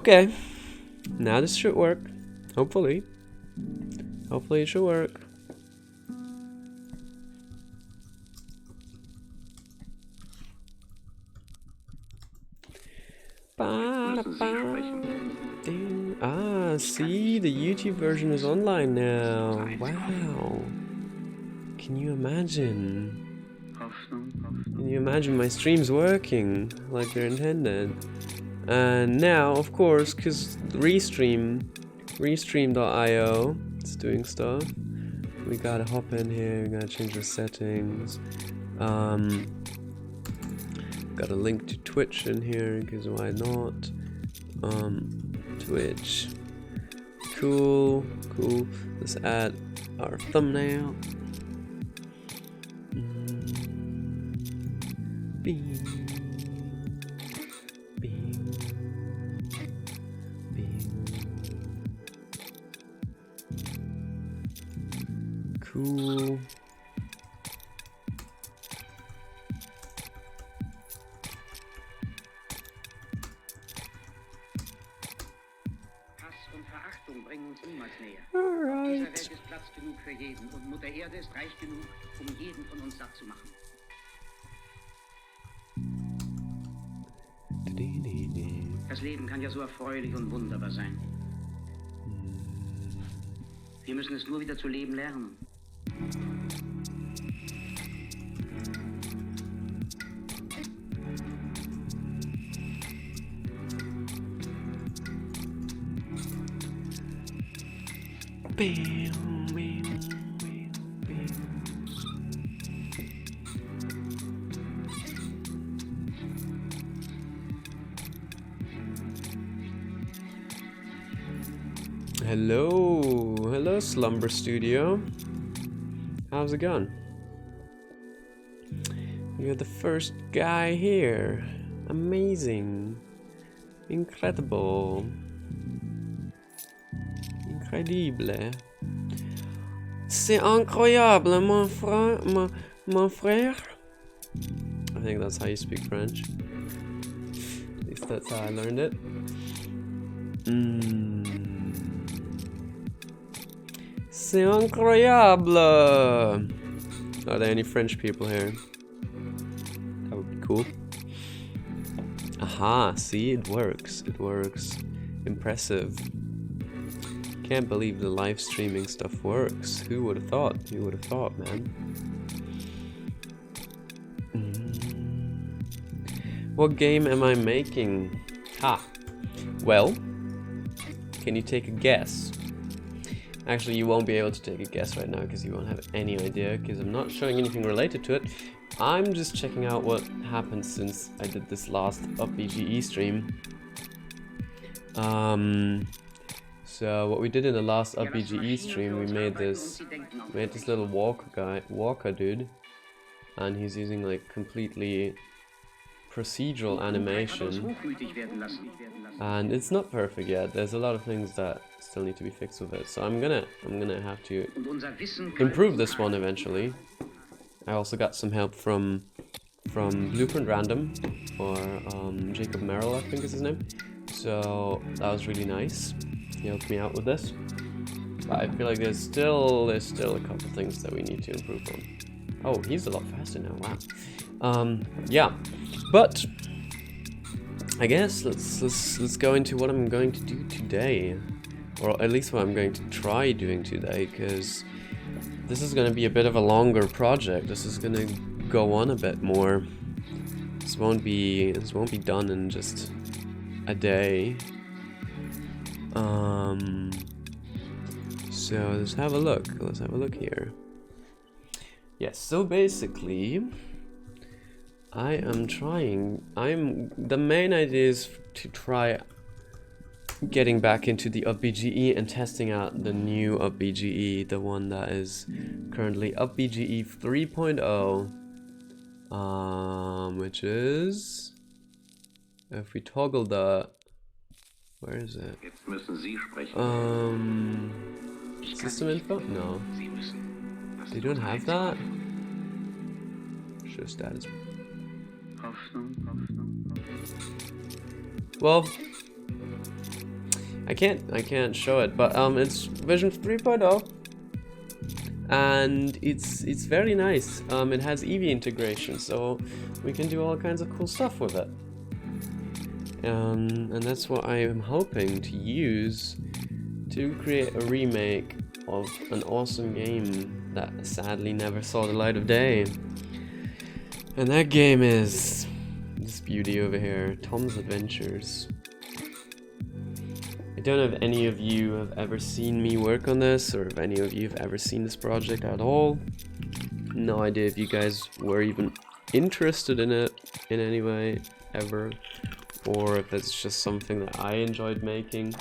Okay, now this should work. Hopefully. Hopefully it should work. Ah, see, the YouTube version is online now. Wow. Can you imagine? Can you imagine my streams working like they're intended? And now, of course, because Restream.io, it's doing stuff. We gotta hop in here, we gotta change the settings. Got a link to Twitch in here, because why not? Twitch. Cool, cool. Let's add our thumbnail. Bing. Bing. Bing. Cool. Alright. Das Leben kann ja so erfreulich und wunderbar sein. Wir müssen es nur wieder zu leben lernen. Hello, Slumber Studio. How's it going? You're the first guy here. Amazing. Incredible. Incredible. C'est incroyable, mon frère. I think that's how you speak French. At least that's how I learned it. C'est incroyable. Are there any French people here? That would be cool. Aha, see, it works. It works. Impressive. Can't believe the live streaming stuff works. Who would have thought? Who would have thought, man? What game am I making? Ha! Well, can you take a guess? Actually, you won't be able to take a guess right now because you won't have any idea because I'm not showing anything related to it. I'm just checking out what happened since I did this last UPBGE stream. So what we did in the last UPBGE stream, we made this little walker dude, and he's using like completely procedural animation, and it's not perfect yet. There's a lot of things that still need to be fixed with it, so I'm gonna have to improve this one eventually. I also got some help from Blueprint Random, or Jacob Merrill, I think is his name, so that was really nice. He helped me out with this, but I feel like there's still a couple things that we need to improve on. Oh, he's a lot faster now, wow. Yeah, but I guess let's go into what I'm going to do today, or at least what I'm going to try doing today, because this is going to be a bit of a longer project. This is going to go on a bit more. This won't be done in just a day. So let's have a look. Let's have a look here. Yes, so basically the main idea is to try getting back into the UPBGE and testing out the new UPBGE, the one that is currently UPBGE 3.0, which is, if we toggle the, where is it? System info? No. They don't have that? Show status. Well, I can't show it, but it's version 3.0, and it's very nice. It has Eevee integration, so we can do all kinds of cool stuff with it. And that's what I am hoping to use to create a remake of an awesome game that sadly never saw the light of day. And that game is this beauty over here, Tom's Adventures. I don't know if any of you have ever seen me work on this, or if any of you have ever seen this project at all. No idea if you guys were even interested in it in any way, ever, or if it's just something that I enjoyed making.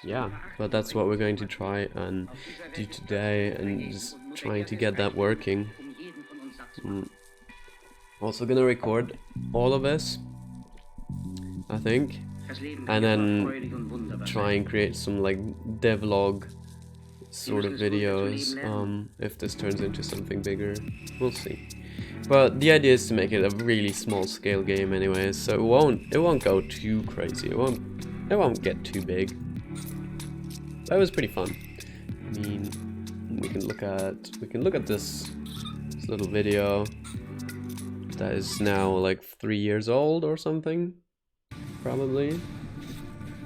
Yeah, but that's what we're going to try and do today, and just trying to get that working. Also gonna record all of this, I think, and then try and create some like devlog sort of videos. If this turns into something bigger, we'll see. But the idea is to make it a really small scale game anyway, so it won't go too crazy. It won't get too big. That was pretty fun. I mean, we can look at this little video that is now like 3 years old or something, probably,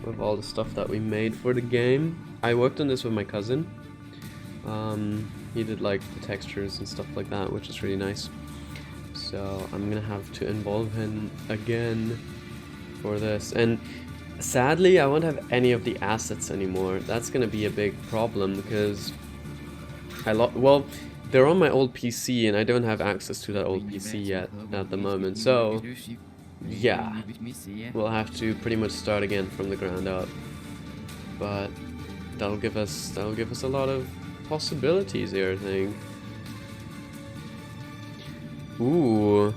with all the stuff that we made for the game. I worked on this with my cousin. He did like the textures and stuff like that, which is really nice. So I'm gonna have to involve him again for this. And sadly, I won't have any of the assets anymore. That's gonna be a big problem because well, they're on my old PC and I don't have access to that old PC yet at the moment. So yeah, we'll have to pretty much start again from the ground up. But that'll give us a lot of possibilities here, I think. Ooh.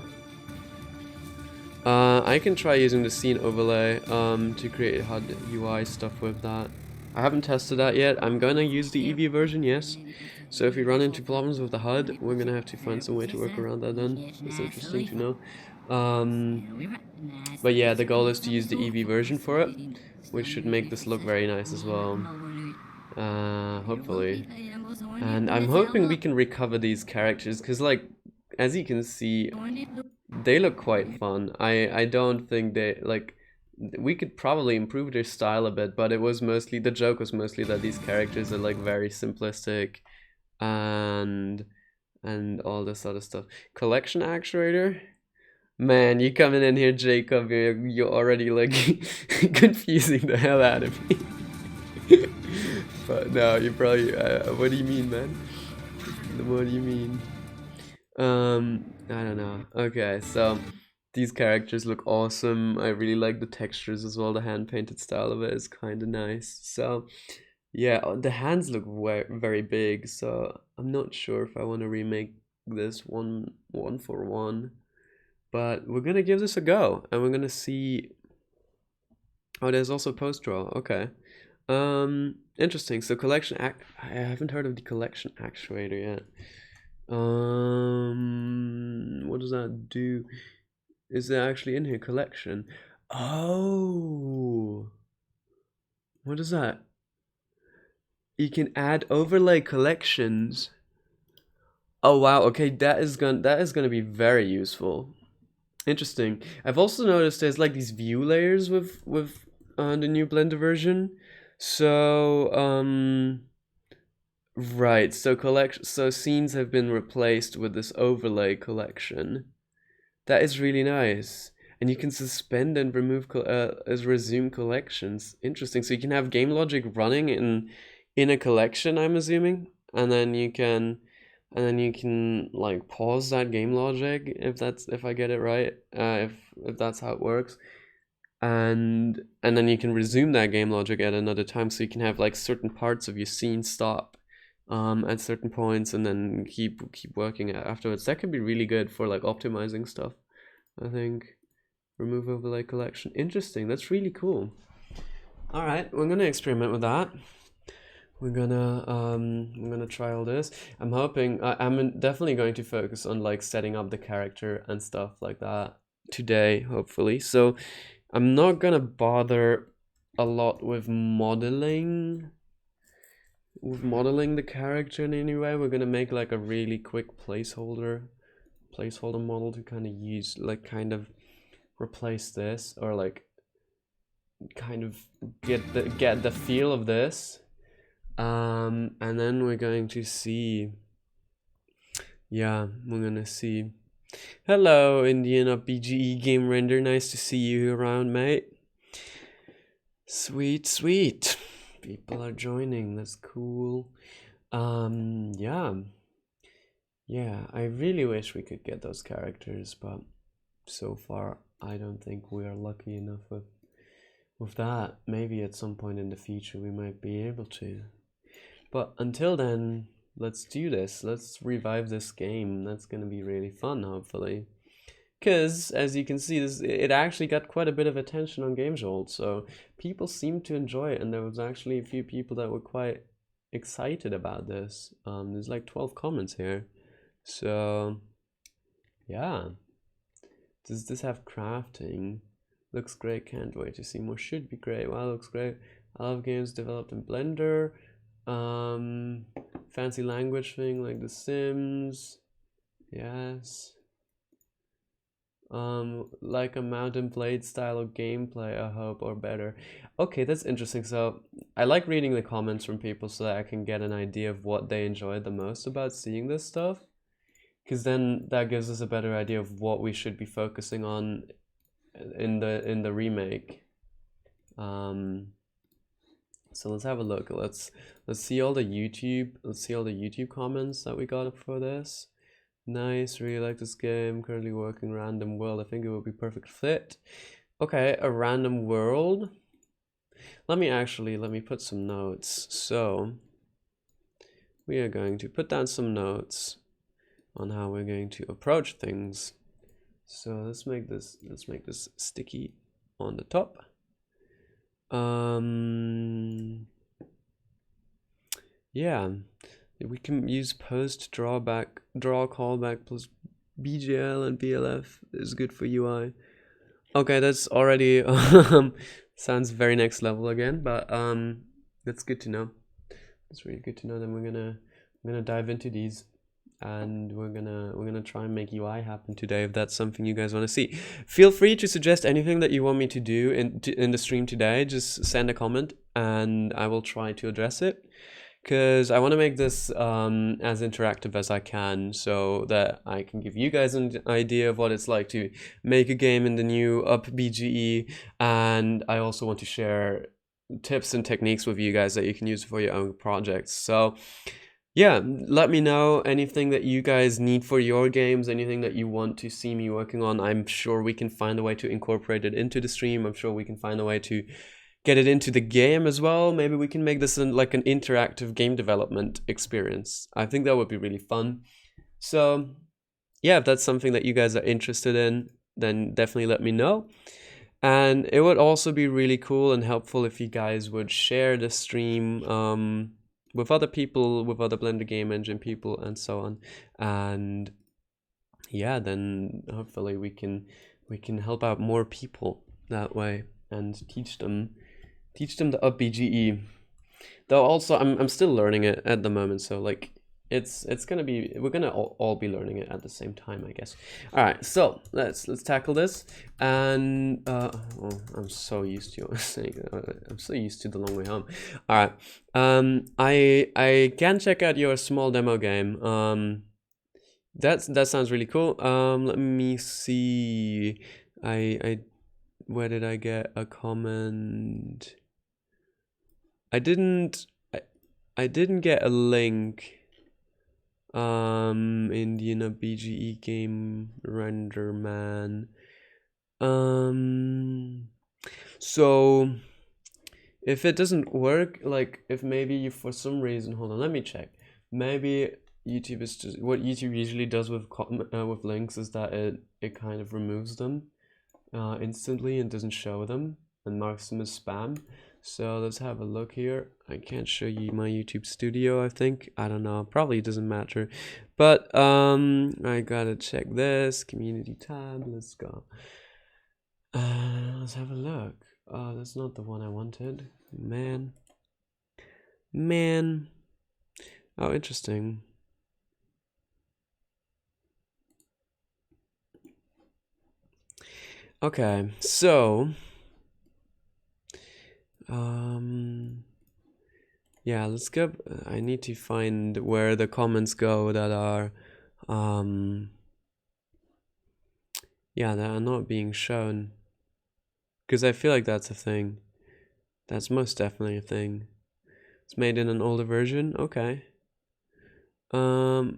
I can try using the scene overlay to create HUD UI stuff with that. I haven't tested that yet. I'm gonna use the Eevee version, yes. So if we run into problems with the HUD, we're gonna have to find some way to work around that then. It's interesting to know. But yeah, the goal is to use the Eevee version for it, which should make this look very nice as well. Hopefully. And I'm hoping we can recover these characters, because like, as you can see, they look quite fun. I don't think they, like, we could probably improve their style a bit, but it was mostly, the joke was mostly that these characters are like very simplistic and all this other stuff. Collection actuator? Man, you coming in here, Jacob, you're already like confusing the hell out of me. But no, you probably, what do you mean, man? What do you mean? I don't know. Okay, so these characters look awesome. I really like the textures as well. The hand-painted style of it is kind of nice. So yeah, the hands look very big, so I'm not sure if I want to remake this one for one. But we're gonna give this a go, and we're gonna see. Oh, there's also post-draw. Okay. Interesting. So collection I haven't heard of the collection actuator yet. What does that do? Is it actually in here? Collection. Oh, what is that? You can add overlay collections. Oh wow. Okay, that is gonna be very useful. Interesting. I've also noticed there's like these view layers with the new Blender version. So right, so scenes have been replaced with this overlay collection. That is really nice. And you can suspend and remove resume collections. Interesting. So you can have game logic running in a collection, I'm assuming, and then you can like pause that game logic if I get it right, if that's how it works. And then you can resume that game logic at another time, so you can have like certain parts of your scene stop at certain points and then keep working afterwards. That could be really good for like optimizing stuff, I think. Remove overlay collection. Interesting. That's really cool. All right, we're gonna experiment with that. We're gonna try all this. I'm hoping I'm definitely going to focus on like setting up the character and stuff like that today, hopefully. So I'm not gonna bother a lot with modeling the character in any way. We're gonna make like a really quick placeholder model to kind of use, like kind of replace this, or like kind of get the feel of this. And then we're going to see, yeah, we're gonna see. Hello, Indian UPBGE game render. Nice to see you around, mate. Sweet, sweet. People are joining. That's cool. Yeah. Yeah, I really wish we could get those characters, but so far I don't think we are lucky enough with that. Maybe at some point in the future we might be able to. But until then, let's do this. Let's revive this game. That's gonna be really fun, hopefully. Because, as you can see, it actually got quite a bit of attention on GameJolt, so people seemed to enjoy it, and there was actually a few people that were quite excited about this. There's like 12 comments here. So, yeah. Does this have crafting? Looks great, can't wait to see more. Should be great. Wow, looks great. I love games developed in Blender. Fancy language thing like The Sims. Yes. Like a Mountain Blade style of gameplay, I hope, or better. Okay, that's interesting. So I like reading the comments from people so that I can get an idea of what they enjoyed the most about seeing this stuff, because then that gives us a better idea of what we should be focusing on in the remake. So let's have a look. Let's see all the YouTube comments that we got for this. Nice, really like this game. Currently working random world. I think it would be perfect fit. Okay, a random world. Let me put some notes. So we are going to put down some notes on how we're going to approach things. So let's make this sticky on the top. Yeah, we can use post draw callback plus BGL and BLF is good for UI. Okay, that's already sounds very next level again, but that's good to know. That's really good to know. Then we're gonna dive into these, and we're gonna try and make UI happen today if that's something you guys want to see. Feel free to suggest anything that you want me to do in the stream today. Just send a comment and I will try to address it, because I want to make this as interactive as I can, so that I can give you guys an idea of what it's like to make a game in the new UPBGE, and I also want to share tips and techniques with you guys that you can use for your own projects. So yeah, let me know anything that you guys need for your games, anything that you want to see me working on. I'm sure we can find a way to incorporate it into the stream. I'm sure we can find a way to get it into the game as well. Maybe we can make this like an interactive game development experience. I think that would be really fun. So yeah, if that's something that you guys are interested in, then definitely let me know. And it would also be really cool and helpful if you guys would share the stream with other people, with other Blender Game Engine people, and so on. And yeah, then hopefully we can help out more people that way and teach them the UPBGE. Though also I'm still learning it at the moment, so like it's gonna be, we're gonna all be learning it at the same time, I guess. All right, so let's tackle this. And oh, I'm so used to saying I'm so used to the long way home. All right, I can check out your small demo game. That sounds really cool. Let me see. Where did I get a comment? I didn't get a link. Indian UPBGE game render man. So if it doesn't work, like if maybe you for some reason, hold on, let me check. Maybe YouTube is just, what YouTube usually does with links is that it kind of removes them instantly and doesn't show them and marks them as spam. So let's have a look here. I can't show you my YouTube studio, I think. I don't know, probably doesn't matter. But I gotta check this community tab. Let's go. Let's have a look. Oh, that's not the one I wanted. Man. Oh, interesting. Okay, so yeah, let's go. I need to find where the comments go that are yeah, that are not being shown, because I feel like that's a thing. That's most definitely a thing. It's made in an older version. Okay. All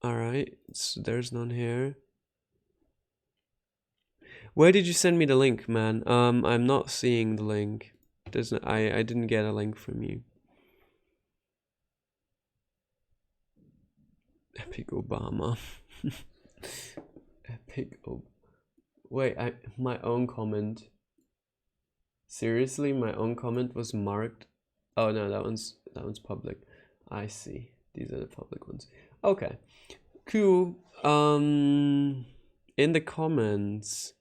right. So there's none here. Where did you send me the link, man? I'm not seeing the link. I didn't get a link from you. Epic Obama. Epic Wait, my own comment. Seriously, my own comment was marked. Oh no, that one's public. I see. These are the public ones. Okay. Cool. In the comments.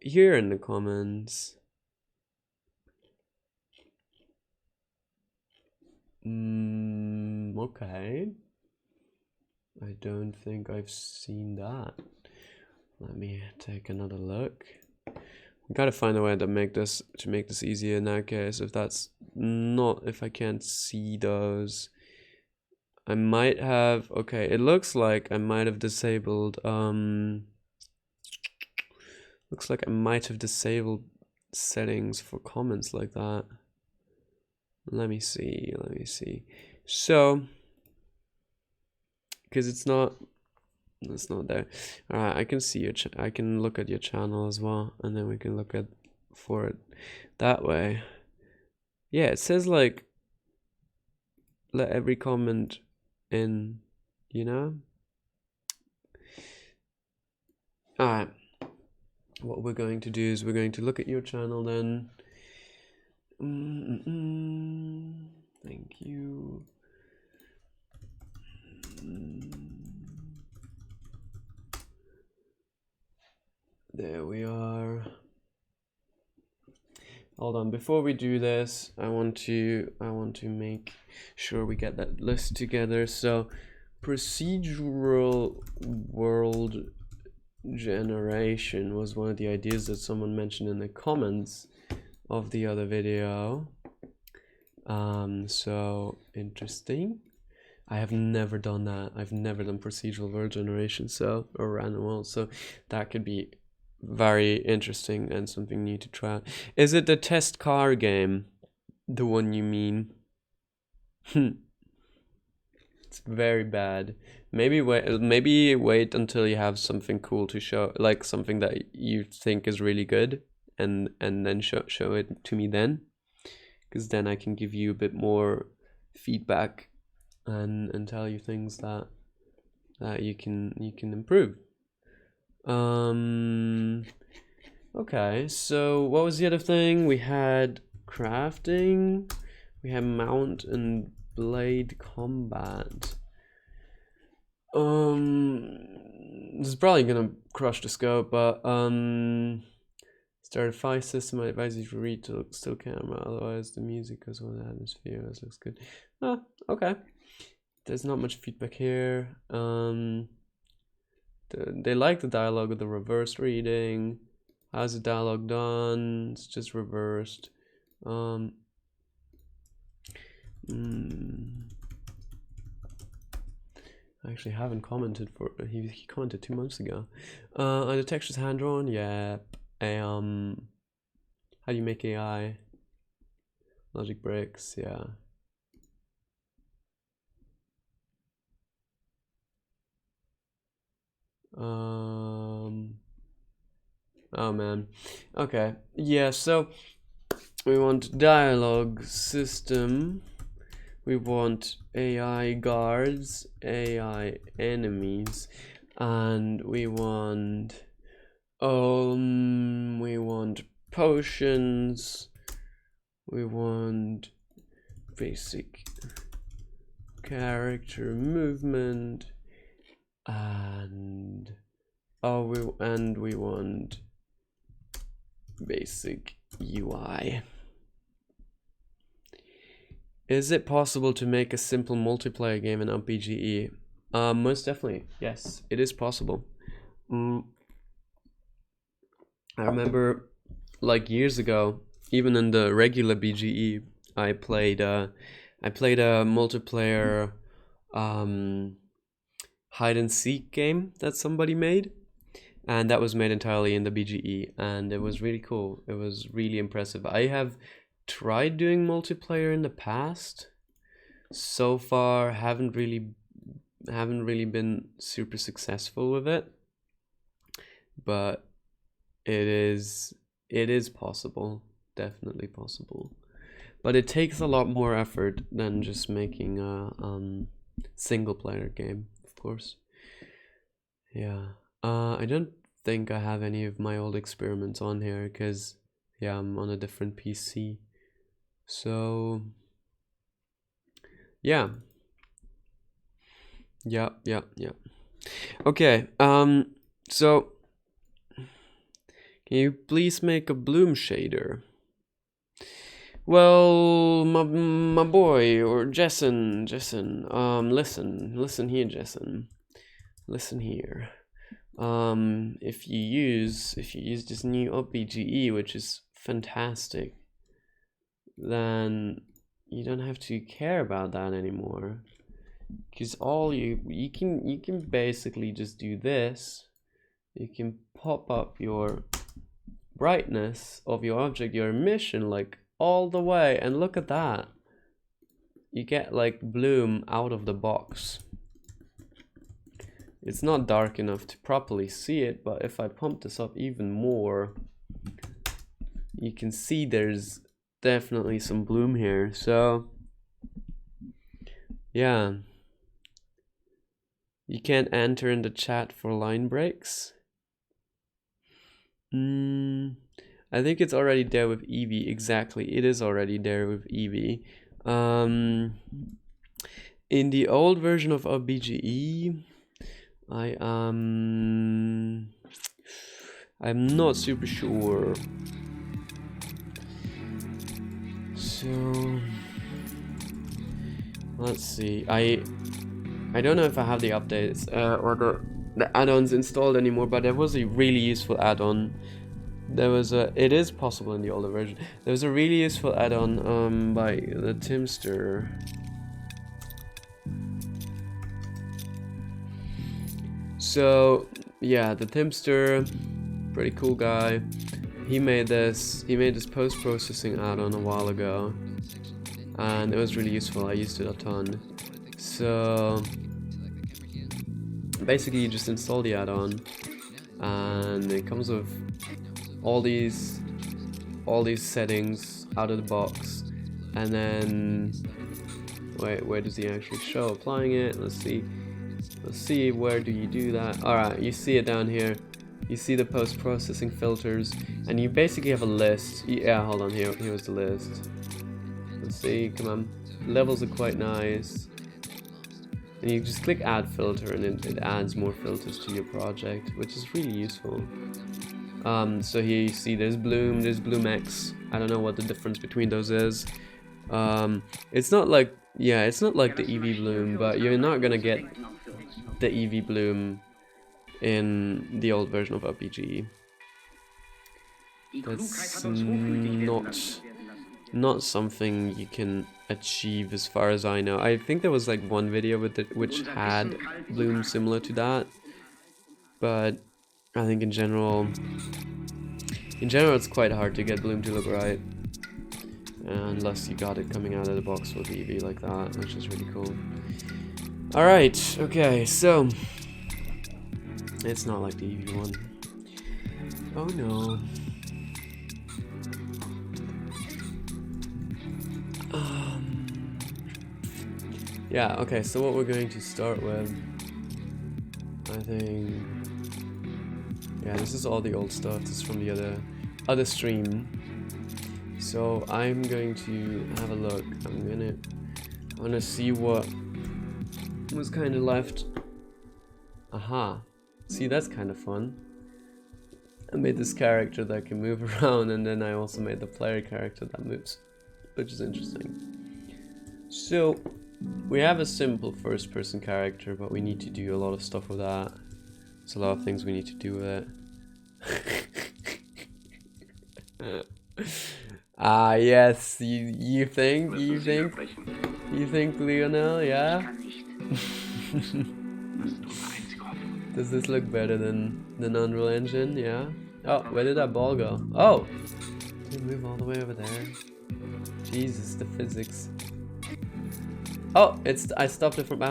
Here in the comments. Okay. I don't think I've seen that. Let me take another look. I gotta find a way to make this easier in that case. If I can't see those, I might have. Okay, it looks like I might have disabled. Looks like I might have disabled settings for comments like that. Let me see. So, because it's not there. All right, I can see I can look at your channel as well, and then we can look at for it that way. Yeah, it says like let every comment in, you know. All right. What we're going to do is we're going to look at your channel then. Thank you. There we are. Hold on, before we do this, I want to make sure we get that list together. So procedural world generation was one of the ideas that someone mentioned in the comments of the other video. So interesting. I have never done that. I've never done procedural world generation, or random world, so that could be very interesting and something new to try. Is it the test car game? The one you mean? It's very bad. Maybe wait until you have something cool to show, like something that you think is really good, and then show it to me then, because then I can give you a bit more feedback and tell you things that you can improve. Okay, so what was the other thing? We had crafting, we had mount and blade combat. This is probably gonna crush the scope, but start a fire system. I advise you to read to still camera, otherwise the music goes on the atmosphere. This looks good. Ah, okay. There's not much feedback here. They like the dialogue with the reverse reading. How's the dialogue done? It's just reversed. I actually haven't commented for. He commented 2 months ago. Are the textures hand drawn? Yeah. How do you make AI? Logic bricks. Yeah. Oh man. Okay. Yeah. So we want dialogue system. We want AI guards, AI enemies, and we want potions. We want basic character movement, and we want basic UI. Is it possible to make a simple multiplayer game in UPBGE? Most definitely, yes, it is possible. I remember, like years ago, even in the regular BGE, I played a multiplayer hide and seek game that somebody made, and that was made entirely in the BGE, and it was really cool. It was really impressive. I have tried doing multiplayer in the past. So far, haven't really been super successful with it, but it is possible, definitely possible. But it takes a lot more effort than just making a single player game, of course. Yeah. I don't think I have any of my old experiments on here because, yeah, I'm on a different PC. So, yeah. Yeah. Okay. So, can you please make a bloom shader? Well, my boy, or Jessen, listen here, Jessen. Listen here. If you use this new UPBGE, which is fantastic, then you don't have to care about that anymore. Because all you can basically just do this. You can pop up your brightness of your object, your emission, like all the way, and look at that. You get like bloom out of the box. It's not dark enough to properly see it, but if I pump this up even more, you can see there's definitely some bloom here. So yeah, you can't enter in the chat for line breaks. I think it's already there with Eevee. Exactly, it is already there with Eevee. In the old version of UPBGE, I'm not super sure. So let's see. I don't know if I have the updates or the add-ons installed anymore, but there was a really useful add-on. It is possible in the older version. There was a really useful add-on by the Timster. So yeah, the Timster, pretty cool guy. He made this post-processing add-on a while ago, and it was really useful. I used it a ton. So basically, you just install the add-on, and it comes with all these settings out of the box, and then where does he actually show applying it? Let's see, where do you do that? Alright, you see it down here. You see the post-processing filters, and you basically have a list. Yeah, hold on, here was the list. Let's see, come on. Levels are quite nice. And you just click add filter, and it adds more filters to your project, which is really useful. So here you see there's Bloom X. I don't know what the difference between those is. It's not like the Eevee Bloom, but you're not gonna get the Eevee Bloom in the old version of UPBGE. That's not something you can achieve as far as I know. I think there was like one video with it which had bloom similar to that, but I think in general it's quite hard to get bloom to look right, unless you got it coming out of the box with Eevee like that, which is really cool. Alright, okay, so it's not like the Eevee one. Oh no. Yeah, okay, so what we're going to start with, I think, yeah, this is all the old stuff. This is from the other stream. So I'm going to have a look. I'm gonna see what was kind of left. Aha. See, that's kind of fun. I made this character that can move around, and then I also made the player character that moves, which is interesting. So we have a simple first-person character, but we need to do a lot of stuff with that. There's a lot of things we need to do with it. Ah, yes, you think, Lionel, yeah? Does this look better than Unreal Engine, yeah? Oh, where did that ball go? Oh! Did it move all the way over there? Jesus, the physics. Oh, I stopped it from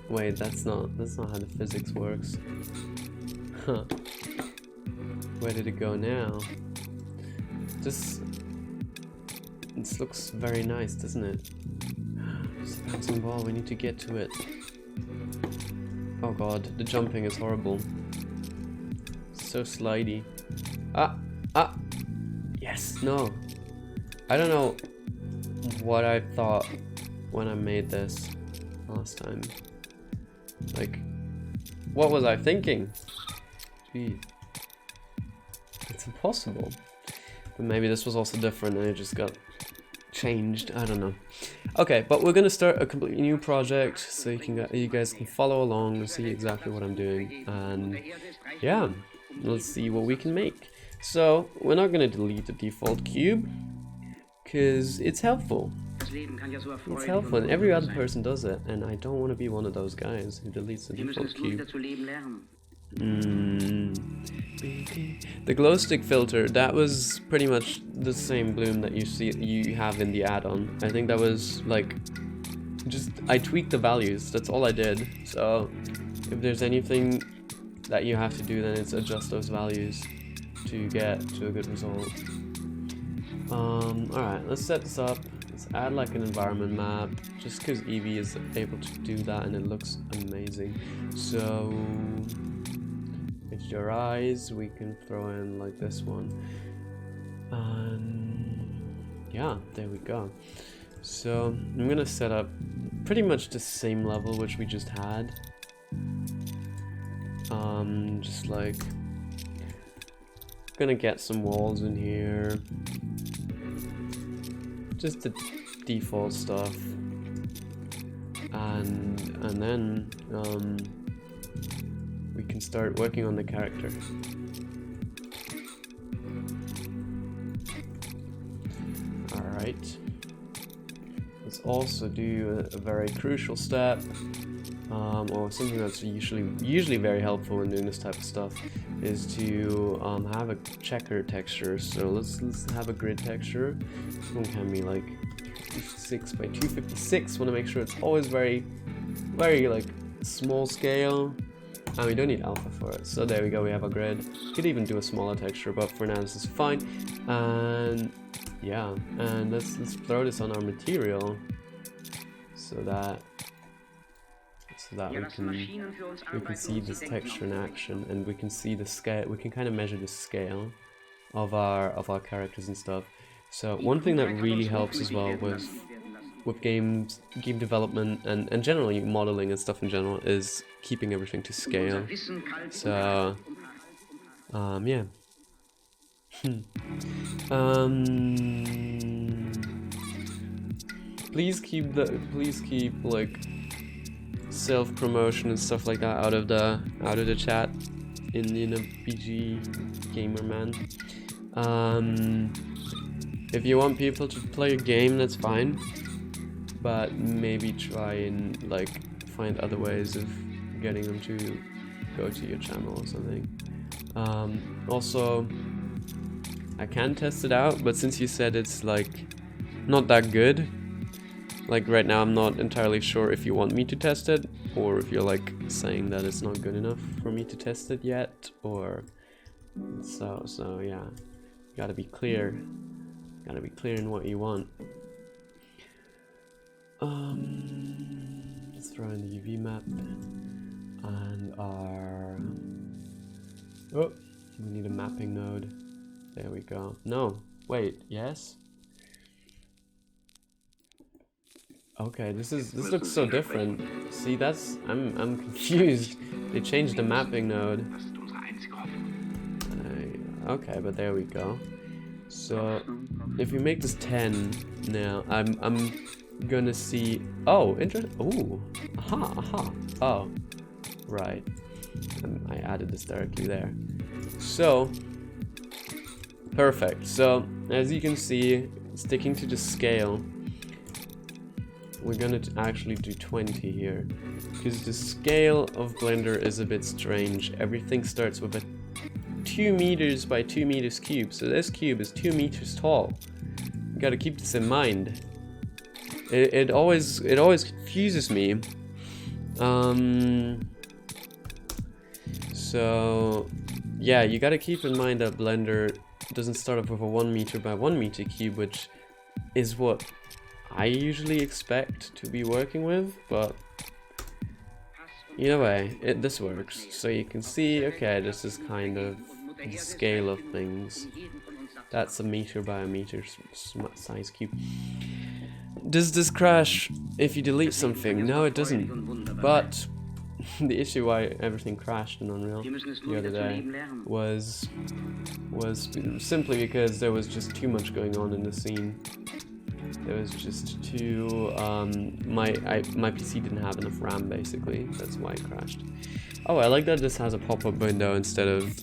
wait, that's not how the physics works. Huh. Where did it go now? This looks very nice, doesn't it? It's a bouncing ball, we need to get to it. Oh god, the jumping is horrible. So slidey. Ah! Yes, no. I don't know what I thought when I made this last time. Like, what was I thinking? Gee. It's impossible. But maybe this was also different and it just got changed. I don't know. Okay, but we're gonna start a completely new project so you guys can follow along and see exactly what I'm doing. And yeah, let's see what we can make. So we're not gonna delete the default cube because it's helpful. It's helpful, and every other person does it, and I don't want to be one of those guys who deletes the default cube. The glow stick filter, that was pretty much the same bloom that you have in the add-on. I think that was like I tweaked the values. That's all I did. So if there's anything that you have to do, then it's adjust those values to get to a good result. Alright, let's set this up. Let's add like an environment map, just because Eevee is able to do that and it looks amazing. So it's your eyes, we can throw in like this one. And yeah, there we go. So I'm gonna set up pretty much the same level which we just had. Just like gonna get some walls in here. Just the default stuff, and then we can start working on the character. Alright, let's also do a very crucial step, or something that's usually very helpful when doing this type of stuff, is to have a checker texture. So let's have a grid texture. This one can be like 256 by 256. Want to make sure it's always very like small scale, and we don't need alpha for it. So there we go, we have a grid. Could even do a smaller texture, but for now this is fine. And yeah, and let's throw this on our material so that we can see this texture in action, and we can see the scale. We can kind of measure the scale of our characters and stuff. So one thing that really helps as well with game development and generally modeling and stuff in general is keeping everything to scale. So yeah. Please keep like self-promotion and stuff like that out of the chat in BG gamer man. If you want people to play a game, that's fine, but maybe try and like find other ways of getting them to go to your channel or something. Also, I can test it out, but since you said it's like not that good, like right now I'm not entirely sure if you want me to test it, or if you're like saying that it's not good enough for me to test it yet, or so yeah, gotta be clear in what you want. Let's throw in the UV map and we need a mapping node. There we go. No, wait, yes. Okay, this looks so different. See, I'm confused. They changed the mapping node. Okay, but there we go. So if we make this 10 now, I'm gonna see. Oh, interesting. Oh, aha, aha. Oh, right. I added this directly there. So perfect. So as you can see, sticking to the scale, we're gonna actually do 20 here, because the scale of Blender is a bit strange. Everything starts with a 2 meters by 2 meters cube, so this cube is 2 meters tall. You gotta keep this in mind. It always confuses me. So yeah, you gotta keep in mind that Blender doesn't start off with a 1 meter by 1 meter cube, which is what I usually expect to be working with, but either way, this works. So you can see, okay, this is kind of the scale of things. That's a meter by a meter size cube. Does this crash if you delete something? No, it doesn't. But the issue why everything crashed in Unreal the other day was simply because there was just too much going on in the scene. There was just too my PC didn't have enough RAM, basically. That's why it crashed. Oh, I like that this has a pop-up window instead of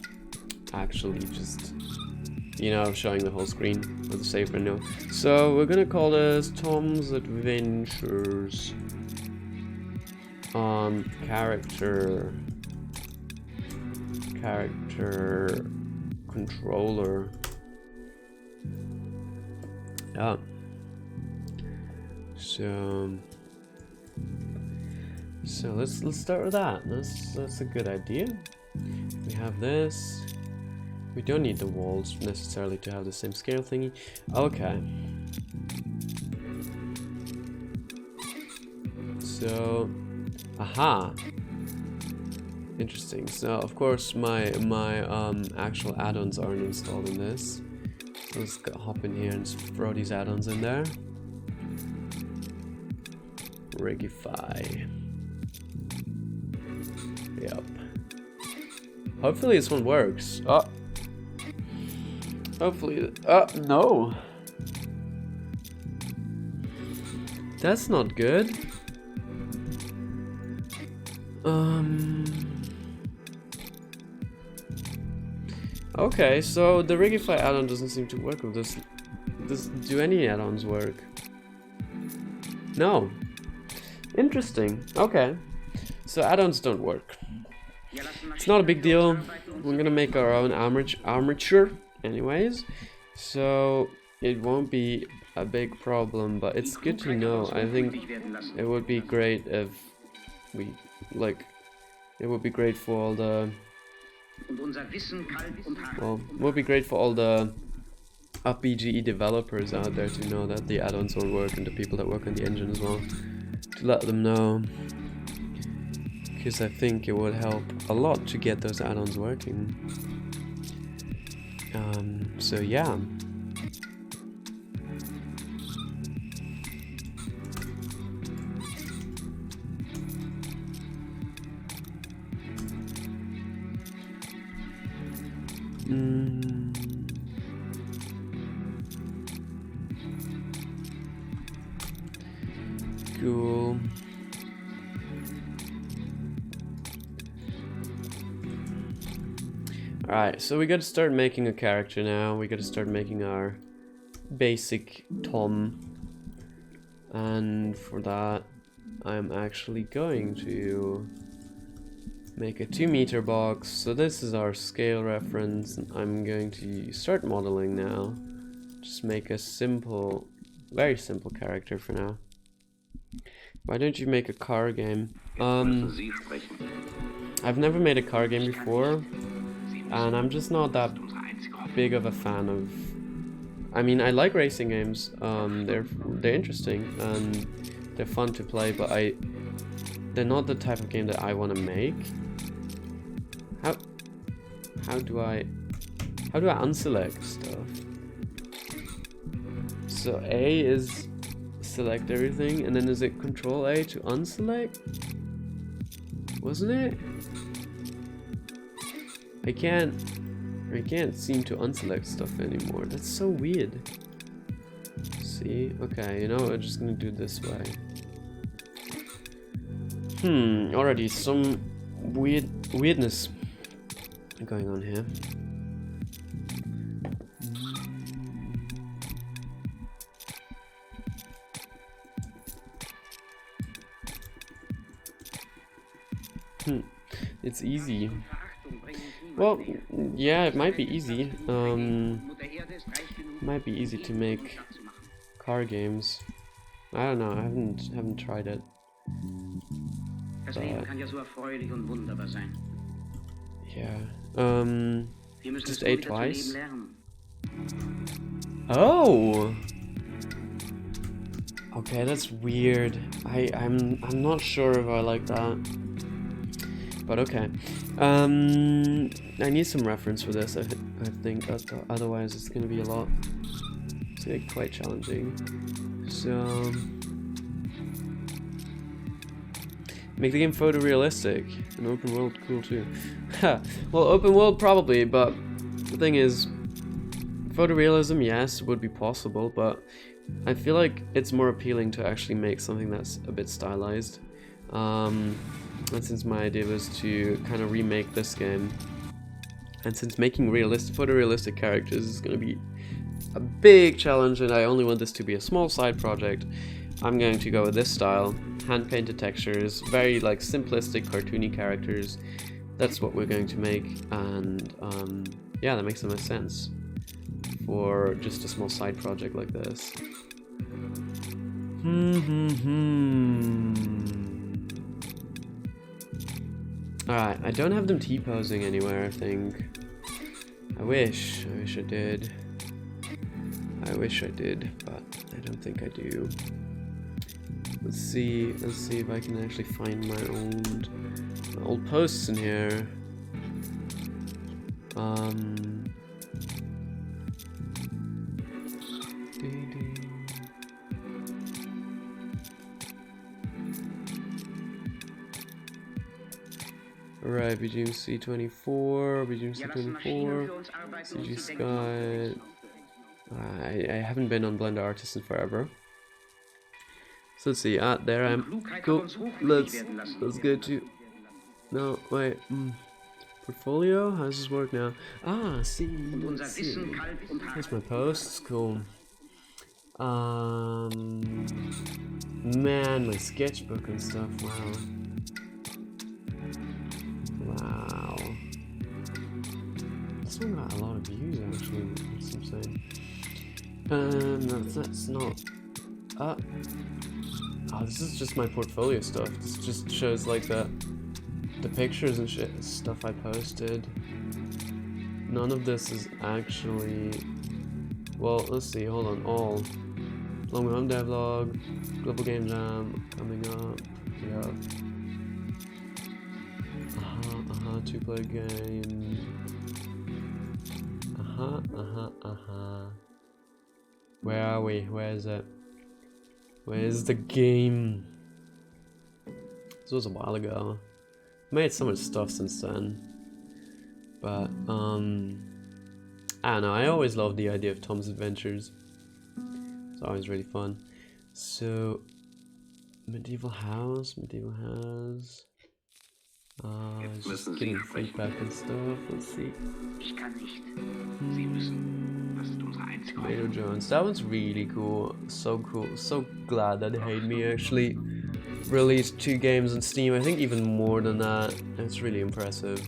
actually just, you know, showing the whole screen with a save window. So we're gonna call this Tom's Adventures. Character controller. Yeah. So let's start with that. That's a good idea. We have this. We don't need the walls necessarily to have the same scale thingy. Okay. So, aha. Interesting. So of course my actual add-ons aren't installed in this. So let's hop in here and throw these add-ons in there. Rigify. Yep. Hopefully this one works. Oh. Hopefully. No. That's not good. Okay, so the Rigify add-on doesn't seem to work with this. Do any add-ons work? No. Interesting. Okay. So add-ons don't work. It's not a big deal. We're gonna make our own armature anyways. So it won't be a big problem, but it's good to know. I think it would be great if we, like, it would be great for all the, well, it would be great for all the UPBGE developers out there to know that the add-ons will work, and the people that work on the engine as well, to let them know, because I think it would help a lot to get those add-ons working. So yeah. Cool. Alright, so we gotta start making a character now. We gotta start making our basic Tom. And for that, I'm actually going to make a 2 meter box. So this is our scale reference. I'm going to start modeling now. Just make a simple, very simple character for now. Why don't you make a car game? I've never made a car game before, and I'm just not that big of a fan of. I mean, I like racing games. They're interesting and they're fun to play, but they're not the type of game that I want to make. How do I unselect stuff? So A is select everything, and then is it Control A to unselect? Wasn't it? I can't. I can't seem to unselect stuff anymore. That's so weird. See? Okay, you know, we're just gonna do it this way. Already some weirdness going on here. It's easy. Well, yeah, it might be easy. Might be easy to make car games. I don't know. I haven't tried it. Das Leben kann ja so erfreulich und wunderbar sein. Yeah. Wir müssen Just es nur ate wieder zu twice. leben lernen. Oh. Okay, that's weird. I'm not sure if I like that. But okay. I need some reference for this. I think otherwise it's gonna be a lot. It's gonna be quite challenging. So make the game photorealistic and open world cool too. Well, open world probably, but the thing is, photorealism, yes, would be possible, but I feel like it's more appealing to actually make something that's a bit stylized. And since my idea was to kind of remake this game, and since making photorealistic characters is going to be a big challenge, and I only want this to be a small side project, I'm going to go with this style. Hand-painted textures, very like simplistic, cartoony characters. That's what we're going to make, and yeah, that makes the most sense for just a small side project like this. Alright, I don't have them T-posing anywhere, I think. I wish I did. I wish I did, but I don't think I do. Let's see if I can actually find my old posts in here. Alright, BGMC 24, BGMC 24, CGSky. I haven't been on Blender Artist in forever. So let's see, there I am. Cool. Let's go to. No, wait. Portfolio? How does this work now? See. Let's see. Here's my posts. Cool. Man, my sketchbook and stuff. Wow. Wow. This one got a lot of views actually. That's insane. No, that's not. Oh, this is just my portfolio stuff. This just shows like the pictures and shit stuff I posted. None of this is actually. Well, let's see. Hold on. All. Long Home Devlog, Global Game Jam coming up. Yeah. 2-player game. Where are we? Where is it? Where's the game? This was a while ago. Made so much stuff since then. But I don't know, I always loved the idea of Tom's Adventures. It's always really fun. So medieval house. Just getting feedback and stuff. Let's see. Tomato Jones. That one's really cool. So cool. So glad that Hate Me actually released 2 games on Steam. I think even more than that. It's really impressive.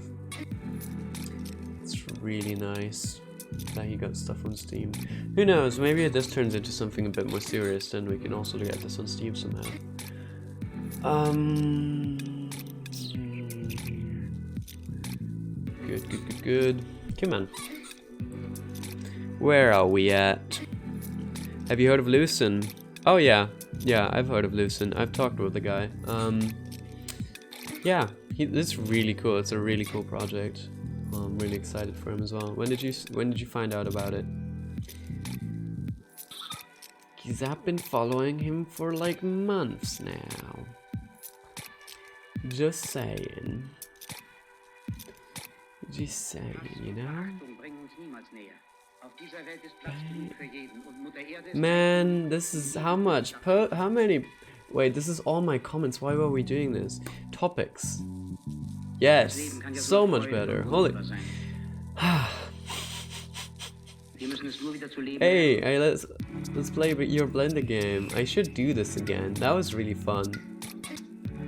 It's really nice that he got stuff on Steam. Who knows? Maybe this turns into something a bit more serious, then we can also get this on Steam somehow. Good. Come on. Where are we at? Have you heard of Lucen? Oh yeah, I've heard of Lucen. I've talked with the guy. Yeah, it's really cool. It's a really cool project. I'm really excited for him as well. When did you find out about it? Because I've been following him for like months now. Just saying. You know? Man, this is how much? How many? Wait, this is all my comments. Why were we doing this? Topics. Yes, so much better. Holy. Hey, let's play with your Blender game. I should do this again. That was really fun.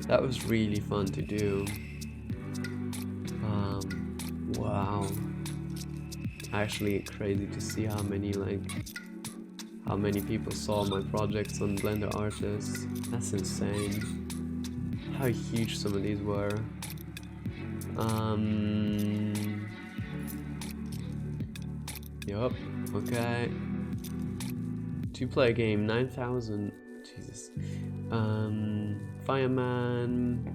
That was really fun to do. Wow. Actually crazy to see how many people saw my projects on Blender Artist. That's insane. How huge some of these were. Yup. Okay. To play a game, 9,000. Jesus. Fireman.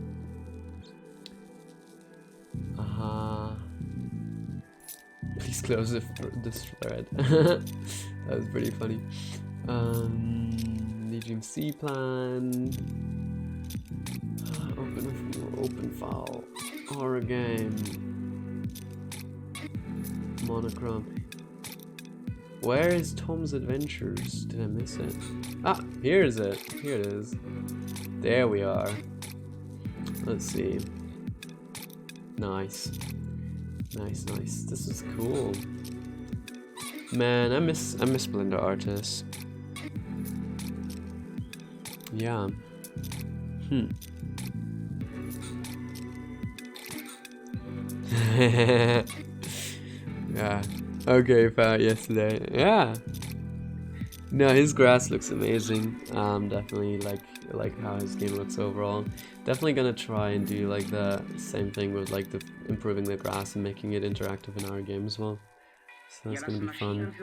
Please close this thread. That was pretty funny. Legion C plan. Open file. Horror game. Monochrome. Where is Tom's Adventures? Did I miss it? Ah, here is it. Here it is. There we are. Let's see. Nice. Nice. This is cool. Man, I miss Blender Artist. Yeah. Yeah. Okay, found it yesterday. Yeah. No, his grass looks amazing. Definitely like how his game looks overall. Definitely gonna try and do like the same thing with like the improving the grass and making it interactive in our game as well. So that's gonna be fun.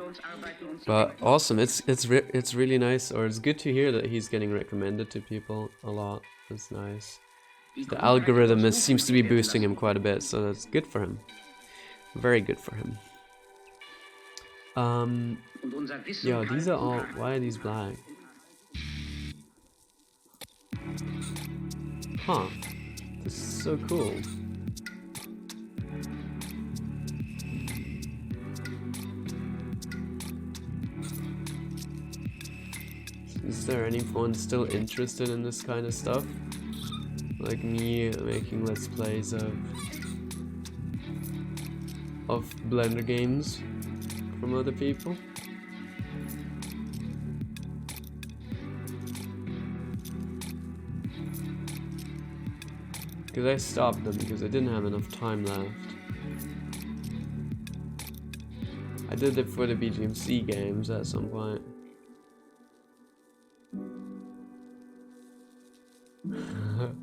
But awesome, it's really nice, or it's good to hear that he's getting recommended to people a lot. That's nice. The algorithm seems to be boosting him quite a bit, so that's good for him. Very good for him. Yo, these are all. Why are these black? Huh. This is so cool. Is there anyone still interested in this kind of stuff? Like me making let's plays of Blender games from other people? Because I stopped them because I didn't have enough time left. I did it for the BGMC games at some point. Of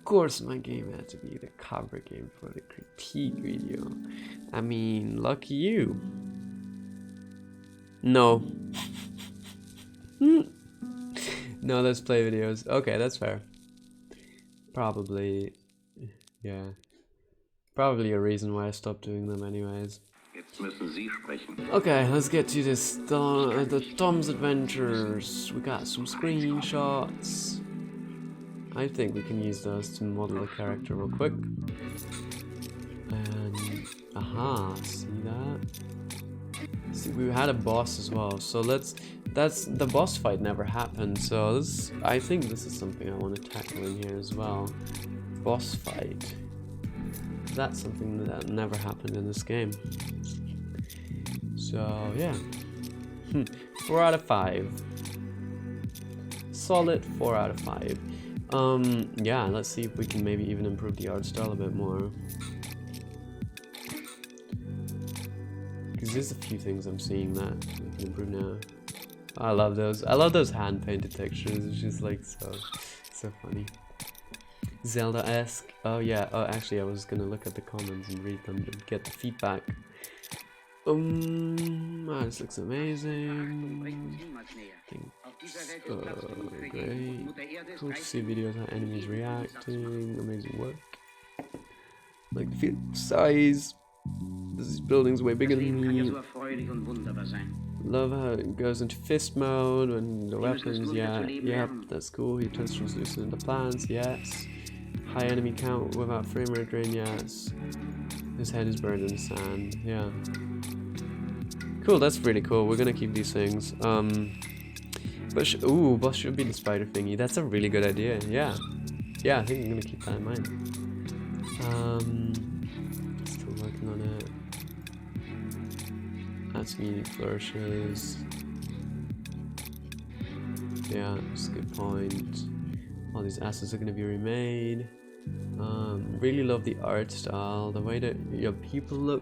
course my game had to be the cover game for the critique video. I mean, lucky you. No. No, let's play videos. Okay, that's fair. Probably, yeah. Probably a reason why I stopped doing them anyways. Okay, let's get to this, the Tom's Adventures. We got some screenshots. I think we can use those to model the character real quick. And, see that? See, we had a boss as well, so the boss fight never happened, so I think this is something I want to tackle in here as well. Boss fight. That's something that never happened in this game. So, yeah. 4 out of 5. Solid 4 out of 5. Yeah, let's see if we can maybe even improve the art style a bit more. Because there's a few things I'm seeing that we can improve now. I love those. I love those hand-painted textures. It's just like so funny. Zelda-esque. Oh yeah. Oh, actually, I was gonna look at the comments and read them to get the feedback. This looks amazing. Great. Cool to see videos how enemies reacting. Amazing work. Like the field size. This building's way bigger than me. Love how it goes into fist mode when the weapons, yep, that's cool. He turns translucent into plants, yes. High enemy count without frame rate drain, yes. His head is buried in the sand, yeah. Cool, that's really cool. We're gonna keep these things. Ooh, boss should be the spider thingy. That's a really good idea. Yeah. Yeah, I think I'm gonna keep that in mind. Still working on it. That's unique flourishes. Yeah, that's a good point. All these assets are gonna be remade. Really love the art style. The way that your people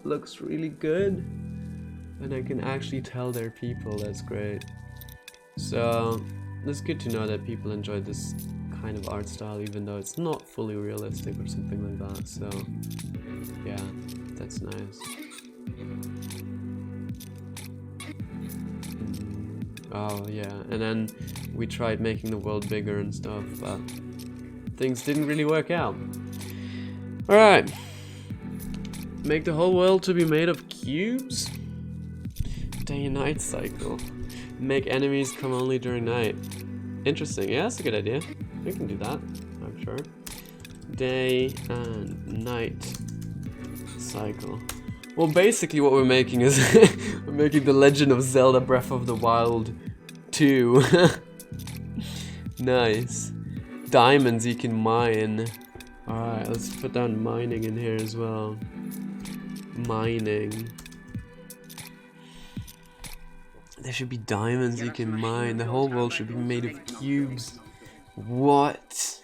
looks really good. And I can actually tell they're people. That's great. So it's good to know that people enjoy this kind of art style, even though it's not fully realistic or something like that. So yeah, that's nice. Oh yeah, and then we tried making the world bigger and stuff, but things didn't really work out. Alright, make the whole world to be made of cubes. Day and night cycle. Make enemies come only during night. Interesting. Yeah, that's a good idea. We can do that, I'm sure. Day and night cycle. Well, basically what we're making is we're making The Legend of Zelda Breath of the Wild 2. Nice. Diamonds you can mine. Alright, let's put down mining in here as well. Mining. There should be diamonds you can mine. The whole world should be made of cubes. What?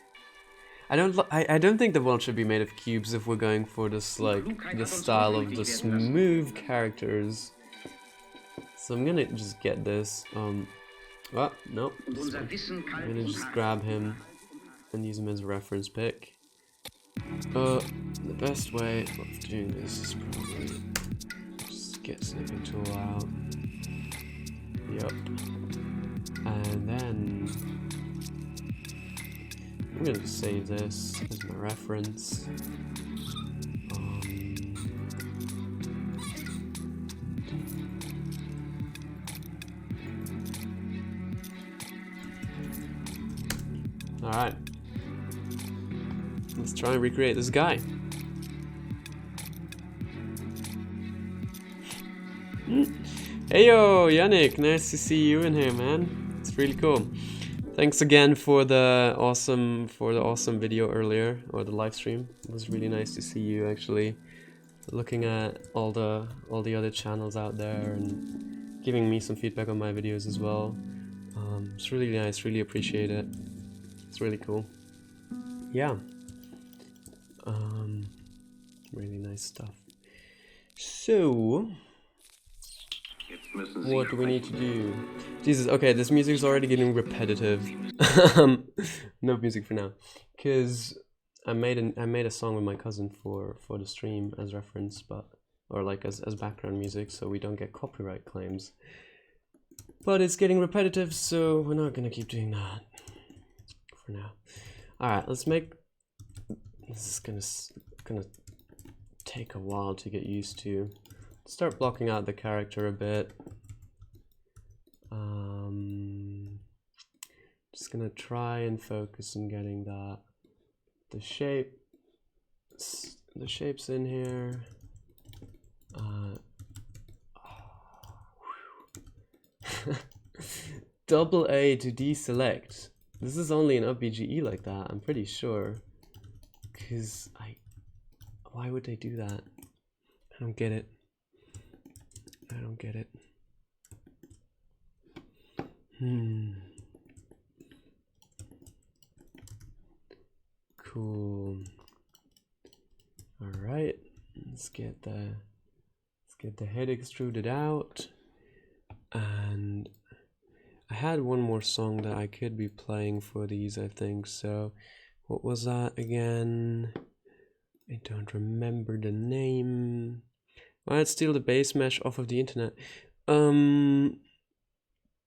I don't think the world should be made of cubes if we're going for this, like, the style of the smooth characters. So I'm gonna just get this. Well, nope. I'm gonna just grab him and use him as a reference pick. The best way of doing this is probably just get snipping tool out. Yep. And then I'm gonna just save this as my reference. Alright. Let's try and recreate this guy. Hey yo, Yannick, nice to see you in here, man. It's really cool. Thanks again for the awesome video earlier, or the live stream. It was really nice to see you actually looking at all the other channels out there and giving me some feedback on my videos as well. It's really nice, really appreciate it. It's really cool. Yeah. Really nice stuff. So what do we need to do? Jesus, okay, this music is already getting repetitive. No music for now, because I made a song with my cousin for the stream as reference, or like as background music, so we don't get copyright claims. But it's getting repetitive, so we're not gonna keep doing that for now. All right, let's make. This is gonna take a while to get used to. Start blocking out the character a bit. Just gonna try and focus on getting the shapes in here. Double A to deselect. This is only an UPBGE like that, I'm pretty sure. Cause why would they do that? I don't get it. I don't get it. Cool. All right. Let's get the head extruded out. And I had one more song that I could be playing for these, I think. So, what was that again? I don't remember the name. Why not steal the base mesh off of the internet?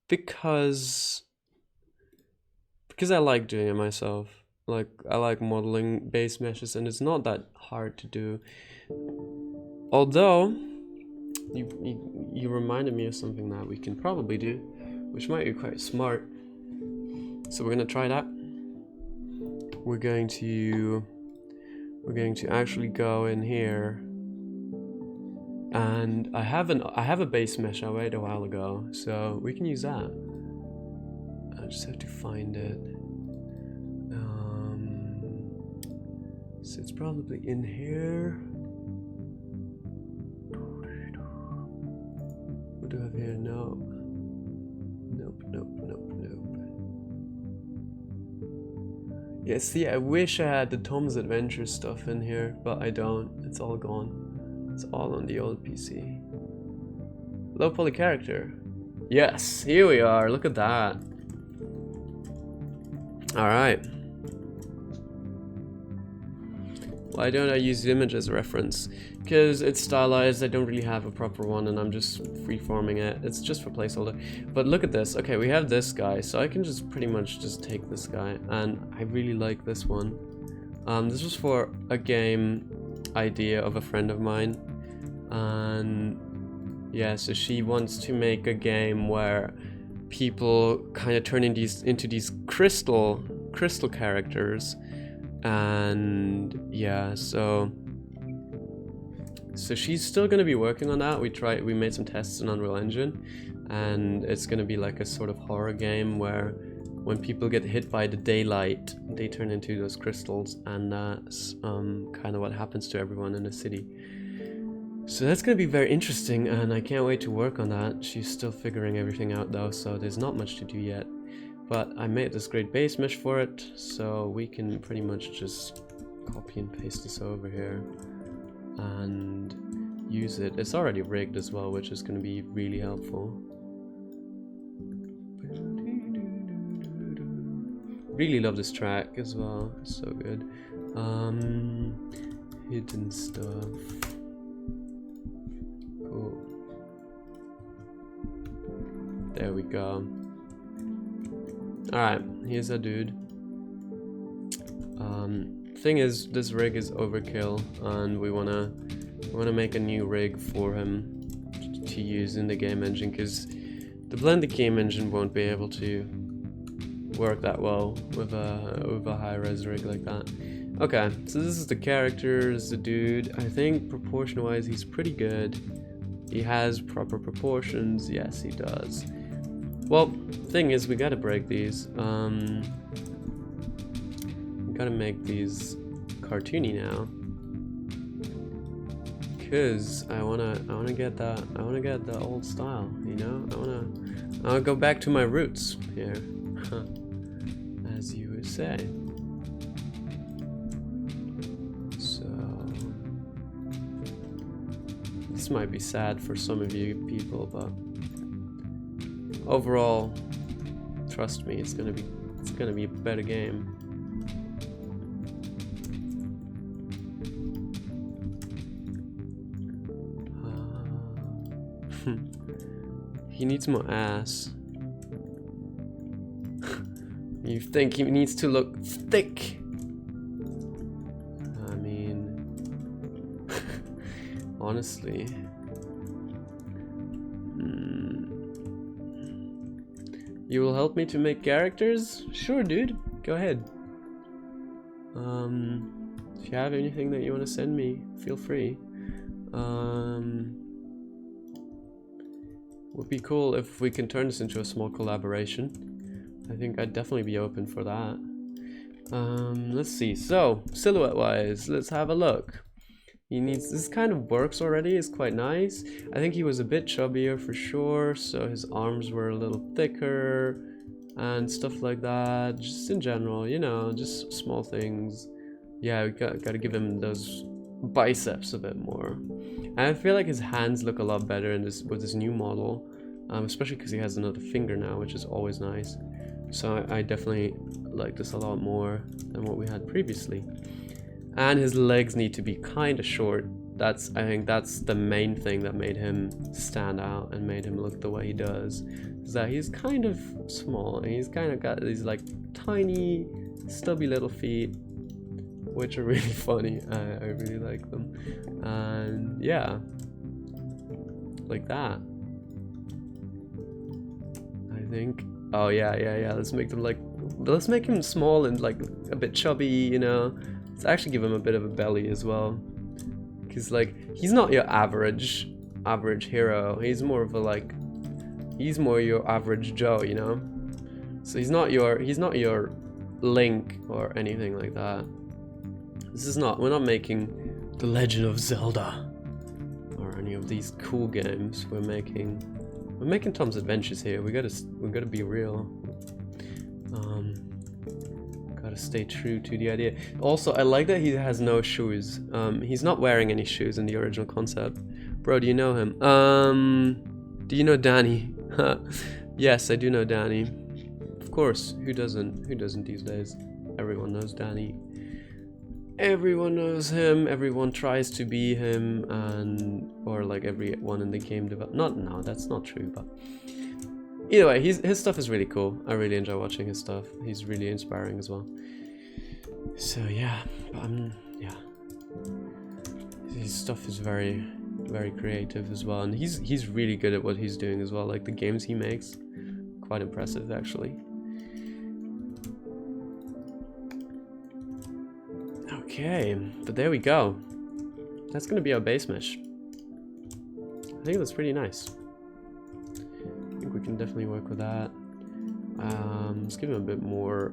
Because I like doing it myself. Like, I like modeling base meshes, and it's not that hard to do. Although you reminded me of something that we can probably do, which might be quite smart. So we're gonna try that. We're going to actually go in here And I have a base mesh I made a while ago, so we can use that. I just have to find it. So it's probably in here. What do I have here? No. Nope. Yeah, see, I wish I had the Tom's Adventure stuff in here, but I don't. It's all gone. It's all on the old PC. Low poly character. Yes, here we are. Look at that. Alright. Why don't I use the image as a reference? Because it's stylized, I don't really have a proper one and I'm just freeforming it. It's just for placeholder. But look at this. Okay, we have this guy, so I can just pretty much just take this guy, and I really like this one. This was for a game idea of a friend of mine, and yeah, so she wants to make a game where people kind of turn into these crystal characters. And yeah, so she's still gonna be working on that. We made some tests in Unreal Engine, and it's gonna be like a sort of horror game where when people get hit by the daylight, they turn into those crystals, and that's kind of what happens to everyone in the city. So that's gonna be very interesting, and I can't wait to work on that. She's still figuring everything out though, so there's not much to do yet. But I made this great base mesh for it, so we can pretty much just copy and paste this over here and use it. It's already rigged as well, which is going to be really helpful. Really love this track as well, it's so good. Hidden stuff. Cool. There we go. Alright, here's a dude. Thing is, this rig is overkill, and we wanna make a new rig for him to use in the game engine, because the blended game engine won't be able to work that well with a high-res rig like that. Okay, so this is the characters, the dude. I think proportion-wise he's pretty good. He has proper proportions. Yes, he does. Well, thing is, we gotta break these. We gotta make these cartoony now, cause I wanna get the old style, you know. I wanna go back to my roots here, as you would say. So this might be sad for some of you people, but overall, trust me, it's gonna be a better game. He needs more ass. You think he needs to look thick? I mean, honestly. You will help me to make characters? Sure, dude. Go ahead. If you have anything that you want to send me, feel free. Would be cool if we can turn this into a small collaboration. I think I'd definitely be open for that. Let's see. So, silhouette-wise, let's have a look. This kind of works already, it's quite nice. I think he was a bit chubbier for sure, so his arms were a little thicker and stuff like that. Just in general, you know, just small things. Yeah, we gotta give him those biceps a bit more. And I feel like his hands look a lot better with this new model, especially because he has another finger now, which is always nice. So I definitely like this a lot more than what we had previously. And his legs need to be kind of short. I think that's the main thing that made him stand out and made him look the way he does. Is that he's kind of small and he's kind of got these like tiny, stubby little feet, which are really funny. I really like them. And yeah, like that. I think. Oh yeah. Let's make him small and like a bit chubby, you know. Let's actually give him a bit of a belly as well, because like he's not your average average hero. He's more of a like, he's more your average Joe, you know. So he's not your Link or anything like that. This is not. We're not making The Legend of Zelda or any of these cool games. We're making Tom's Adventures here. We gotta be real. Gotta stay true to the idea. Also, I like that he has no shoes. He's not wearing any shoes in the original concept. Bro, do you know him? Do you know Danny? Yes, I do know Danny. Of course, who doesn't? Who doesn't these days? Everyone knows Danny. Everyone knows him. Everyone tries to be him, or like everyone in the game no, that's not true. But either way, his stuff is really cool. I really enjoy watching his stuff. He's really inspiring as well. So yeah, yeah, his stuff is very, very creative as well, and he's really good at what he's doing as well. Like the games he makes, quite impressive actually. Okay, but there we go. That's gonna be our base mesh. I think that's pretty nice. I think we can definitely work with that. Let's give him a bit more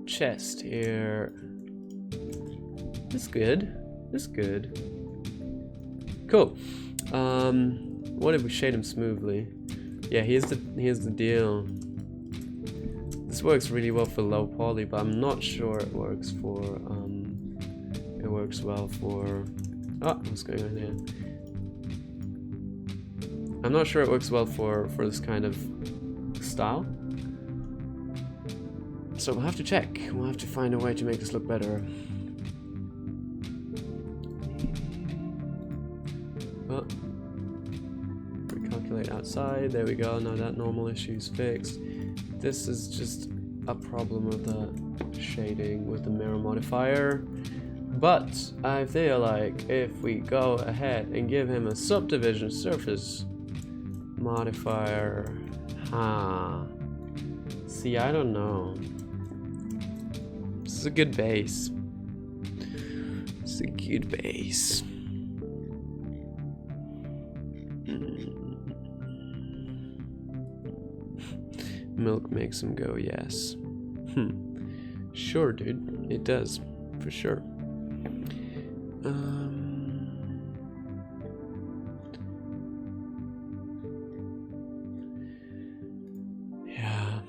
chest here. That's good. That's good. Cool. What if we shade him smoothly? Yeah, here's the deal. This works really well for low poly, but I'm not sure it works for well for what's going on here? I'm not sure it works well for this kind of style. So we'll have to check. We'll have to find a way to make this look better. Oh. Recalculate outside. There we go. Now that normal issue is fixed. This is just a problem with the shading with the mirror modifier. But I feel like if we go ahead and give him a subdivision surface modifier, see, I don't know. This is a good base. It's a good base. Milk makes him go, yes. Sure, dude. It does. For sure. Yeah.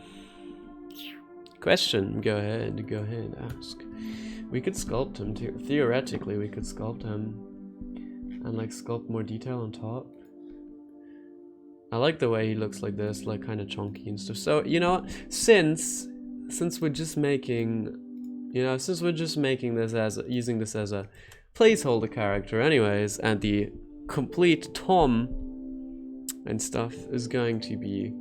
Question. Go ahead, ask. We could sculpt him too. Theoretically, we could sculpt him and like sculpt more detail on top. I like the way he looks like this, like kind of chunky and stuff. So, you know what? Since we're just making, since we're just making this as using this as a placeholder character anyways, and the complete Tom and stuff is going to be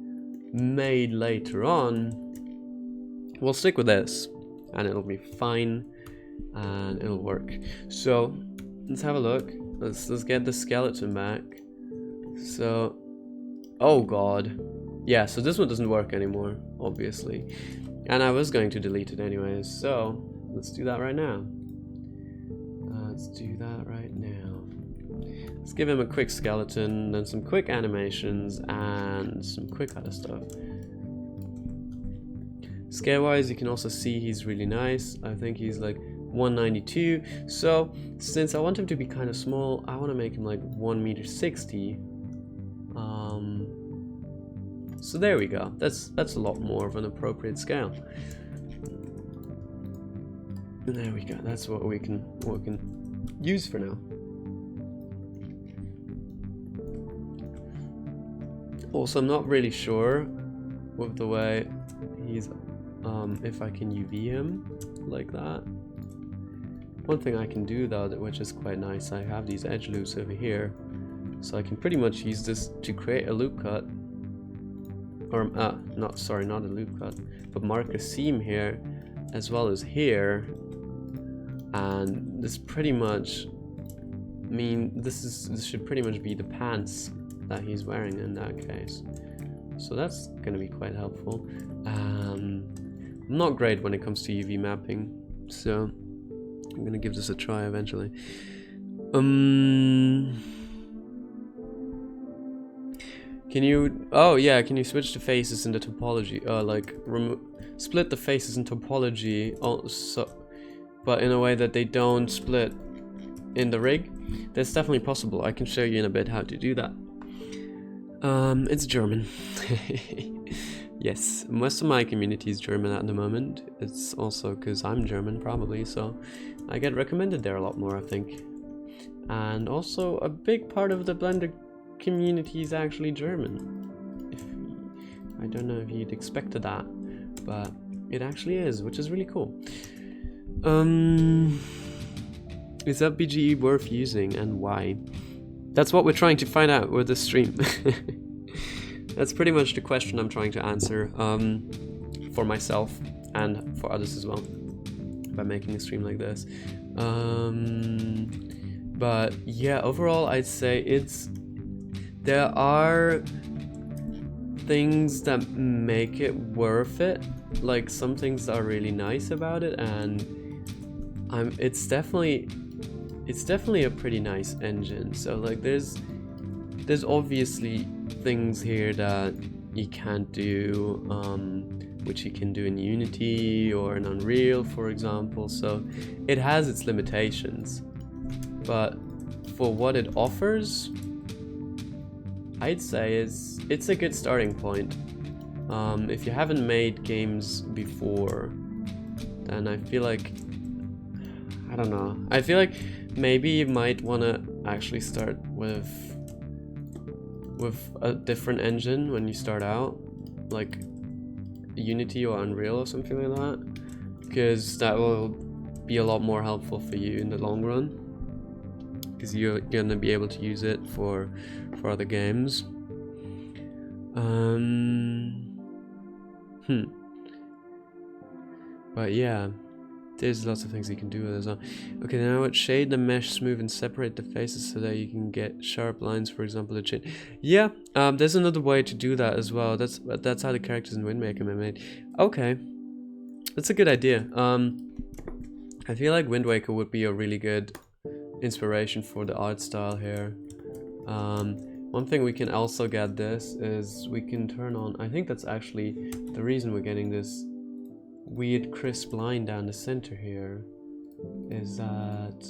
made later on, we'll stick with this and it'll be fine and it'll work. So let's have a look. Let's get the skeleton back. So, oh god, yeah, so this one doesn't work anymore, obviously, and I was going to delete it anyways, so let's do that right now. Let's give him a quick skeleton, then some quick animations and some quick other stuff. Scale wise, you can also see he's really nice. I think he's like 192, so since I want him to be kind of small, I want to make him like 1.60 meters. So there we go. That's a lot more of an appropriate scale. There we go. That's what we can use for now. Also, I'm not really sure with the way he's if I can UV him like that. One thing I can do though, which is quite nice, I have these edge loops over here, so I can pretty much use this to create a loop cut, or not a loop cut, but mark a seam here as well as here, and this pretty much this should pretty much be the pants that he's wearing in that case. So that's gonna be quite helpful. I'm not great when it comes to UV mapping, so I'm gonna give this a try eventually. Can you, oh yeah, can you switch the faces in the topology, like split the faces in topology also, but in a way that they don't split in the rig? That's definitely possible. I can show you in a bit how to do that. It's German. Yes, most of my community is German at the moment. It's also because I'm German, probably, so I get recommended there a lot more, I think. And also, a big part of the Blender community is actually German. I don't know if you'd expected that, but it actually is, which is really cool. Is UPBGE worth using, and why? That's what we're trying to find out with this stream. That's pretty much the question I'm trying to answer, for myself and for others as well, by making a stream like this. But yeah, overall I'd say there are things that make it worth it. Like, some things are really nice about it, and it's definitely a pretty nice engine. So like, there's obviously things here that you can't do, which you can do in Unity or in Unreal, for example. So it has its limitations, but for what it offers, I'd say it's a good starting point. If you haven't made games before, then I feel like, I don't know, I feel like maybe you might want to actually start with a different engine when you start out, like Unity or Unreal or something like that, because that will be a lot more helpful for you in the long run, because you're gonna be able to use it for other games. But yeah, there's lots of things you can do with it as well. Okay, now I would shade the mesh smooth and separate the faces so that you can get sharp lines, for example, the chin. Yeah, there's another way to do that as well. That's how the characters in Windmaker are made. Okay, that's a good idea. I feel like Wind Waker would be a really good inspiration for the art style here. One thing we can also get this is we can turn on, I think that's actually the reason we're getting this weird crisp line down the center here, is that,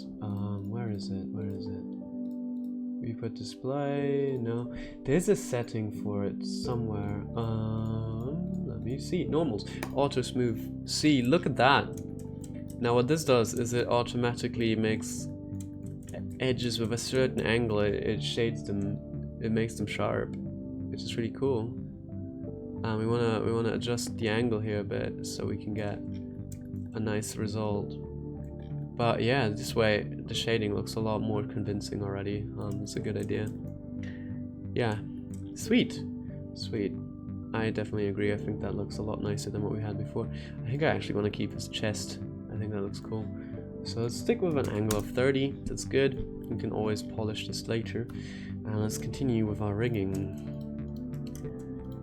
where is it? We put display, no, there's a setting for it somewhere. Let me see, normals, auto smooth, see, look at that. Now what this does is it automatically makes edges with a certain angle, it shades them, it makes them sharp, which is really cool. We wanna adjust the angle here a bit so we can get a nice result. But yeah, this way the shading looks a lot more convincing already. It's a good idea. Yeah, sweet. I definitely agree. I think that looks a lot nicer than what we had before. I think I actually want to keep his chest. I think that looks cool. So let's stick with an angle of 30. That's good. We can always polish this later. And let's continue with our rigging.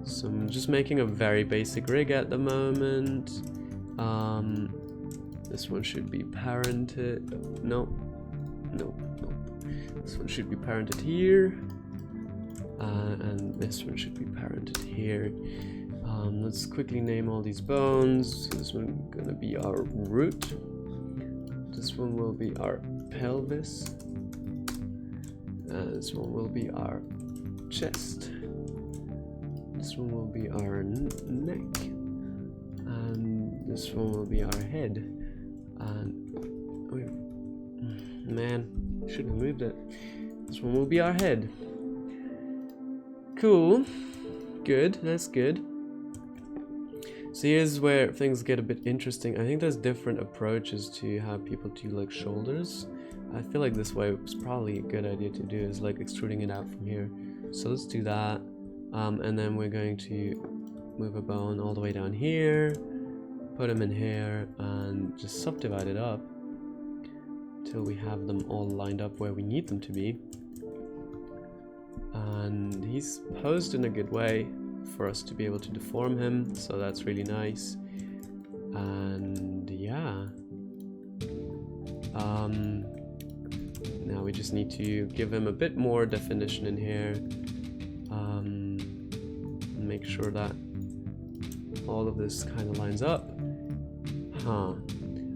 So I'm just making a very basic rig at the moment. This one should be parented. Nope. This one should be parented here. And this one should be parented here. Let's quickly name all these bones. So this one gonna be our root. This one will be our pelvis. This one will be our chest. This one will be our neck, and this one will be our head. And man, shouldn't have moved it. This one will be our head. Cool, good, that's good. So here's where things get a bit interesting. I think there's different approaches to how people do like shoulders. I feel like this way was probably a good idea to do, is like extruding it out from here. So let's do that. And then we're going to move a bone all the way down here, put them in here, and just subdivide it up till we have them all lined up where we need them to be. And he's posed in a good way for us to be able to deform him, so that's really nice. And yeah, now we just need to give him a bit more definition in here. make sure that all of this kind of lines up.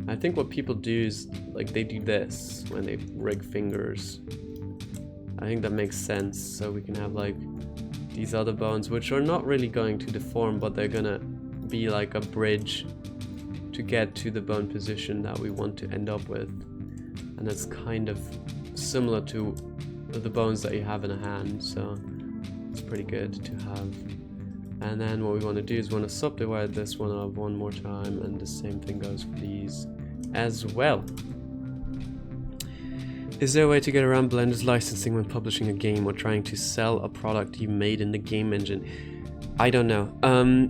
I think what people do is like they do this when they rig fingers. I think that makes sense, so we can have like these other bones which are not really going to deform, but they're gonna be like a bridge to get to the bone position that we want to end up with. And it's kind of similar to the bones that you have in a hand, so it's pretty good to have. And then what we want to do is we want to subdivide this one up one more time, and the same thing goes for these as well. Is there a way to get around Blender's licensing when publishing a game or trying to sell a product you made in the game engine? I don't know.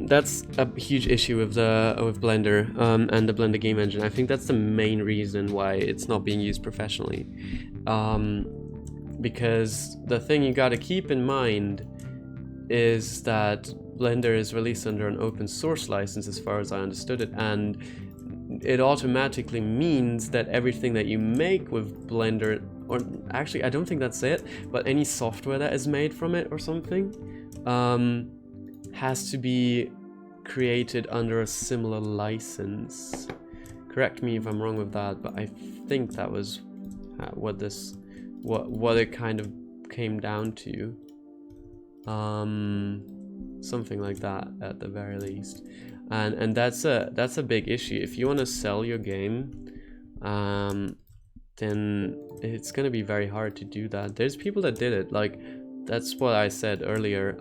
That's a huge issue with Blender and the Blender game engine. I think that's the main reason why it's not being used professionally. Because the thing you gotta keep in mind is that Blender is released under an open source license, as far as I understood it, and it automatically means that everything that you make with Blender, or actually I don't think that's it, but any software that is made from it or something, has to be created under a similar license. Correct me if I'm wrong with that, but I think that was what it kind of came down to. Something like that at the very least. And that's a big issue. If you want to sell your game, then it's gonna be very hard to do that. There's people that did it, like that's what I said earlier.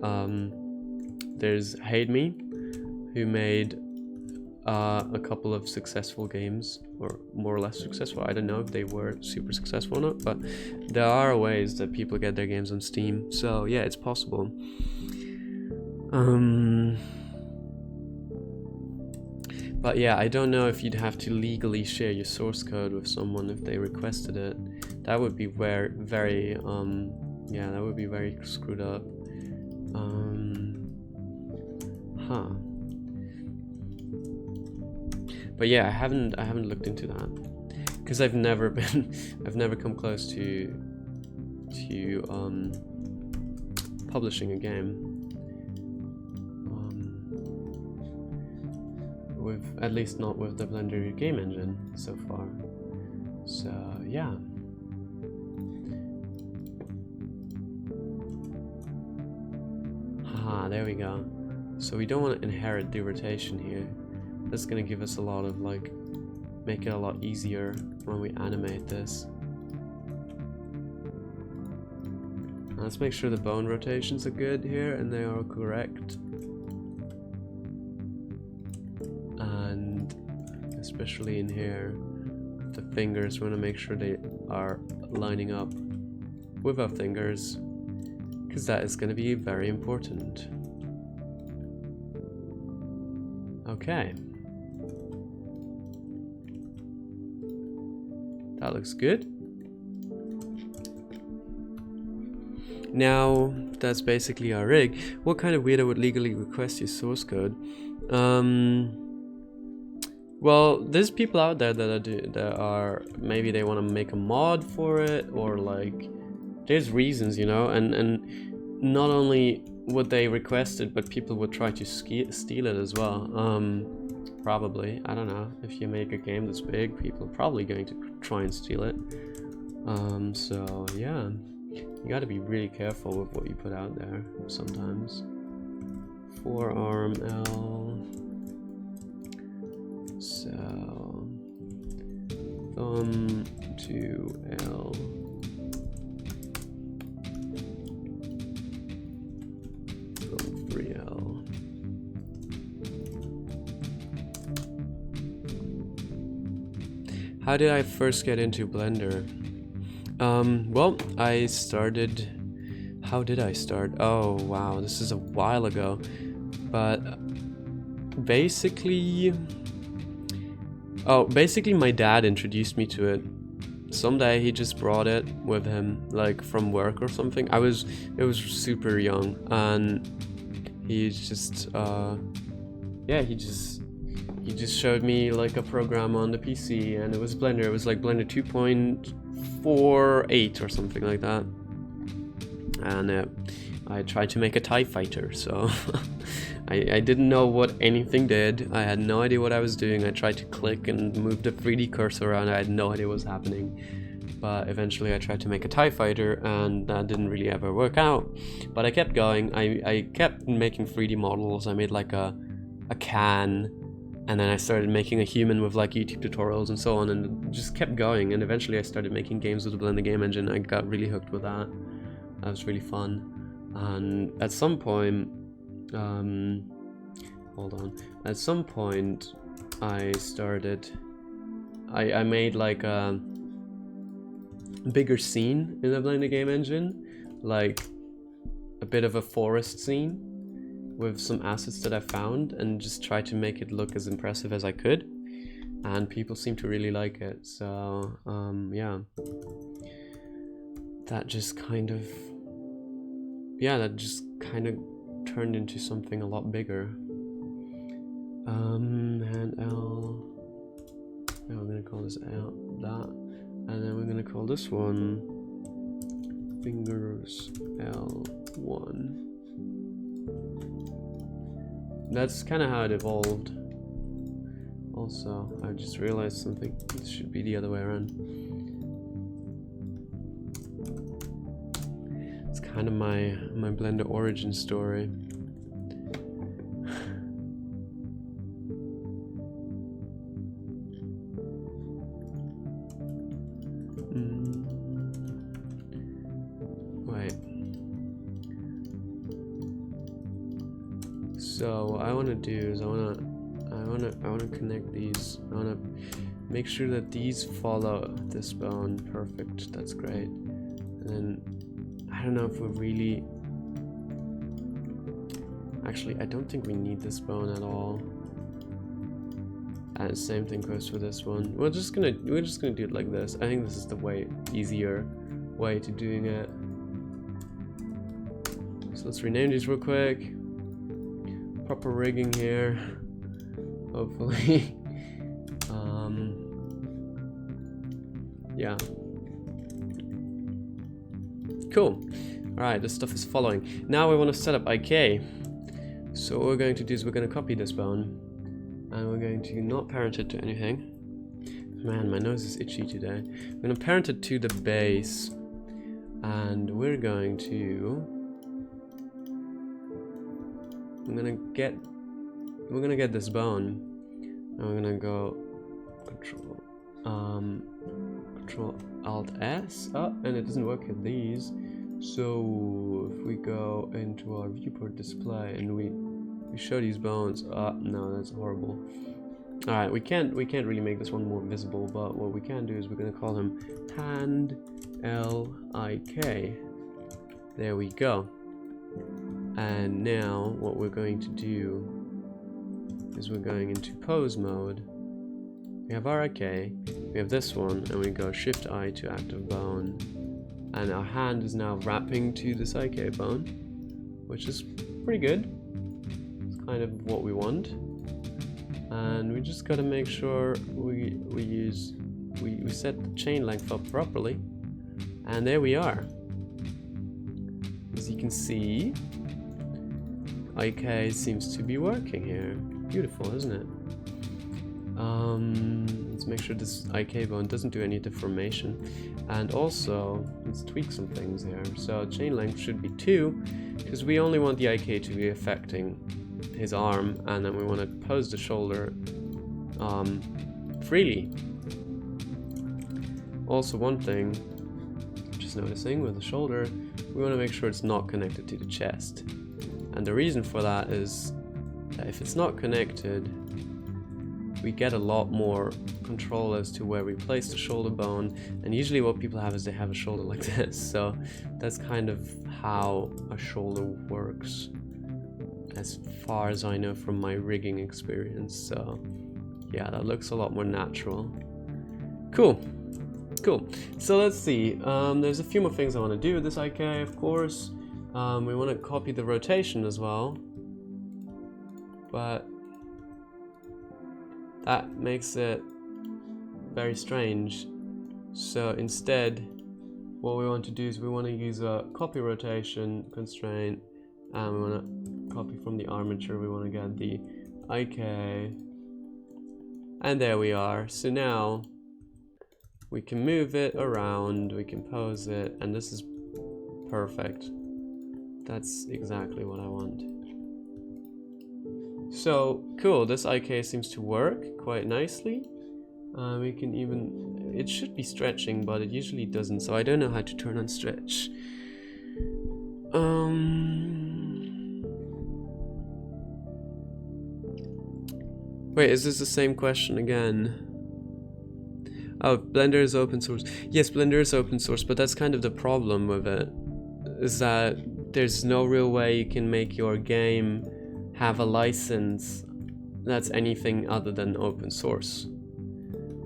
There's Hate Me, who made a couple of successful games, or more or less successful. I don't know if they were super successful or not, but there are ways that people get their games on Steam. So yeah, it's possible. But yeah, I don't know if you'd have to legally share your source code with someone if they requested it. That would be very yeah, that would be very screwed up. But yeah, I haven't looked into that because I've never come close to publishing a game. At least not with the Blender game engine so far. So yeah. Haha, there we go. So we don't want to inherit the rotation here. That's gonna give us a lot of like, make it a lot easier when we animate this. Let's make sure the bone rotations are good here and they are correct. And especially in here, the fingers, we want to make sure they are lining up with our fingers, because that is going to be very important. Okay. That looks good. Now, that's basically our rig. What kind of weirdo would legally request your source code? Well, there's people out there that are maybe they want to make a mod for it, or like there's reasons, you know, and not only would they request it, but people would try to steal it as well. Probably, I don't know, if you make a game that's big, people are probably going to try and steal it. So yeah, you got to be really careful with what you put out there sometimes. Forearm L. So thumb to L. Thumb 3L. How did I first get into Blender? Well, I started... How did I start? Oh wow, this is a while ago. But basically my dad introduced me to it. Someday he just brought it with him, like from work or something. It was super young, and he just he just showed me like a program on the PC, and it was Blender. It was like Blender 2.48 or something like that. And I tried to make a TIE fighter, so I didn't know what anything did. I had no idea what I was doing. I tried to click and move the 3D cursor around. I had no idea what was happening. But eventually I tried to make a TIE fighter, and that didn't really ever work out. But I kept going. I kept making 3D models. I made like a can, and then I started making a human with like YouTube tutorials and so on, and just kept going. And eventually I started making games with the Blender game engine. I got really hooked with that. That was really fun. And at some point, hold on. At some point, I made like a bigger scene in the Blender game engine, like a bit of a forest scene with some assets that I found, and just tried to make it look as impressive as I could. And people seem to really like it. So yeah, that just kind of turned into something a lot bigger. And L. Now we're gonna call this L that, and then we're gonna call this one fingers L1. That's kind of how it evolved. Also, I just realized something. This should be the other way around. It's kind of my Blender origin story. Wait. So what I want to do is I want to connect these. I want to make sure that these follow this bone. Perfect. That's great. And then I don't know if we're really. Actually, I don't think we need this bone at all. And the same thing goes for this one. We're just gonna do it like this. I think this is the easier way to doing it. So let's rename these real quick. Proper rigging here, hopefully. Yeah. Cool. Alright, this stuff is following. Now we want to set up IK. So what we're going to do is we're going to copy this bone, and we're going to not parent it to anything. Man, my nose is itchy today. We're going to parent it to the base, and we're going to get this bone, and we're gonna go Control Alt S. Oh, and it doesn't work with these. So if we go into our viewport display and we show these bones, no, that's horrible. All right, we can't really make this one more visible, but what we can do is we're gonna call him hand LIK. There we go. And now what we're going to do is we're going into pose mode. We have our IK, we have this one, and we go Shift I to active bone. And our hand is now wrapping to this IK bone, which is pretty good. It's kind of what we want. And we just gotta make sure we set the chain length up properly. And there we are. As you can see, IK seems to be working here. Beautiful, isn't it? Let's make sure this IK bone doesn't do any deformation. And also, let's tweak some things here. So chain length should be 2, because we only want the IK to be affecting his arm, and then we want to pose the shoulder freely. Also, one thing, just noticing with the shoulder, we want to make sure it's not connected to the chest. And the reason for that is that if it's not connected, we get a lot more control as to where we place the shoulder bone. And usually what people have is they have a shoulder like this. So that's kind of how a shoulder works, as far as I know from my rigging experience. So yeah, that looks a lot more natural. Cool. Cool. So let's see. There's a few more things I want to do with this IK, of course. We want to copy the rotation as well, but that makes it very strange. So instead, what we want to do is we want to use a copy rotation constraint, and we want to copy from the armature. We want to get the IK, and there we are. So now we can move it around, we can pose it, and this is perfect. That's exactly what I want. So cool, this IK seems to work quite nicely. We can even, it should be stretching, but it usually doesn't, so I don't know how to turn on stretch. Wait, is this the same question again? Oh, Blender is open source. Yes, Blender is open source, but that's kind of the problem with it, is that there's no real way you can make your game have a license that's anything other than open source.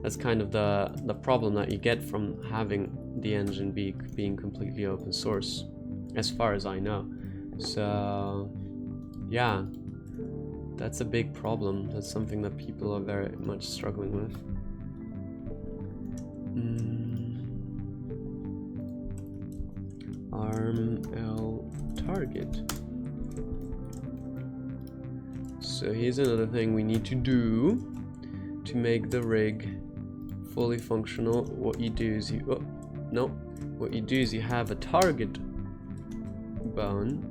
That's kind of the problem that you get from having the engine being completely open source, as far as I know. So yeah, that's a big problem. That's something that people are very much struggling with. ARM-L target. So here's another thing we need to do to make the rig fully functional. What you do is what you do is you have a target bone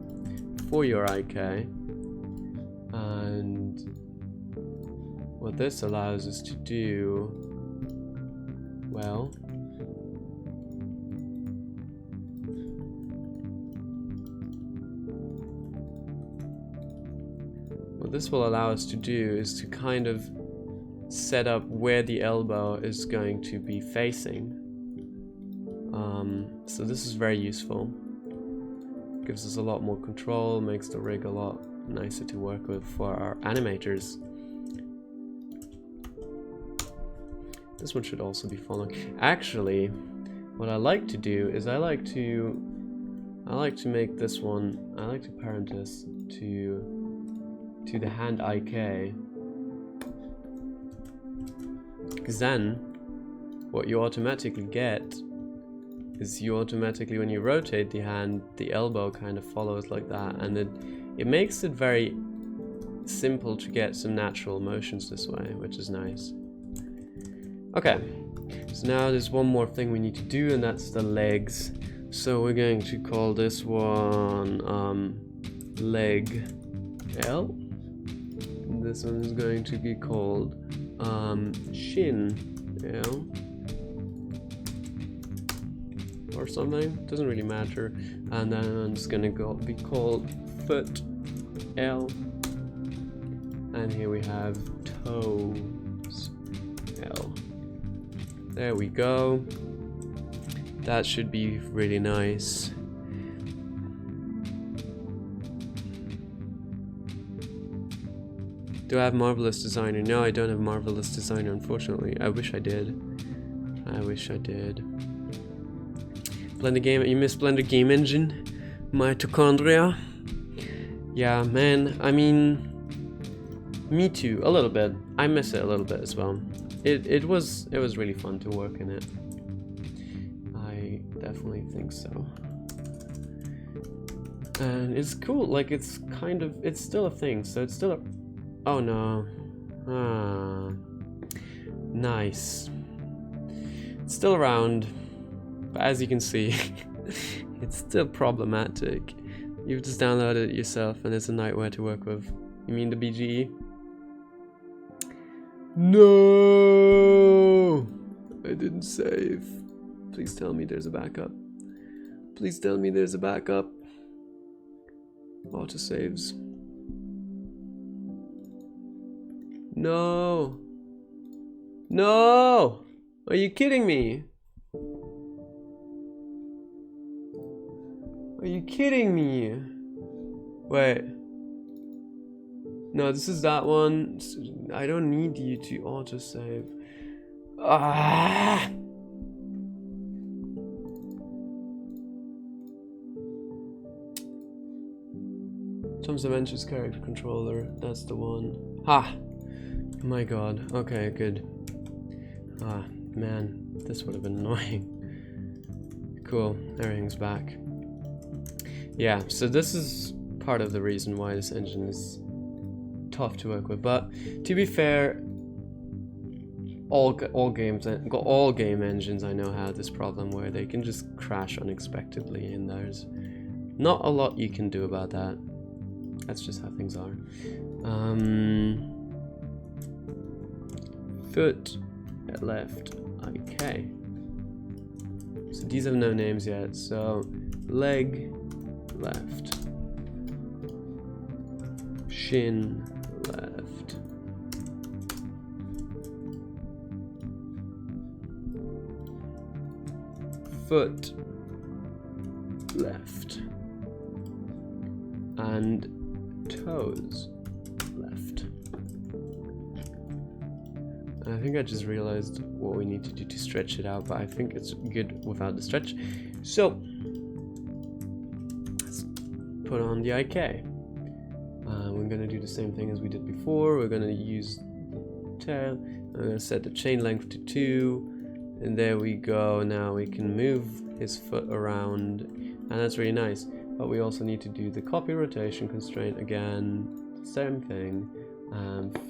for your IK, and what this allows us to do, well, what this will allow us to do is to kind of set up where the elbow is going to be facing. So this is very useful. Gives us a lot more control, makes the rig a lot nicer to work with for our animators. This one should also be following. Actually, what I like to do is I like to make this one, I like to parent this to the hand IK. Because then what you automatically get is you automatically, when you rotate the hand, the elbow kind of follows like that, and it makes it very simple to get some natural motions this way, which is nice. Okay, so now there's one more thing we need to do, and that's the legs. So we're going to call this one leg L. This one is going to be called shin L or something, doesn't really matter. And then it's gonna be called foot L, and here we have toes L. There we go. That should be really nice. Do I have Marvelous Designer? No, I don't have Marvelous Designer, unfortunately. I wish I did. I wish I did. Blender Game, you miss Blender Game Engine? Mitochondria? Yeah, man, I mean, me too, a little bit. I miss it a little bit as well. It was really fun to work in it. I definitely think so. And it's cool, like it's still a thing, so it's still a... Oh no. Ah. Nice. It's still around, but as you can see, it's still problematic. You've just downloaded it yourself and it's a nightmare to work with. You mean the BGE? No! I didn't save. Please tell me there's a backup. Please tell me there's a backup. Autosaves. No! No! Are you kidding me? Are you kidding me? Wait. No, this is that one. I don't need you to autosave. Ah! Tom's Adventures character controller. That's the one. Ha! My god. Okay, good. Ah, man. This would have been annoying. Cool, everything's back. Yeah, so this is part of the reason why this engine is tough to work with, but to be fair, all game engines I know have this problem where they can just crash unexpectedly, and there's not a lot you can do about that. That's just how things are. Foot left, okay. So these have no names yet, so leg left, shin left, foot left, and toes left. And I think I just realized what we need to do to stretch it out, but I think it's good without the stretch. So let's put on the IK. We're gonna do the same thing as we did before. We're gonna use tail. I'm gonna set the chain length to 2, and there we go. Now we can move his foot around, and that's really nice. But we also need to do the copy rotation constraint again. Same thing.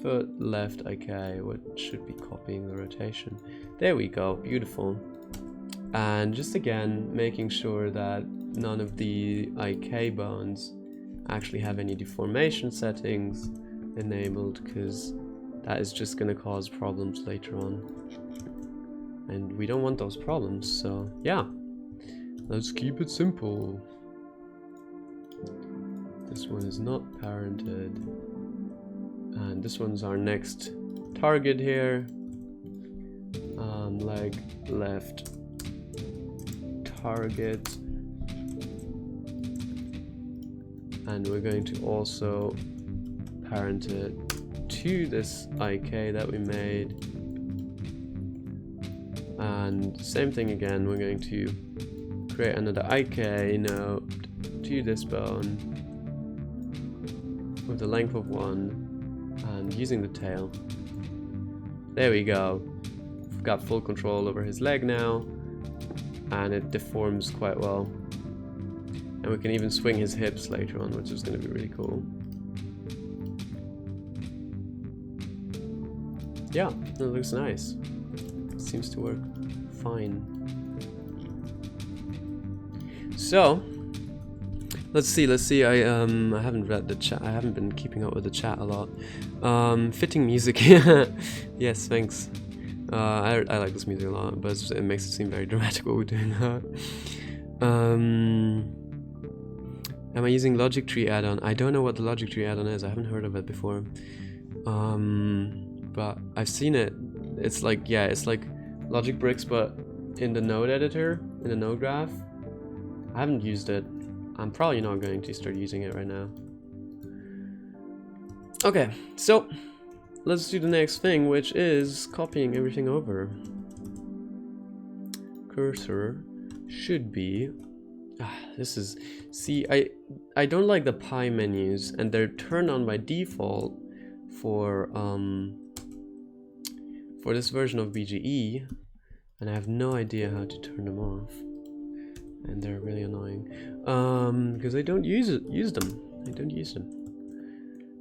Foot left IK, what should be copying the rotation. There we go, beautiful. And just again, making sure that none of the IK bones actually have any deformation settings enabled, because that is just going to cause problems later on. And we don't want those problems, so yeah. Let's keep it simple. This one is not parented. And this one's our next target here. Leg left target. And we're going to also parent it to this IK that we made. And same thing again, we're going to create another IK node to this bone with the length of 1 and using the tail. There we go. We've got full control over his leg now, and it deforms quite well. And we can even swing his hips later on, which is going to be really cool. Yeah, it looks nice. Seems to work fine. So let's see. I haven't read the chat. I haven't been keeping up with the chat a lot. Fitting music. Yes, thanks. I like this music a lot, but it makes it seem very dramatic what we're doing. Am I using Logic Tree add-on? I don't know what the Logic Tree add-on is. I haven't heard of it before. But I've seen it. It's like, yeah, it's like Logic Bricks, but in the node editor, in the node graph. I haven't used it. I'm probably not going to start using it right now. Okay, so let's do the next thing, which is copying everything over. Cursor should be... this is... See, I don't like the pie menus, and they're turned on by default for this version of BGE, and I have no idea how to turn them off. And they're really annoying because I don't use them. I don't use them.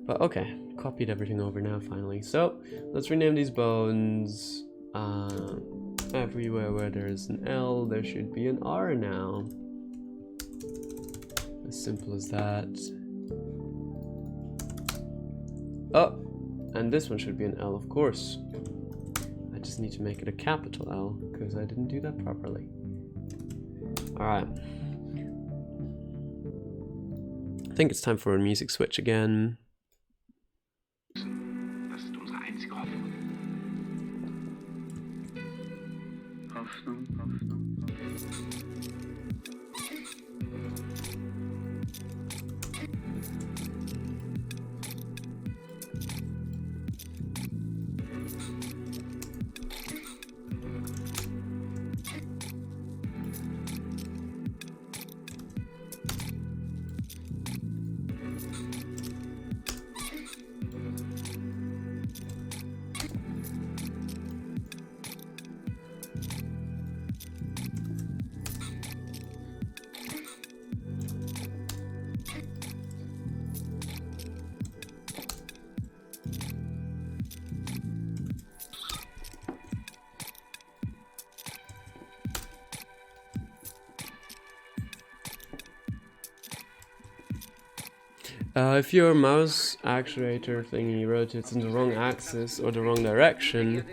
But okay, copied everything over now finally. So let's rename these bones. Everywhere where there's an L, there should be an R now. As simple as that. Oh, and this one should be an L, of course. I just need to make it a capital L because I didn't do that properly. Alright. I think it's time for a music switch again. Das ist unsere einzige Hoffnung. Hoffnung, Hoffnung, Hoffnung. If your mouse actuator thingy rotates in the wrong axis or the wrong direction,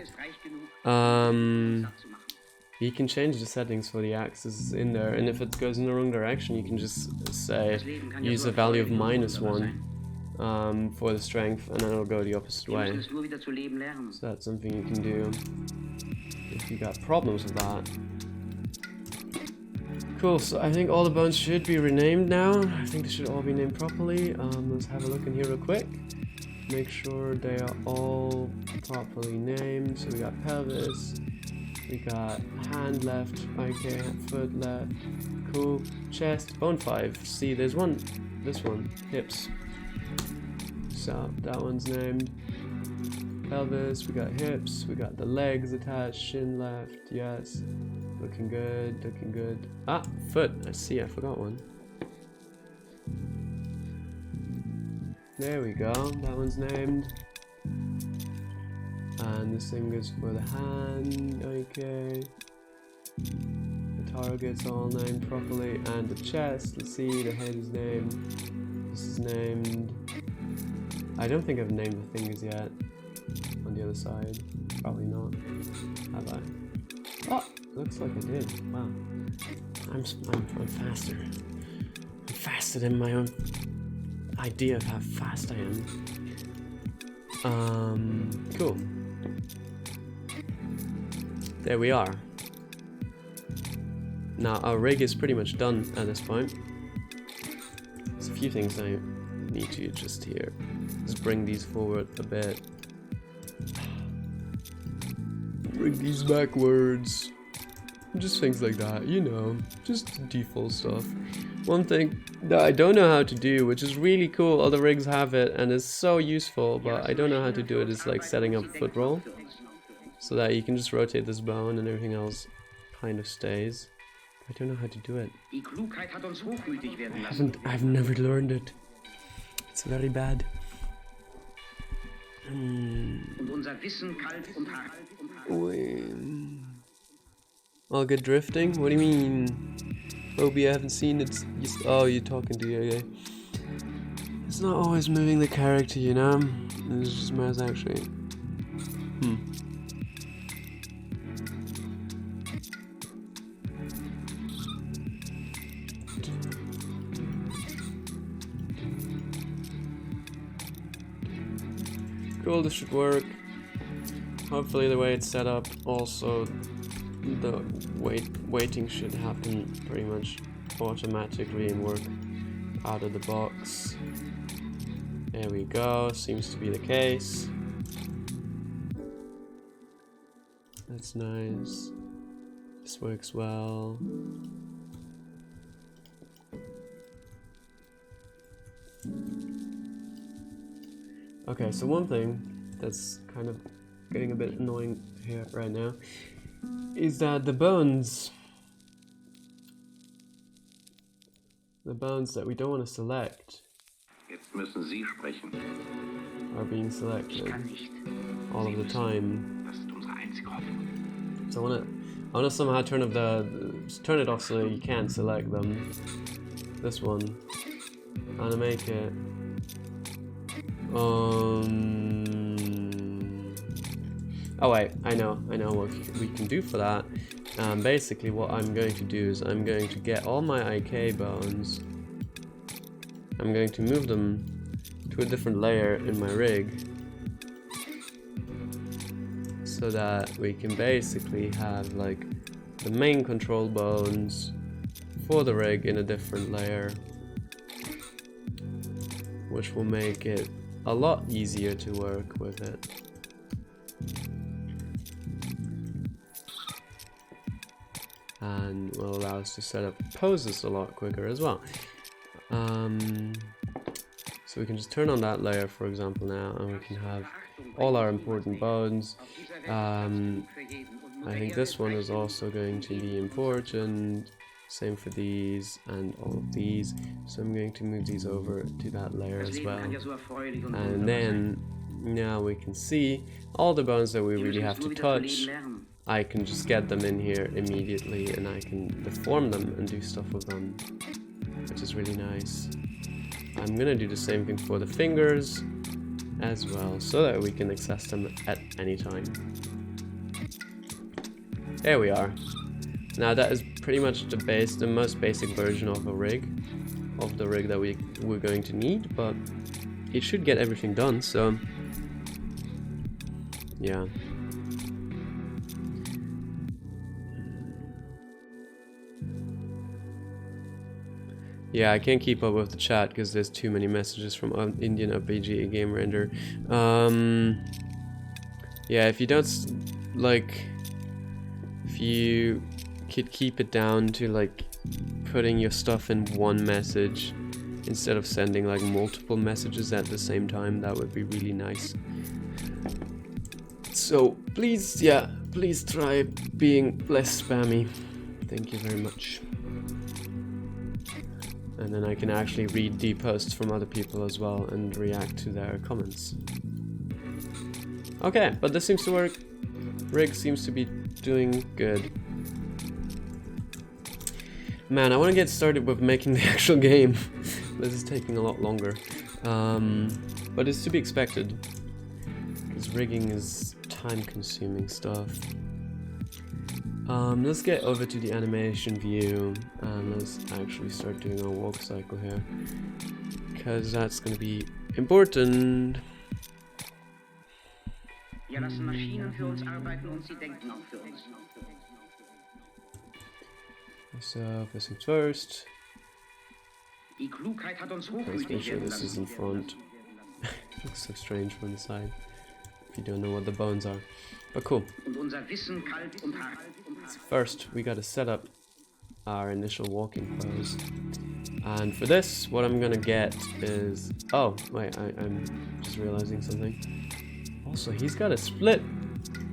you can change the settings for the axis in there, and if it goes in the wrong direction, you can just say use a value of -1 for the strength, and then it'll go the opposite way. So that's something you can do if you got problems with that. Cool, so I think all the bones should be renamed now. I think they should all be named properly. Let's have a look in here real quick. Make sure they are all properly named. So we got pelvis, we got hand left, okay, foot left, cool, chest, bone 5. See, there's one, this one, hips. So that one's named. Pelvis, we got hips, we got the legs attached, shin left, yes. Looking good, looking good. Ah, foot, I see, I forgot one. There we go, that one's named. And the same goes for the hand, okay. The target's all named properly, and the chest, let's see, the head is named. This is named. I don't think I've named the fingers yet. On the other side, probably not. Have I? Oh, looks like I did. Wow, I'm faster. I'm faster than my own idea of how fast I am. Cool. There we are. Now our rig is pretty much done at this point. There's a few things I need to adjust here. Just bring these forward a bit. Bring these backwards. Just things like that, you know, just default stuff. One thing that I don't know how to do, which is really cool, other rigs have it and is so useful, but I don't know how to do it, is like setting up a foot roll. So that you can just rotate this bone and everything else kind of stays. I don't know how to do it. I've never learned it. It's very bad. All good drifting? What do you mean? Obi, I haven't seen it. Oh, you're talking to you, okay. It's not always moving the character, you know? It's just mouse actually. Cool, this should work. Hopefully the way it's set up, also the waiting should happen pretty much automatically and work out of the box. There we go, seems to be the case. That's nice. This works well. Okay, so one thing that's kind of getting a bit annoying here right now is that the bones that we don't want to select Jetzt müssen Sie sprechen. are being selected all of the time. Das ist unsere einzige Hoffnung. So I want to somehow turn it off so you can't select them. This one. Animate it. Oh wait, I know what we can do for that. Basically what I'm going to do is I'm going to get all my IK bones, I'm going to move them to a different layer in my rig so that we can basically have like the main control bones for the rig in a different layer, which will make it a lot easier to work with it. And will allow us to set up poses a lot quicker as well. So we can just turn on that layer, for example, now, and we can have all our important bones. I think this one is also going to be important. Same for these and all of these. So I'm going to move these over to that layer as well. And then now we can see all the bones that we really have to touch. I can just get them in here immediately and I can deform them and do stuff with them, which is really nice. I'm gonna do the same thing for the fingers as well, so that we can access them at any time. There we are. Now that is pretty much the most basic version of a rig, of the rig that we're going to need, but it should get everything done, so yeah. Yeah, I can't keep up with the chat because there's too many messages from Indian UPBGE game render. Yeah, if you don't if you could keep it down to like putting your stuff in one message instead of sending like multiple messages at the same time, that would be really nice. So please, yeah, please try being less spammy. Thank you very much. And then I can actually read the posts from other people as well and react to their comments. Okay, but this seems to work. Rig seems to be doing good. Man, I want to get started with making the actual game. This is taking a lot longer. But it's to be expected. Because rigging is time-consuming stuff. Let's get over to the animation view and let's actually start doing our walk cycle here, because that's going to be important. So first things first. Let's make sure this is in front. Looks so strange from the side if you don't know what the bones are, but cool. So first, we gotta set up our initial walking pose. And for this, what I'm gonna get is... Oh, wait, I'm just realizing something. Also, he's got a split.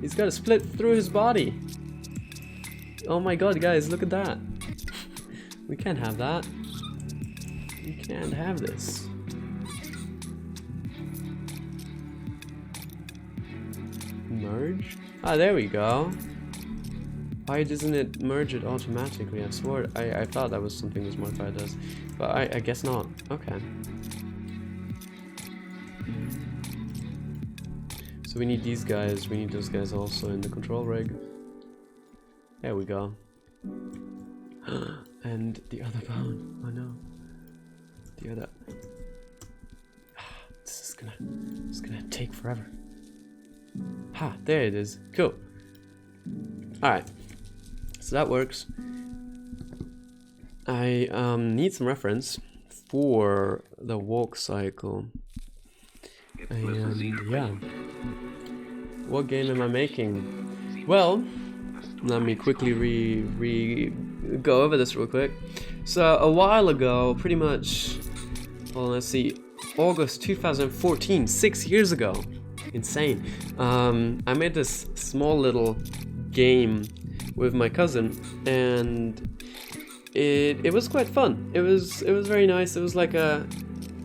He's got a split through his body. Oh my god, guys, look at that. We can't have that. We can't have this. Merge? Ah, there we go. Why doesn't it merge it automatically? I swore I thought that was something this modifier does, but I guess not. Okay. So we need these guys. We need those guys also in the control rig. There we go. And the other bone. Oh no. The other. This is gonna take forever. Ha! There it is. Cool. All right. So that works. I need some reference for the walk cycle. And yeah. What game am I making? Well, let me quickly go over this real quick. So a while ago, pretty much, well, let's see, August 2014, 6 years ago. Insane. I made this small little game with my cousin, and it was quite fun. It was very nice. It was like a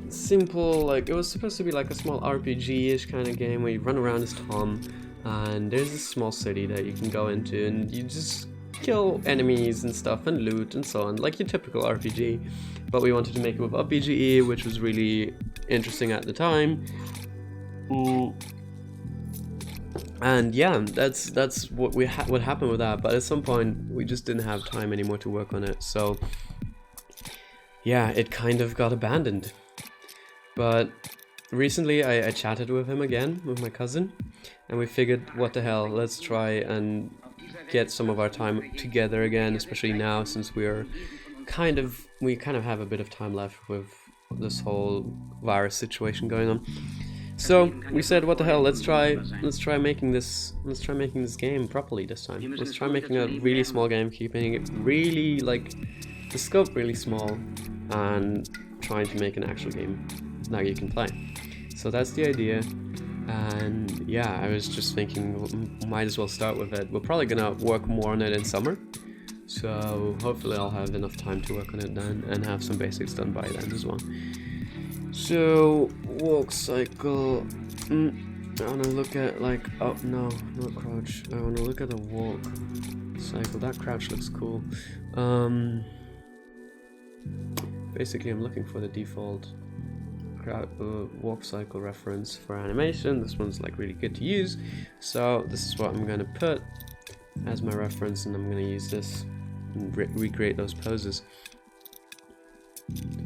simple, like, it was supposed to be like a small RPG-ish kind of game where you run around as Tom, and there's this small city that you can go into, and you just kill enemies and stuff and loot and so on, like your typical RPG. But we wanted to make it with UPBGE, which was really interesting at the time. And yeah, that's what what happened with that. But at some point, we just didn't have time anymore to work on it. So yeah, it kind of got abandoned. But recently, I chatted with him again, with my cousin, and we figured, what the hell, let's try and get some of our time together again, especially now since we kind of have a bit of time left with this whole virus situation going on. So we said, what the hell, let's try making this game properly this time. Let's try making a really small game, keeping it really, like, the scope really small, and trying to make an actual game that you can play. So that's the idea, and yeah, I was just thinking, might as well start with it. We're probably gonna work more on it in summer, so hopefully I'll have enough time to work on it then, and have some basics done by then as well. So, walk cycle, I want to look at, like, oh no, not crouch, I want to look at the walk cycle. That crouch looks cool. Basically, I'm looking for the default walk cycle reference for animation. This one's like really good to use, so this is what I'm gonna put as my reference, and I'm gonna use this and recreate those poses.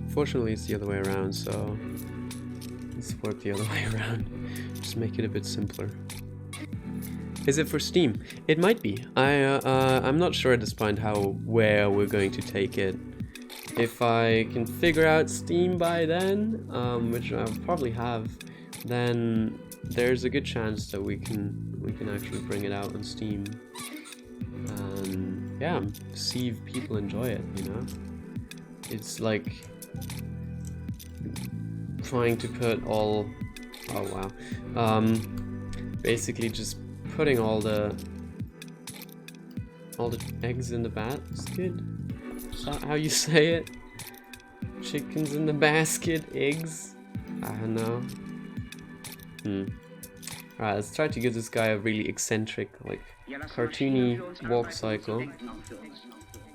Fortunately, it's the other way around, so let's work the other way around. Just make it a bit simpler. Is it for Steam? It might be. I'm not sure at this point where we're going to take it. If I can figure out Steam by then, which I probably have, then there's a good chance that we can actually bring it out on Steam. And yeah, see if people enjoy it, you know? It's like trying to put all, oh wow, basically just putting all the eggs in the basket. Is that how you say it? Chickens in the basket, eggs? I don't know. Alright, let's try to give this guy a really eccentric, like, cartoony walk cycle.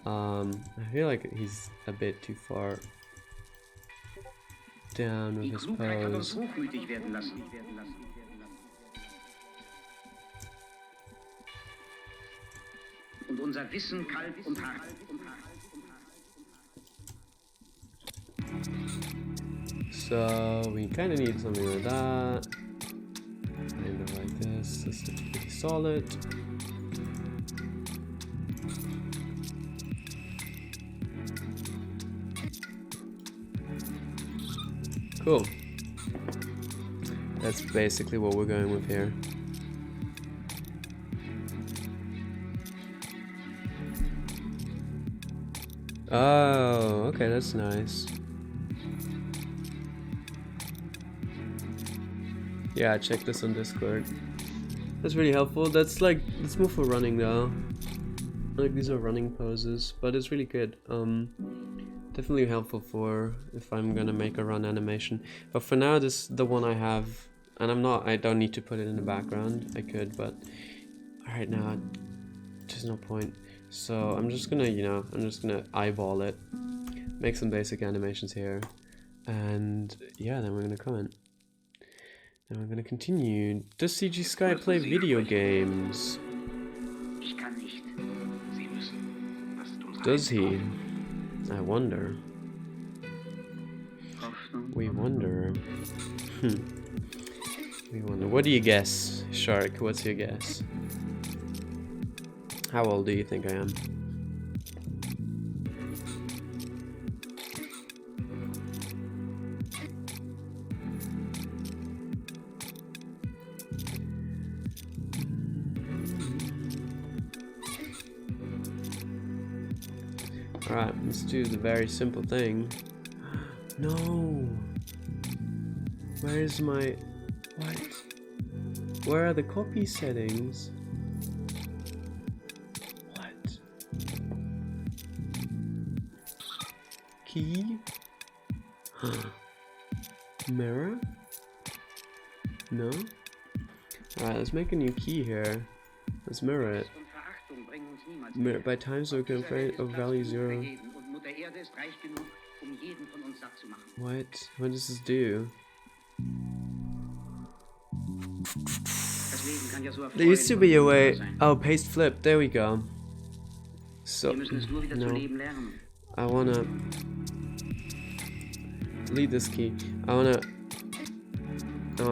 I feel like he's a bit too far down with his pose. So we kind of need something like that, kind of like this. This looks pretty solid. Cool. That's basically what we're going with here. Oh, okay, that's nice. Yeah, I checked this on Discord. That's really helpful. That's more for running though. Like, these are running poses, but it's really good. Definitely helpful for if I'm gonna make a run animation. But for now, this the one I have, and I don't need to put it in the background. I could, but right now, there's no point. So I'm just gonna, I'm just gonna eyeball it, make some basic animations here, and yeah, then we're gonna comment. And we're gonna continue. Does CGSky play video games? Does he? I wonder. We wonder. We wonder. What do you guess, Shark? What's your guess? How old do you think I am? Alright, let's do the very simple thing. No! Where's my... What? Where are the copy settings? What? Key? Mirror? No? Alright, let's make a new key here. Let's mirror it. By times we can find of value 0. What? What does this do? There used to be a way. Oh, paste flip. There we go. So no, I wanna delete this key. I wanna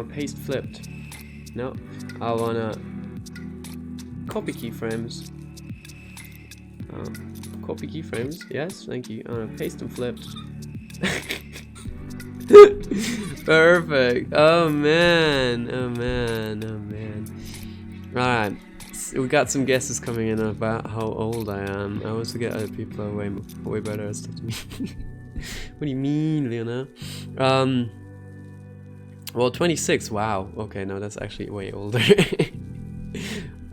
paste flipped. No, I wanna copy keyframes. Copy keyframes. Yes, thank you. Paste and flipped. Perfect. Oh man. Oh man. Oh man. Alright. So we got some guesses coming in about how old I am. I always forget other people are way better at stuff than me. What do you mean, Leona? Well, 26. Wow. Okay, no, that's actually way older.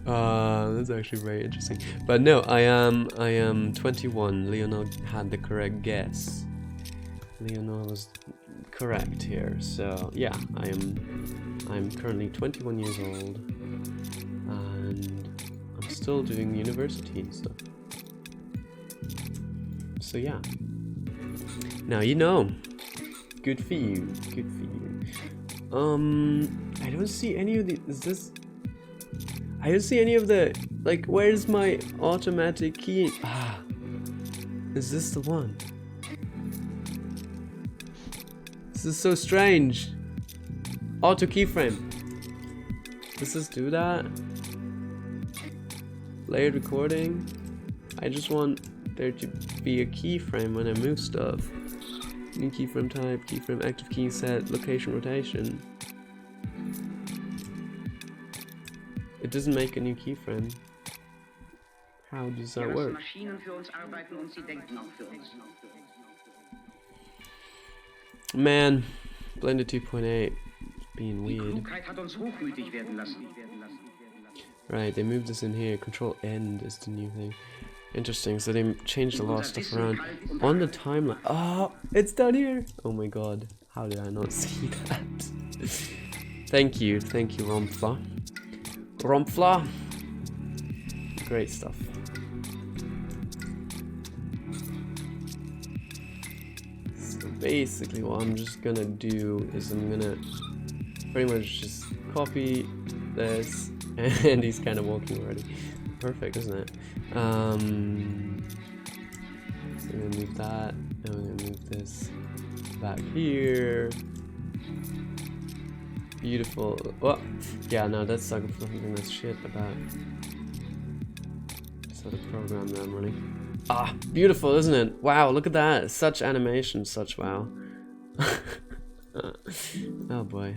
That's actually very interesting. But no, I am 21. Leonor had the correct guess. Leonor was correct here. So yeah, I'm currently 21 years old, and I'm still doing university and stuff. So yeah. Now you know. Good for you. Good for you. I don't see any of the. Is this? I don't see any of the. Like, where's my automatic key? Ah, is this the one? This is so strange. Auto keyframe. Does this do that? Layered recording. I just want there to be a keyframe when I move stuff. New keyframe type, keyframe active key set, location rotation. It doesn't make a new keyframe. How does that work? Man, Blender 2.8 being weird. Right, they moved this in here. Control End is the new thing. Interesting, so they changed a lot of stuff around. On the timeline. Oh, it's down here! Oh my god, how did I not see that? Thank you, Rompfla. Rompfla! Great stuff. So basically what I'm just gonna do is I'm gonna pretty much just copy this, and he's kind of walking already. Perfect, isn't it? We're gonna move that, and we're gonna move this back here. Beautiful. Oh, yeah, no, that's something that's shit about. So the program that I'm running. Ah, beautiful, isn't it? Wow, look at that. Such animation, such wow. Oh boy.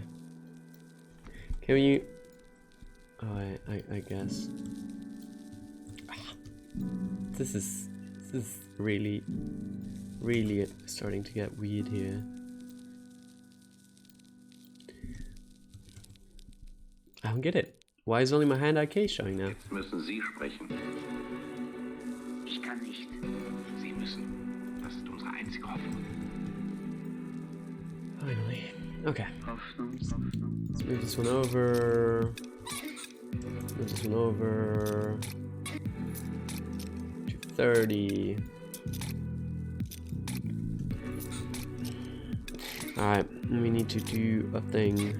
Can you? Oh, I guess. This is really starting to get weird here. I don't get it. Why is only my hand IK showing now? Müssen Sie sprechen. Ich kann nicht. Sie müssen. Das ist unsere einzige Hoffnung. Finally. Okay. Let's move this one over. Move this one over. 230. Alright, we need to do a thing.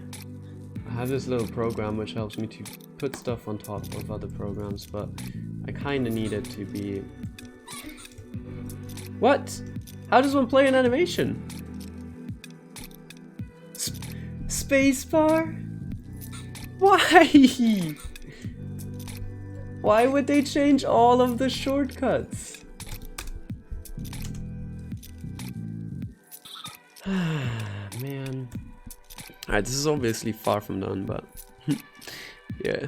I have this little program which helps me to put stuff on top of other programs, but I kinda need it to be... What? How does one play an animation? Spacebar? Why? Why would they change all of the shortcuts? Man. Alright, this is obviously far from done, but yeah.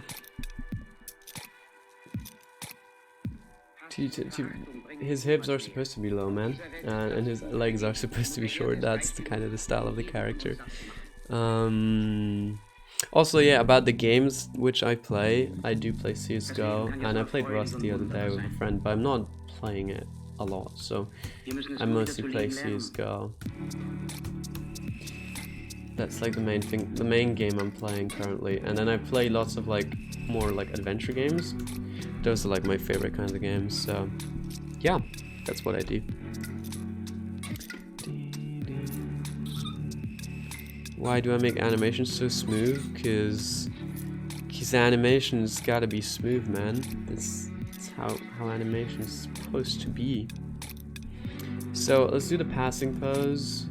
His hips are supposed to be low, man, and his legs are supposed to be short. That's the kind of the style of the character. Also, yeah, about the games which I play, I do play CSGO, and I played Rust the other day with a friend, but I'm not playing it a lot, so I mostly play CSGO. That's like the main thing, the main game I'm playing currently, and then I play lots of like more like adventure games. Those are like my favorite kinds of games, so yeah, that's what I do. Why do I make animations so smooth? Because animation's gotta be smooth, man. That's how animation is supposed to be. So let's do the passing pose.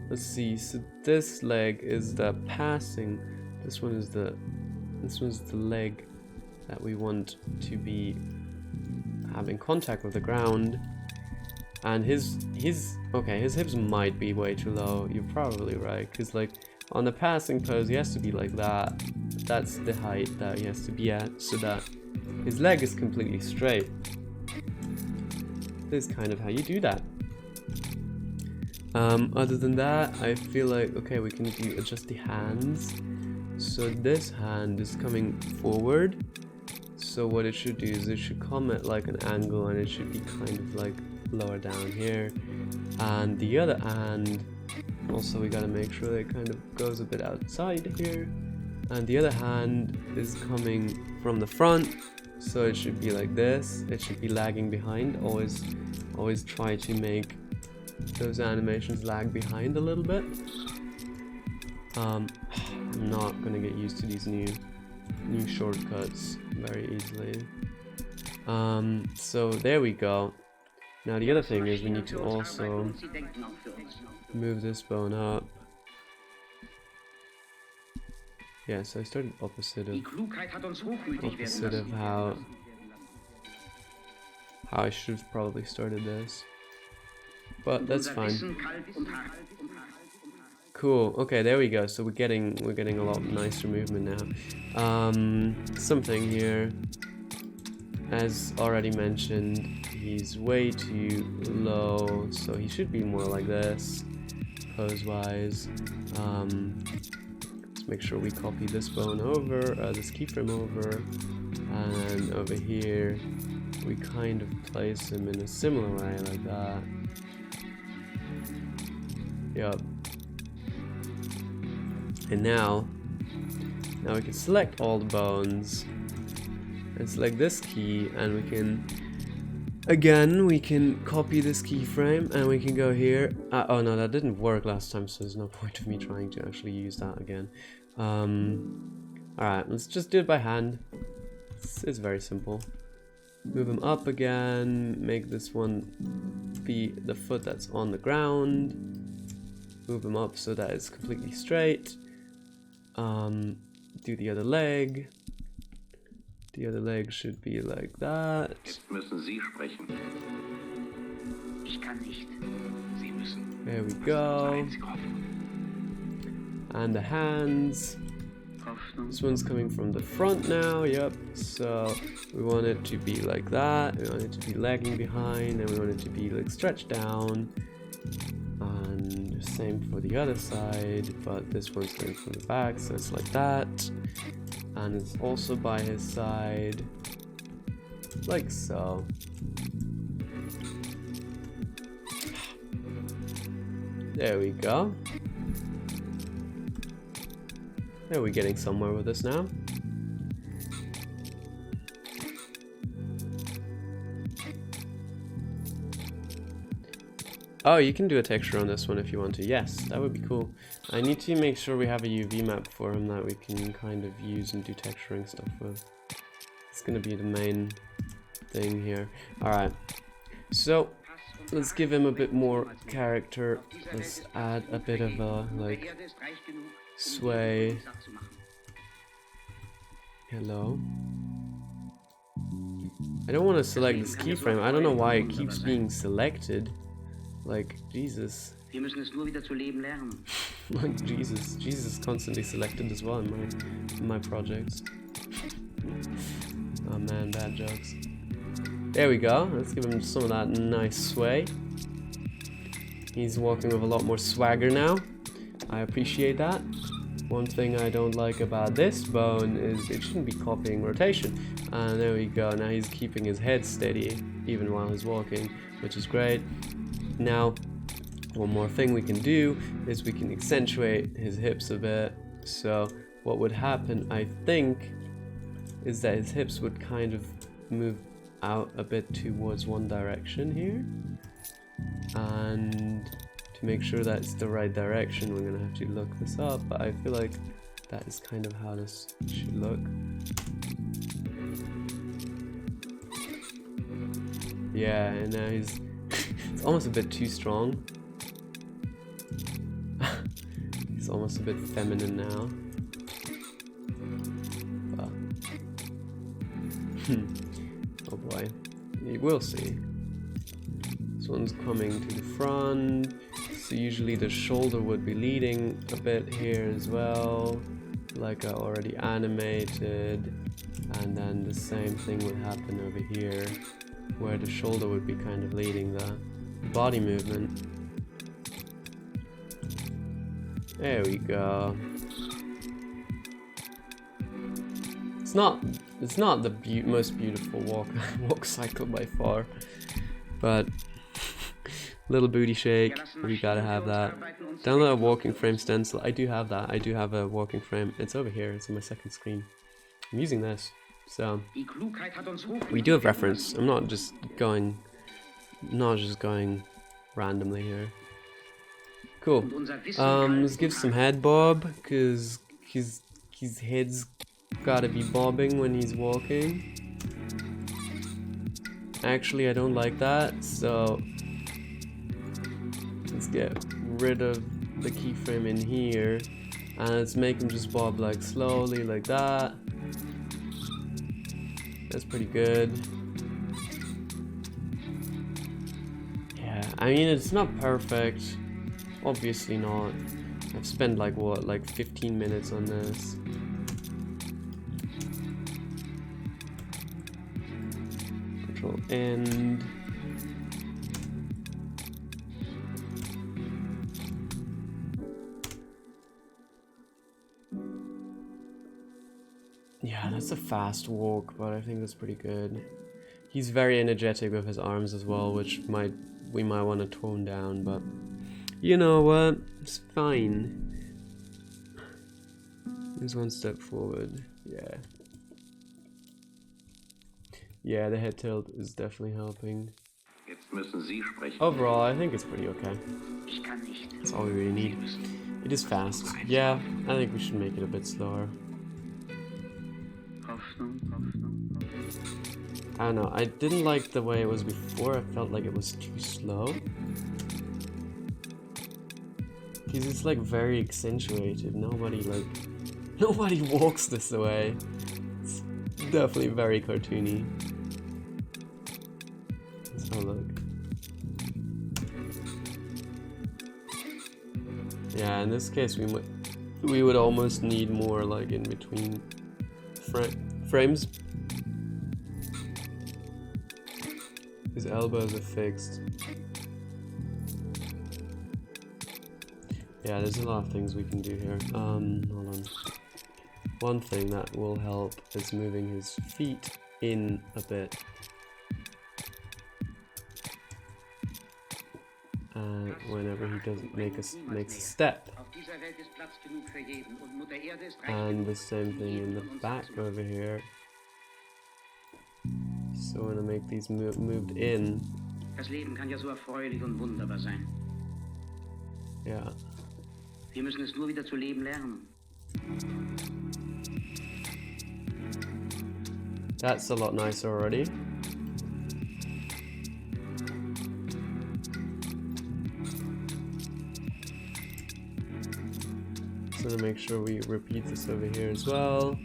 Let's see. So this leg is the passing. This one's the leg that we want to be having contact with the ground. And his hips might be way too low. You're probably right, because like on the passing pose he has to be like that. That's the height that he has to be at, so that his leg is completely straight. This is kind of how you do that. Other than that, I feel like, okay, we can adjust the hands. So this hand is coming forward. So what it should do is it should come at like an angle, and it should be kind of like lower down here. And the other hand, also we gotta make sure that it kind of goes a bit outside here. And the other hand is coming from the front, so it should be like this. It should be lagging behind. Always try to make those animations lag behind a little bit. I'm not gonna get used to these new shortcuts very easily. So there we go. Now the other thing is we need to also move this bone up. Yeah, so I started opposite of how I should have probably started this. But that's fine. Cool. Okay, there we go. So we're getting a lot nicer movement now. Something here, as already mentioned, he's way too low, so he should be more like this, pose-wise. Let's make sure we copy this bone over, this keyframe over, and over here we kind of place him in a similar way, like that. Yup. And now we can select all the bones and select this key, and we can copy this keyframe, and we can go here. Oh no, that didn't work last time, so there's no point of me trying to actually use that again. Alright, let's just do it by hand. It's very simple. Move him up again, make this one be the foot that's on the ground. Move him up so that it's completely straight. Do the other leg. The other leg should be like that. Jetzt müssen Sie sprechen. Ich kann nicht. Sie müssen. There we Das ist go. unsere einzige Hoffnung. And the hands. This one's coming from the front now, yep. So we want it to be like that. We want it to be lagging behind, and we want it to be like stretched down. And same for the other side, but this one's coming from the back, so it's like that. And it's also by his side, like so. There we go. Are we getting somewhere with this now? Oh, you can do a texture on this one if you want to. Yes, that would be cool. I need to make sure we have a UV map for him that we can kind of use and do texturing stuff with. It's gonna be the main thing here. Alright, so let's give him a bit more character. Let's add a bit of a, like, sway. Hello. I don't want to select this keyframe. I don't know why it keeps being selected. Like, Jesus. Wir müssen es nur wieder zu leben lernen. Like, Jesus. Jesus is constantly selected as well in my projects. Oh man, bad jokes. There we go. Let's give him some of that nice sway. He's walking with a lot more swagger now. I appreciate that. One thing I don't like about this bone is it shouldn't be copying rotation. And there we go. Now he's keeping his head steady even while he's walking, which is great. Now, one more thing we can do is we can accentuate his hips a bit. So what would happen, I think, is that his hips would kind of move out a bit towards one direction here. And to make sure that it's the right direction, we're gonna have to look this up, but I feel like that is kind of how this should look. Yeah, and now he's it's almost a bit too strong. He's almost a bit feminine now. But oh boy, we'll see. This one's coming to the front, so usually the shoulder would be leading a bit here as well, like I already animated, and then the same thing would happen over here, where the shoulder would be kind of leading the body movement. There we go. It's not the most beautiful walk cycle by far, but little booty shake, we gotta have that. Download a walking frame stencil. I do have that. I do have a walking frame. It's over here. It's on my second screen. I'm using this. So we do have reference. I'm not just going randomly here. Cool. Und unser Wissen Let's give some head bob, cause his head's gotta be bobbing when he's walking. Actually, I don't like that, so let's get rid of the keyframe in here, and let's make him just bob like slowly, like that. That's pretty good. Yeah, I mean, it's not perfect. Obviously not. I've spent like what, like 15 minutes on this. Control end. Yeah, that's a fast walk, but I think that's pretty good. He's very energetic with his arms as well, which we might want to tone down, but you know what? It's fine. Here's one step forward. Yeah. Yeah, the head tilt is definitely helping. Jetzt müssen Sie sprechen. Overall, I think it's pretty okay. Ich kann nicht. That's all we really need. It is fast. Yeah, I think we should make it a bit slower. Hoffnung, Hoffnung, Hoffnung. I don't know, I didn't like the way it was before. I felt like it was too slow. Because it's like very accentuated. Nobody walks this way. It's definitely very cartoony. Let's have a look. Yeah, in this case we would almost need more like in between frames. His elbows are fixed. Yeah, there's a lot of things we can do here. Hold on. One thing that will help is moving his feet in a bit. Whenever he doesn't makes a step. And the same thing in the back over here. So when I make these moved in. Das Leben kann ja so erfreulich und wunderbar sein. Yeah. Wir müssen es nur wieder zu leben lernen. That's a lot nicer already. So to make sure we repeat this over here as well.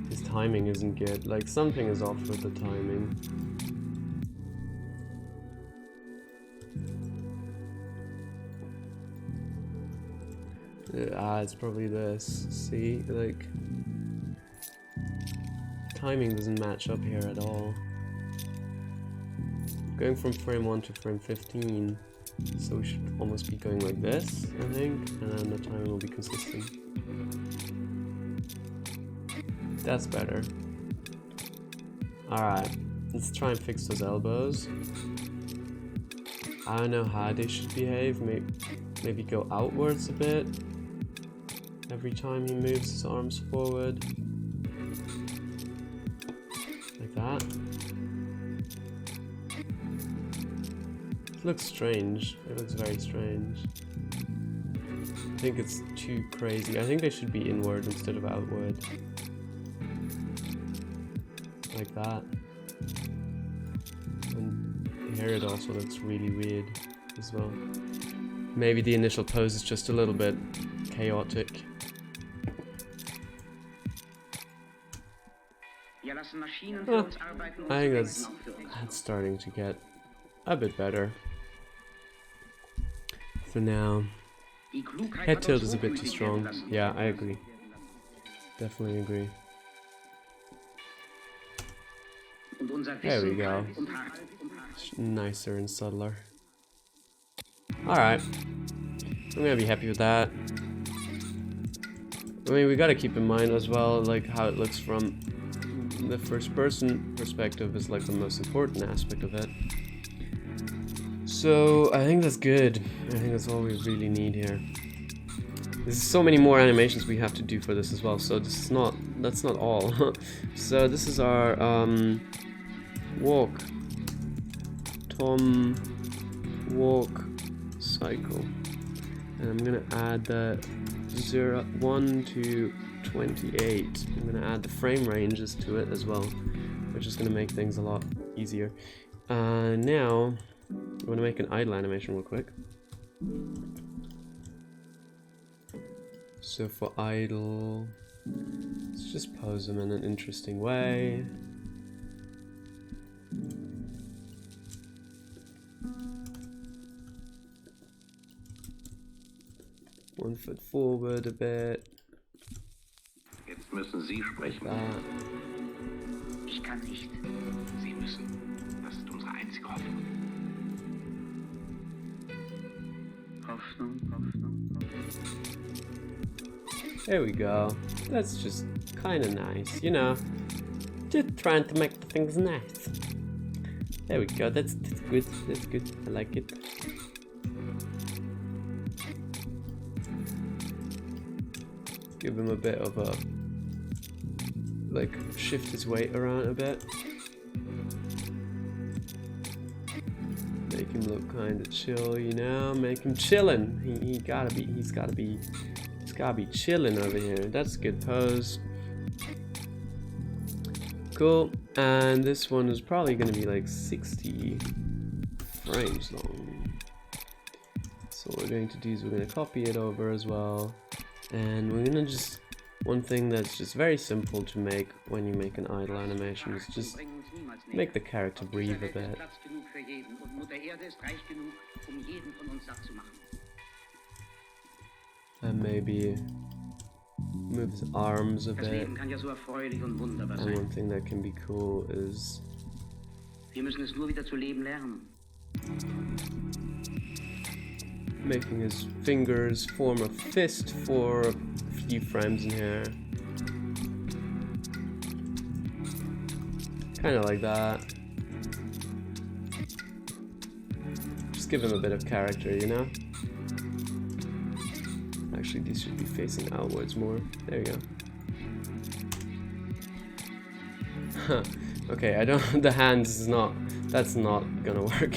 His timing isn't good. Like something is off with the timing. It's probably this. See, like timing doesn't match up here at all. Going from frame 1 to frame 15, so we should almost be going like this, I think, and then the timing will be consistent. That's better. Alright, let's try and fix those elbows. I don't know how they should behave. Maybe go outwards a bit every time he moves his arms forward. Like that. It looks strange. It looks very strange. I think it's too crazy. I think they should be inward instead of outward. Like that. And here it also looks really weird as well. Maybe the initial pose is just a little bit chaotic. I think that's starting to get a bit better. For now. Head tilt is a bit too strong. Yeah, I agree. Definitely agree. There we go. Nicer and subtler. Alright. I'm gonna be happy with that. I mean, we gotta keep in mind as well, like, how it looks from the first person perspective is like the most important aspect of it. So I think that's good. I think that's all we really need here. There's so many more animations we have to do for this as well, so this is not, that's not all. So this is our walk, Tom walk cycle, and I'm gonna add the 1 to 28. I'm gonna add the frame ranges to it as well, which is gonna make things a lot easier. Now I'm gonna make an idle animation real quick. So for idle, let's just pose them in an interesting way. One foot forward a bit. Jetzt müssen Sie sprechen. That. Ich kann nicht. Sie müssen. Das ist unsere einzige Hoffnung. Hoffnung, Hoffnung, Hoffnung. There we go. That's just kind of nice, you know. Just trying to make things nice. There we go. That's good. That's good. I like it. Give him a bit of a, like, shift his weight around a bit. Make him look kind of chill, you know. Make him chillin'. He's gotta be chilling over here. That's a good pose. Cool. And this one is probably gonna be like 60 frames long. So what we're going to do is we're gonna copy it over as well. And we're gonna just, one thing that's just very simple to make when you make an idle animation is just make the character breathe a bit. And maybe move his arms a bit. And one thing that can be cool is making his fingers form a fist for a few frames in here. Kind of like that. Just give him a bit of character, you know? Actually, these should be facing outwards more. There you go. Huh. Okay, I don't. The hands is not. That's not gonna work.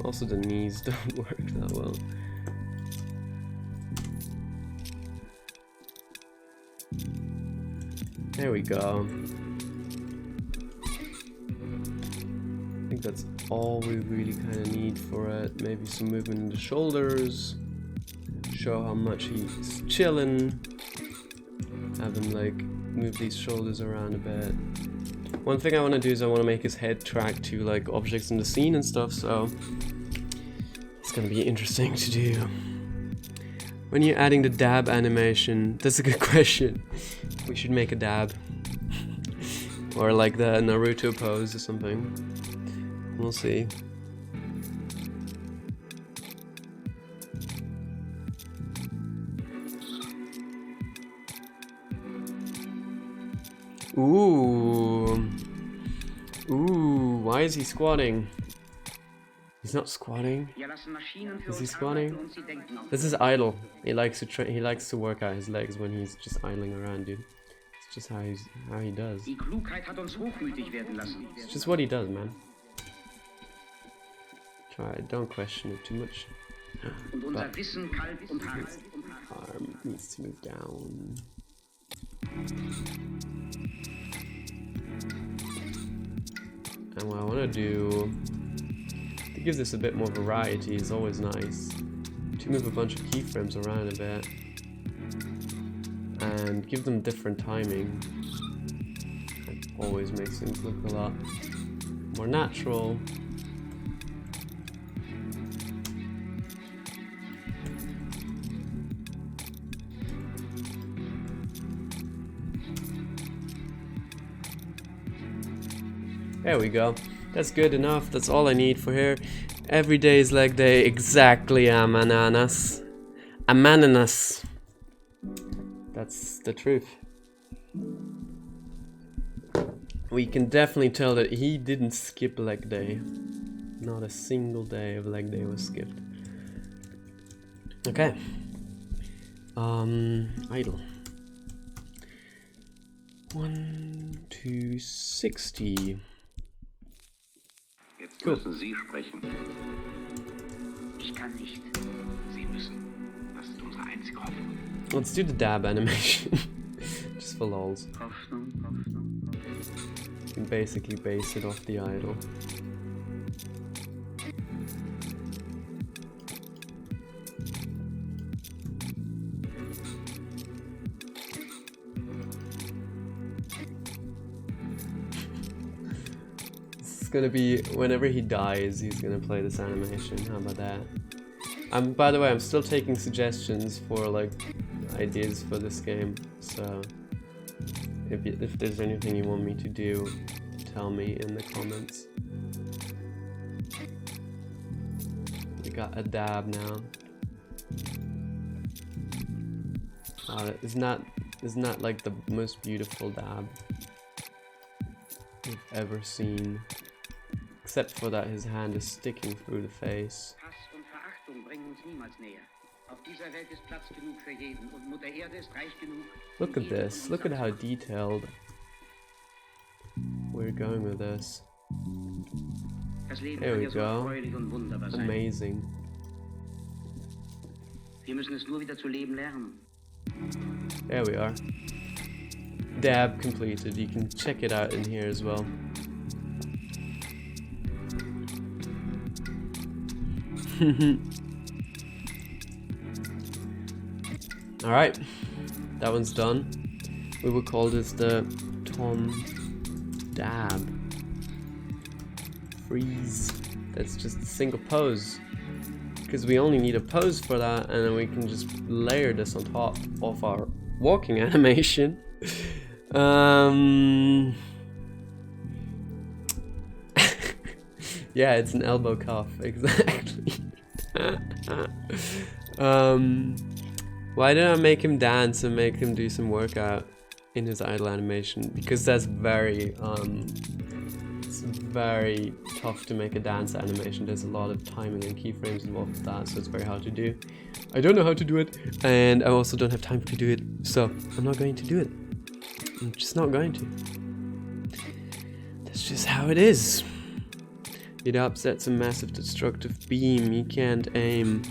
Also, the knees don't work that well. There we go. I think that's all we really kind of need for it. Maybe some movement in the shoulders. Show how much he's chilling. Have him like move these shoulders around a bit. One thing I want to do is I want to make his head track to like objects in the scene and stuff, so it's gonna be interesting to do. When you're adding the dab animation, that's a good question. We should make a dab. Or like the Naruto pose or something. We'll see. Ooh. Ooh, why is he squatting? He's not squatting. Is he squatting? This is idle. He likes to work out his legs when he's just idling around, dude. It's just how he does. It's just what he does, man. Try it, don't question it too much. But his arm needs to move down. And what I want to do to give this a bit more variety is always nice. To move a bunch of keyframes around a bit and give them different timing. That always makes things look a lot more natural. There we go. That's good enough. That's all I need for here. Every day is leg day. Exactly, Amananas. Amananas. That's the truth. we can definitely tell that he didn't skip leg day. Not a single day of leg day was skipped. Okay. Idle. 1 to 60. Jetzt Cool. müssen Sie sprechen. Ich kann nicht. Sie müssen. Das ist unsere einzige Hoffnung. Let's do the dab animation. Just for lols. Hoffnung, Hoffnung, Hoffnung. You can basically base it off the idle. It's gonna be whenever he dies, he's gonna play this animation. How about that? By the way, I'm still taking suggestions for like ideas for this game. So if there's anything you want me to do, tell me in the comments. We got a dab now. Isn't that like the most beautiful dab we've ever seen? Except for that his hand is sticking through the face. Hass und Verachtung bringen uns niemals näher. Auf dieser Welt ist Platz genug für jeden und Mutter Erde ist reich genug. Look at this. Look at how detailed we're going with this. Das Leben There kann we ja so go. erfreulich und wunderbar sein. Amazing. Wir müssen es nur wieder zu leben lernen. There we are. Dab completed. You can check it out in here as well. Alright, that one's done. We will call this the Tom Dab. Freeze. That's just a single pose. Because we only need a pose for that, and then we can just layer this on top of our walking animation. Yeah, it's an elbow cuff, exactly. Why did I make him dance and make him do some workout in his idle animation? Because that's very it's very tough to make a dance animation. There's a lot of timing and keyframes involved with that, so it's very hard to do. I don't know how to do it, and I also don't have time to do it, so I'm not going to do it. I'm just not going to. That's just how it is. It upsets a massive destructive beam. You can't aim,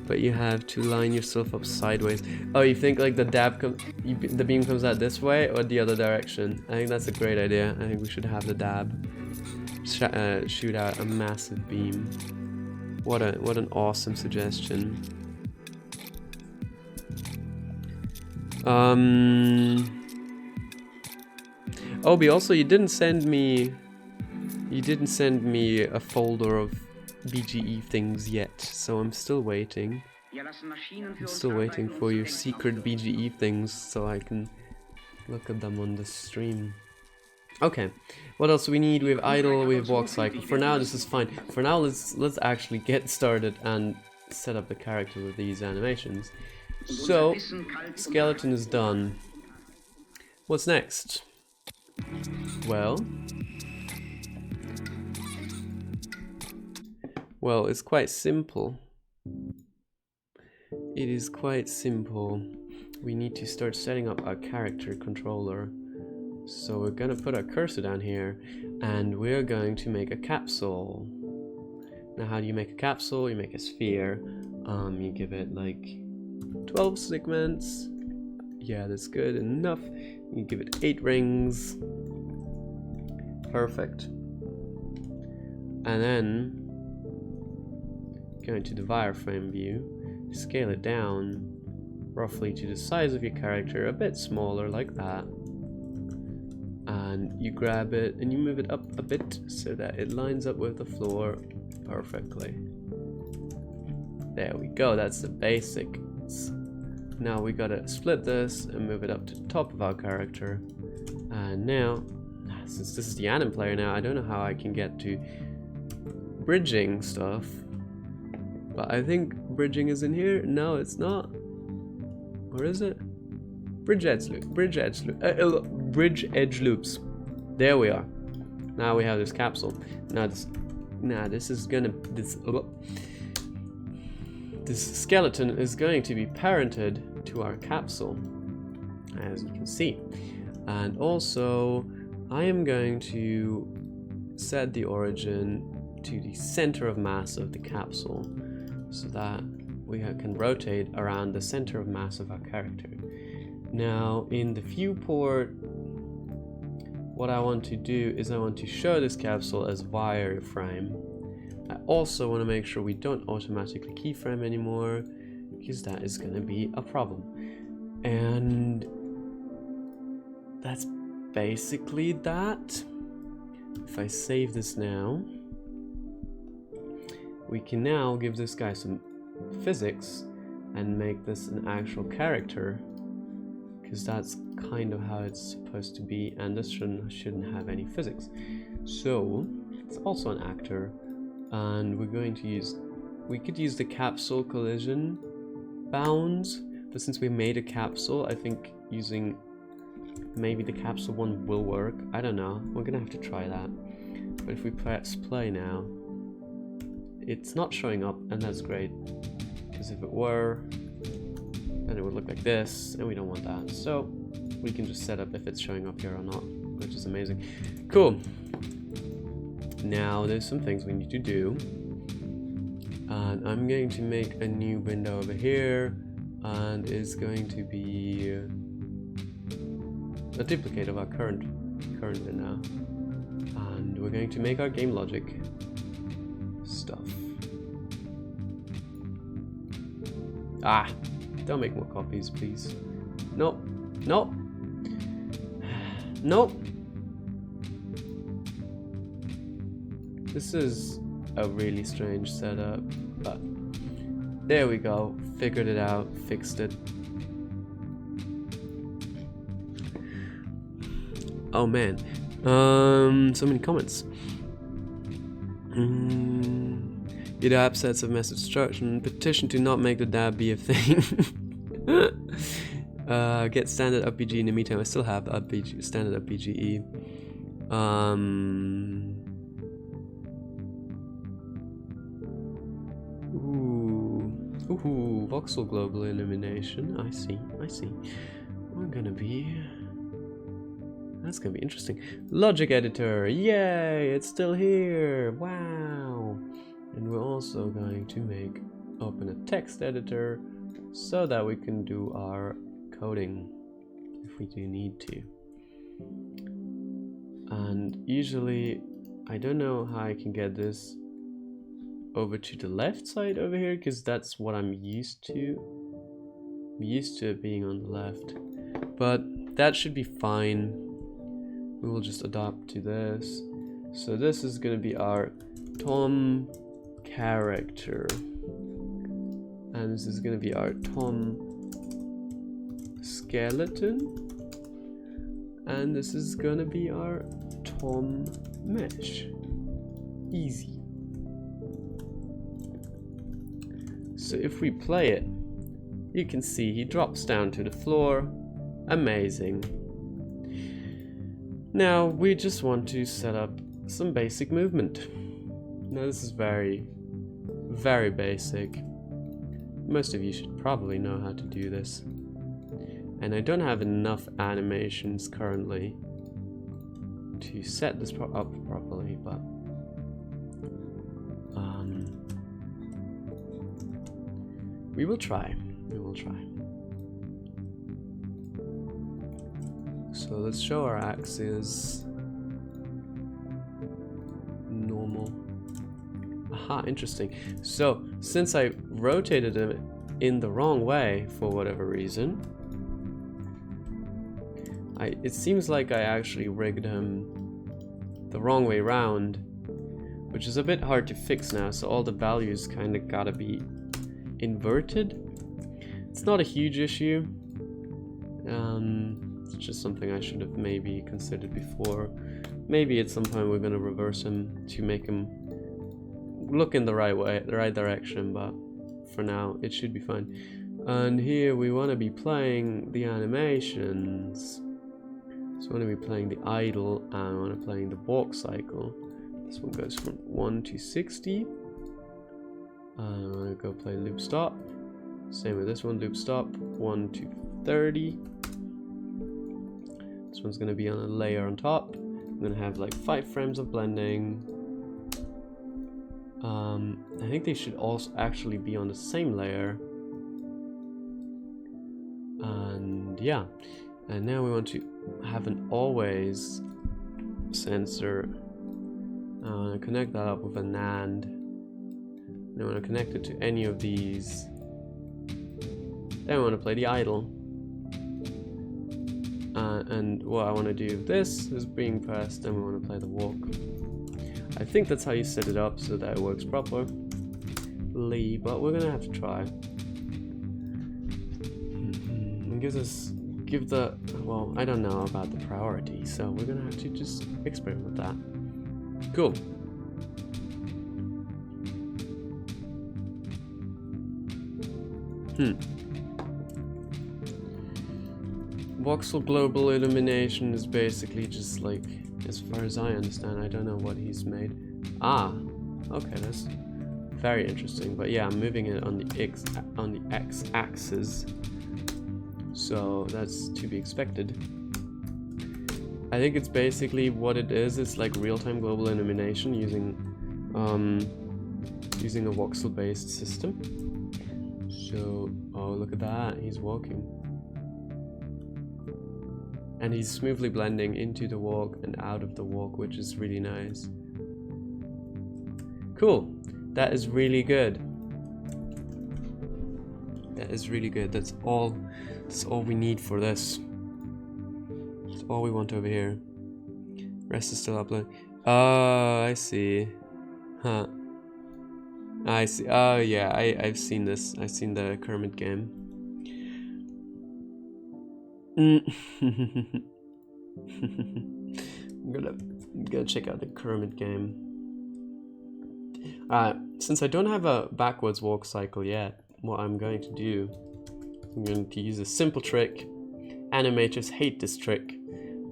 but you have to line yourself up sideways. Oh, you think like the the beam comes out this way or the other direction? I think that's a great idea. I think we should have the dab shoot out a massive beam. What an awesome suggestion. Obi, also you didn't send me a folder of BGE things yet, so I'm still waiting. I'm still waiting for your secret BGE things so I can look at them on the stream. Okay, what else do we need? We have idle, we have walk cycle. For now this is fine. For now let's actually get started and set up the character with these animations. So, skeleton is done. What's next? Well, it's quite simple. It is quite simple. We need to start setting up our character controller. So we're gonna put our cursor down here and we're going to make a capsule. Now how do you make a capsule? You make a sphere. You give it like 12 segments. Yeah, that's good enough. You give it 8 rings. Perfect. And then go into the wireframe view, scale it down roughly to the size of your character, a bit smaller like that. And you grab it and you move it up a bit so that it lines up with the floor perfectly. There we go, that's the basics. Now we gotta split this and move it up to the top of our character. And now, since this is the anim player now, I don't know how I can get to bridging stuff. But I think bridging is in here. No, it's not. Where is it? Bridge edge loops. There we are. Now we have this capsule. This skeleton is going to be parented to our capsule, as you can see. And also, I am going to set the origin to the center of mass of the capsule, so that we can rotate around the center of mass of our character. Now, in the viewport, what I want to do is I want to show this capsule as wireframe. I also want to make sure we don't automatically keyframe anymore, because that is going to be a problem. And that's basically that. If I save this now, we can now give this guy some physics and make this an actual character, because that's kind of how it's supposed to be, and this shouldn't have any physics. So it's also an actor, and we're going to we could use the capsule collision bounds, but since we made a capsule, I think using maybe the capsule one will work. I don't know, we're gonna have to try that. But if we press play now, it's not showing up, and that's great, because if it were, then it would look like this, and we don't want that. So we can just set up if it's showing up here or not, which is amazing. Cool. Now there's some things we need to do, and I'm going to make a new window over here, and it's going to be a duplicate of our current window, and we're going to make our game logic stuff. Don't make more copies, please. Nope. Nope. Nope. This is a really strange setup, but there we go. Figured it out, fixed it. Oh man. So many comments. Your dab sets of message instruction. Petition to not make the dab be a thing. Get standard UPBGE in the meantime. I still have the standard UPBGE. Ooh, voxel global illumination. I see. That's gonna be interesting. Logic editor, yay! It's still here. Wow. And we're also going to open a text editor so that we can do our coding if we do need to. And usually, I don't know how I can get this over to the left side over here, because that's what I'm used to. I'm used to it being on the left, but that should be fine. We will just adapt to this. So this is going to be our Tom character, and this is going to be our Tom skeleton, and this is going to be our Tom mesh. Easy. So if we play it, you can see he drops down to the floor. Amazing. Now we just want to set up some basic movement. Now this is very, very basic. Most of you should probably know how to do this. And I don't have enough animations currently to set this up properly, but we will try. So let's show our axes. Normal. Aha, interesting. So since I rotated him in the wrong way for whatever reason, it seems like I actually rigged him the wrong way round, which is a bit hard to fix now, so all the values kind of gotta be inverted. It's not a huge issue. It's just something I should have maybe considered before. Maybe at some point we're gonna reverse him to make him look in the right way, the right direction, but for now it should be fine. And here we want to be playing the animations. So I want to be playing the idle and I want to playing the walk cycle. This one goes from 1 to 60. And I'm going to go play loop stop. Same with this one, loop stop, 1 to 30. This one's going to be on a layer on top. I'm going to have like 5 frames of blending. I think they should also actually be on the same layer. And yeah, and now we want to have an always sensor. I want to connect that up with a NAND. And I want to connect it to any of these. Then I want to play the idle. And what I want to do, this is being pressed, and we want to play the walk. I think that's how you set it up so that it works properly, but we're gonna have to try. Well, I don't know about the priority, so we're gonna have to just experiment with that. Cool. Voxel global illumination is basically just like, as far as I understand, I don't know what he's made. Ah, okay, that's very interesting. But yeah, I'm moving it on the x-axis, so that's to be expected. I think it's basically what it is. It's like real-time global illumination using using a voxel-based system. So, oh, look at that, he's walking. And he's smoothly blending into the walk and out of the walk, which is really nice. Cool. That is really good. That is really good. That's all we need for this. That's all we want over here. Rest is still uploading. Oh, I see. Huh. I see. Oh yeah, I've seen this. I've seen the Kermit game. I'm gonna check out the Kermit game. Since I don't have a backwards walk cycle yet, what I'm going to do, I'm going to use a simple trick. Animators hate this trick.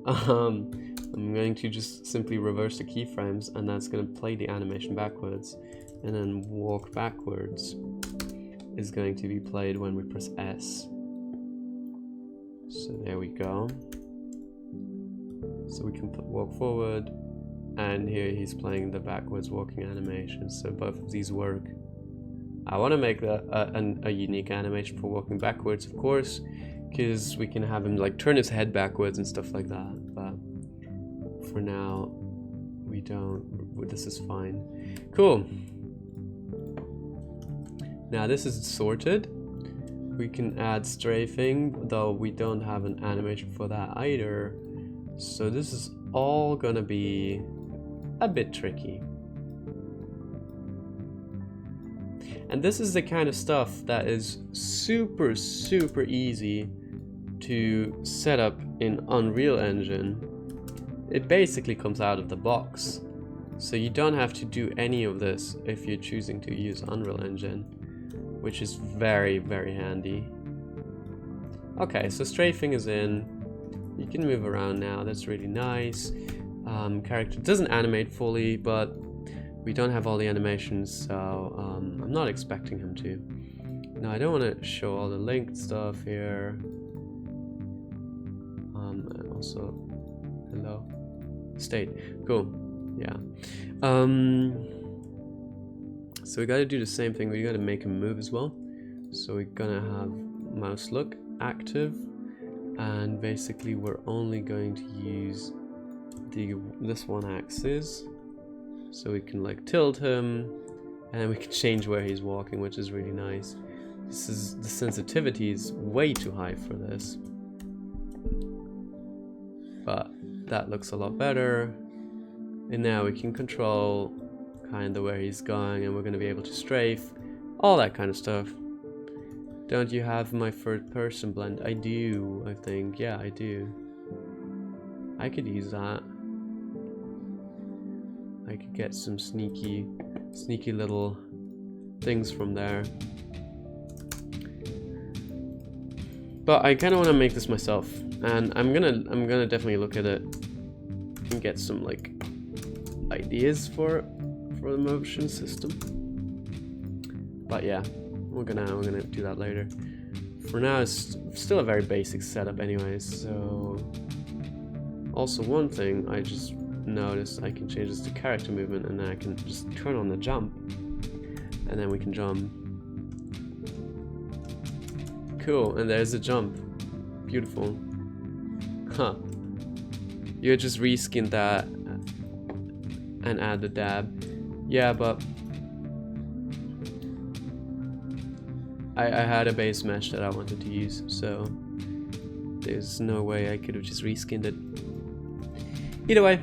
I'm going to just simply reverse the keyframes, and that's going to play the animation backwards, and then walk backwards is going to be played when we press S. So there we go. So we can walk forward, and here he's playing the backwards walking animation. So both of these work. I want to make a unique animation for walking backwards, of course, because we can have him like turn his head backwards and stuff like that. But for now, we don't. This is fine. Cool. Now this is sorted. We can add strafing, though we don't have an animation for that either. So this is all gonna be a bit tricky. And this is the kind of stuff that is super easy to set up in Unreal Engine. It basically comes out of the box. So you don't have to do any of this if you're choosing to use Unreal Engine, which is very handy. Okay, so strafing is in. You can move around now, that's really nice. Character doesn't animate fully, but we don't have all the animations, so I'm not expecting him to. Now I don't want to show all the linked stuff here. And also, hello, state, cool, yeah. So we got to do the same thing. We got to make him move as well. So we're gonna have mouse look active, and basically we're only going to use this one axis. So we can like tilt him, and we can change where he's walking, which is really nice. The sensitivity is way too high for this, but that looks a lot better. And now we can control kind of where he's going, and we're going to be able to strafe, all that kind of stuff. Don't you have my third person blend? I do, I think. Yeah, I do. I could use that. I could get some sneaky little things from there. But I kind of want to make this myself, and I'm gonna definitely look at it and get some like ideas for the motion system. But yeah, we're gonna do that later. For now, it's still a very basic setup, anyways. So, also one thing I just noticed, I can change this to character movement, and then I can just turn on the jump, and then we can jump. Cool, and there's a jump. Beautiful. Huh. You just reskinned that and add the dab. Yeah, but I had a base mesh that I wanted to use, so there's no way I could have just reskinned it. Either way,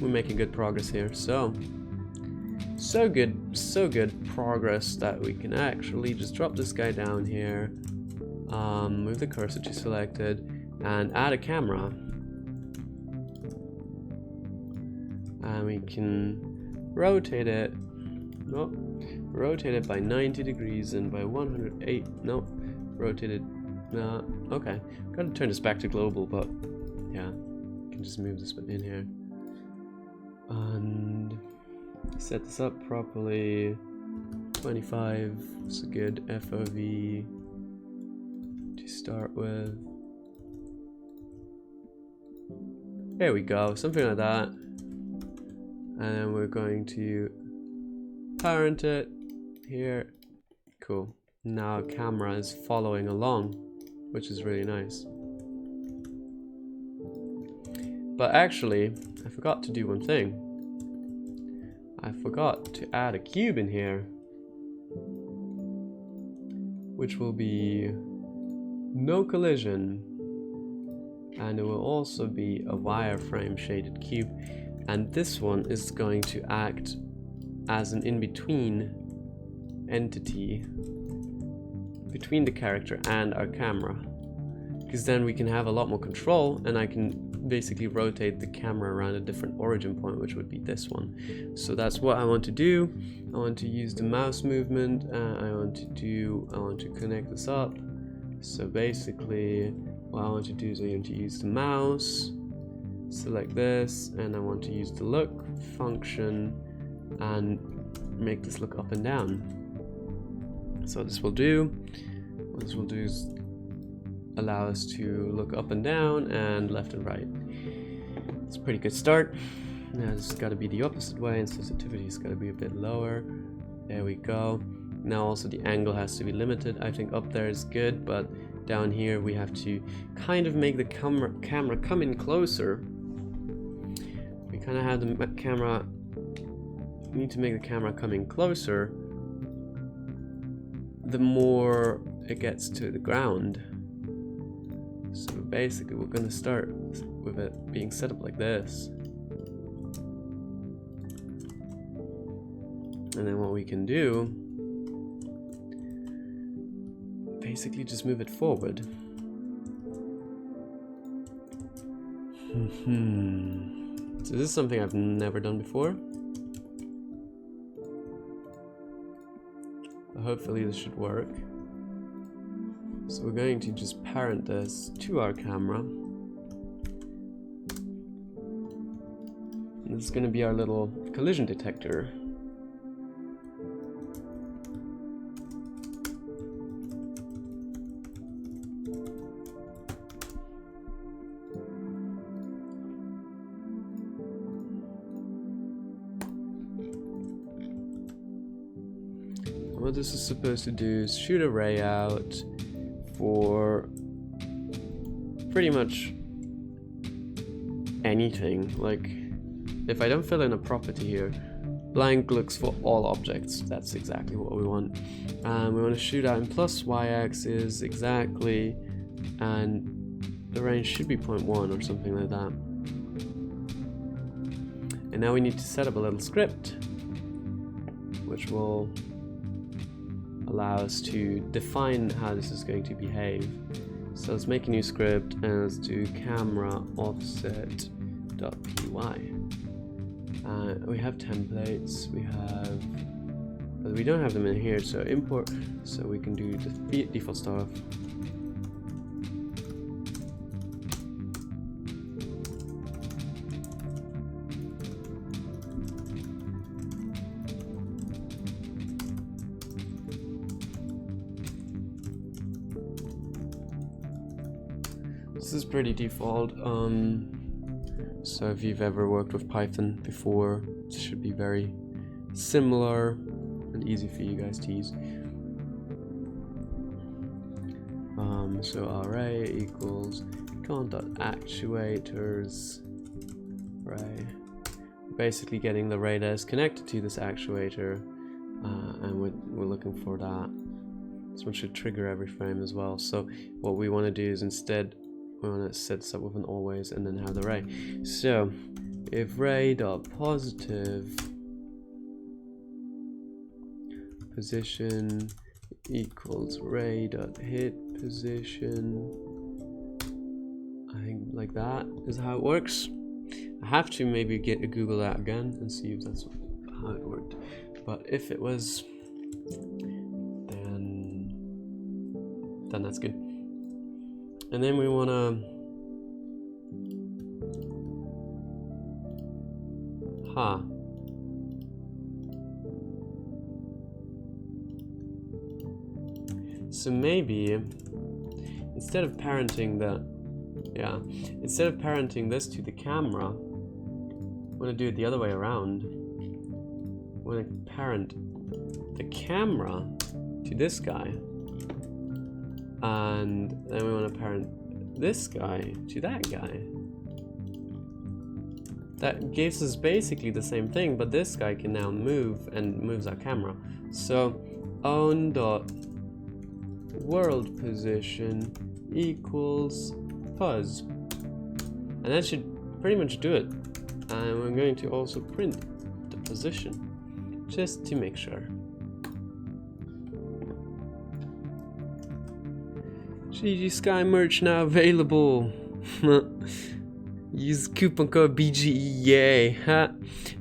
we're making good progress here. So good progress that we can actually just drop this guy down here. Move the cursor to selected and add a camera, and we can rotate it by 90 degrees and by 108. No, rotate it. Okay, gotta turn this back to global, but yeah, you can just move this in here and set this up properly. 25 is a good FOV to start with. There we go, something like that. And then we're going to parent it here. Cool. Now camera is following along, which is really nice. But actually, I forgot to do one thing. I forgot to add a cube in here, which will be no collision, and it will also be a wireframe shaded cube, and this one is going to act as an in-between entity between the character and our camera, because then we can have a lot more control, and I can basically rotate the camera around a different origin point, which would be this one. So that's what I want to do. I want to use the mouse movement. I want to connect this up. So basically what I want to do is I want to use the mouse, select this, and I want to use the look function and make this look up and down. So what this will do is allow us to look up and down and left and right. It's a pretty good start. Now this has got to be the opposite way, and sensitivity has got to be a bit lower. There we go. Now also the angle has to be limited. I think up there is good, but down here we have to kind of make the camera come in closer. We kind of have the camera, we need to make the camera come in closer the more it gets to the ground. So basically we're going to start with it being set up like this. And then what we can do, basically just move it forward. So this is something I've never done before. But hopefully this should work. So we're going to just parent this to our camera. And this is going to be our little collision detector. What this is supposed to do is shoot a ray out for pretty much anything. Like, if I don't fill in a property here, blank looks for all objects. That's exactly what we want. We want to shoot out in plus y-axis exactly, and the range should be 0.1 or something like that. And now we need to set up a little script which will allow us to define how this is going to behave. So let's make a new script and let's do camera offset.py. We have templates, but we don't have them in here, so import, so we can do the default stuff. This is pretty default. So if you've ever worked with Python before, it should be very similar and easy for you guys to use. So array equals count.actuators array. Basically getting the array that is connected to this actuator, and we're looking for that. This one should trigger every frame as well. So what we want to do is instead we want to set this up with an always and then have the array. So if array.positive position equals array.hit position, I think like that is how it works. I have to maybe Google that again and see if that's how it worked. But if it was, then that's good. And then we wanna so maybe instead of parenting this to the camera, I'm gonna do it the other way around. I'm gonna parent the camera to this guy, and then we want to parent this guy to that guy. That gives us basically the same thing, but this guy can now move and moves our camera. So own.world position equals fuzz, and that should pretty much do it. And we're going to also print the position just to make sure. CGSky merch now available. Use coupon code BGE, yay! Ha.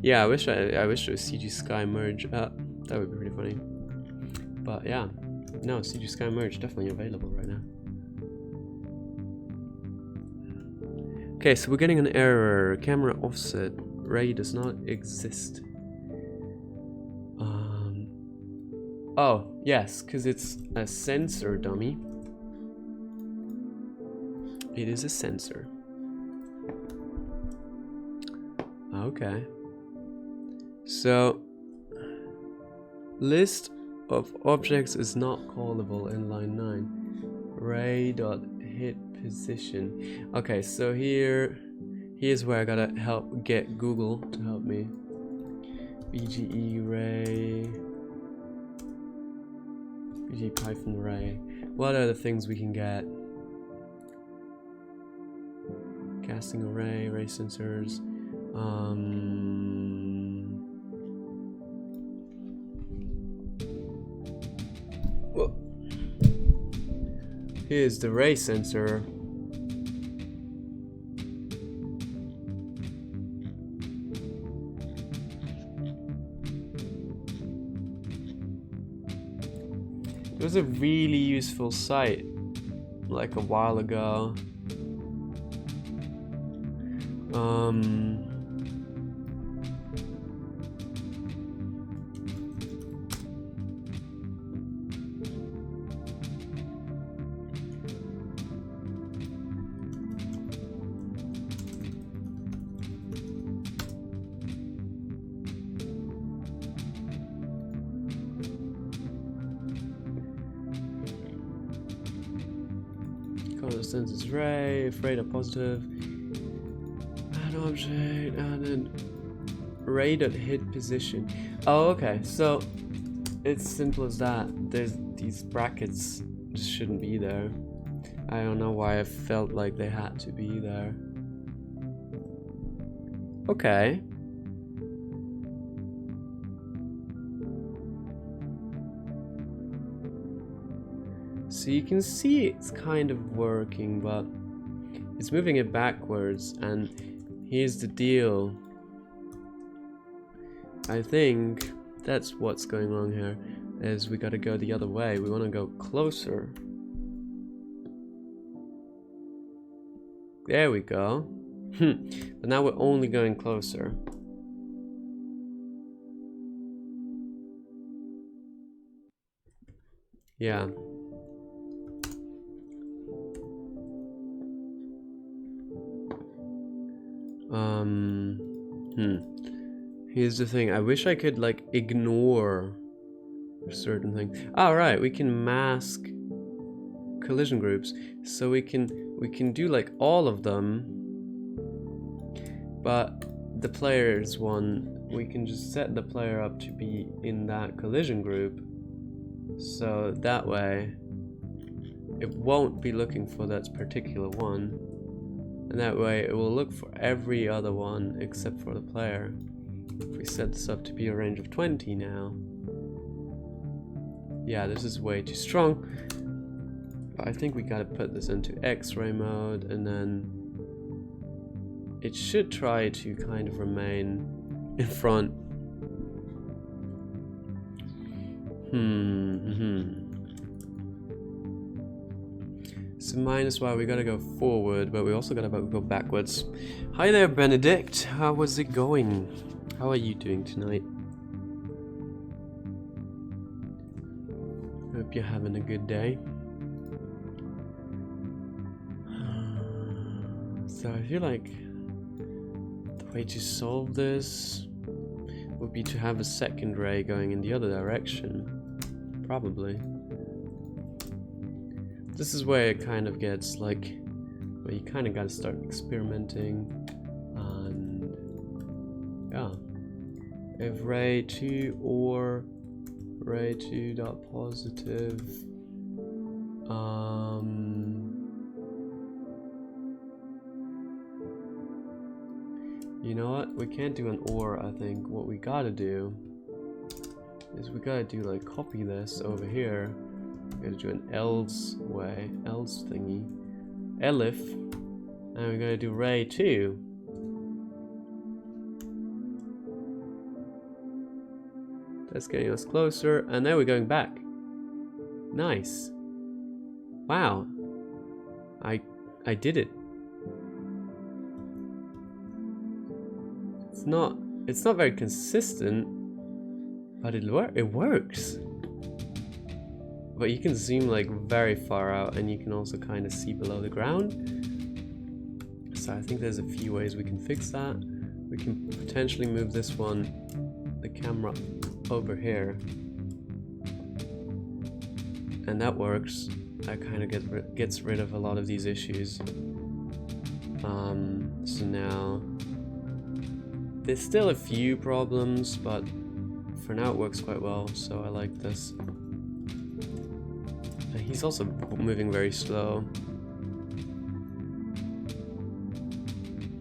Yeah, I wish there was CGSky merch. That would be pretty funny. But yeah, no, CGSky merch definitely available right now. Okay, so we're getting an error. Camera offset ray does not exist. Oh yes, because it's a sensor, dummy. It is a sensor. Okay. So list of objects is not callable in line 9. Ray.hit position. Okay, so here's where I gotta get Google to help me. BGE ray. BGE Python ray. What are the things we can get? Casting array, ray sensors. Whoa. Here's the ray sensor. It was a really useful site like a while ago. Color senses ray, if ray dot positive, add object, and then ray.hit position. Oh, okay, so it's simple as that. There's these brackets just shouldn't be there. I don't know why I felt like they had to be there. Okay. So you can see it's kind of working, but it's moving it backwards, and here's the deal. I think that's what's going wrong here, is we gotta go the other way. We wanna go closer. There we go. But now we're only going closer. Yeah. Here's the thing. I wish I could like ignore certain things. Ah, right. We can mask collision groups, so we can do like all of them, but the player's one, we can just set the player up to be in that collision group, so that way it won't be looking for that particular one, and that way it will look for every other one except for the player. If we set this up to be a range of 20 now, yeah, this is way too strong. But I think we gotta put this into X-ray mode, and then it should try to kind of remain in front. So minus Y, we gotta go forward, but we also gotta go backwards. Hi there, Benedict. How was it going? How are you doing tonight? Hope you're having a good day. So I feel like the way to solve this would be to have a second ray going in the other direction. Probably. This is where it kind of gets like, where you kind of gotta start experimenting. And yeah, if ray 2 or ray 2 dot positive, you know what? We can't do an or. I think what we gotta do is we gotta do like copy this over here. We gotta do an else way, else thingy, elif, and we're gonna do ray 2. That's getting us closer, and now we're going back. Nice. Wow. I did it. It's not very consistent, but it works. But you can zoom like very far out, and you can also kind of see below the ground. So I think there's a few ways we can fix that. We can potentially move this one, the camera, over here, and that works. That kind of gets rid of a lot of these issues. So now there's still a few problems, but for now it works quite well, so I like this. And he's also moving very slow,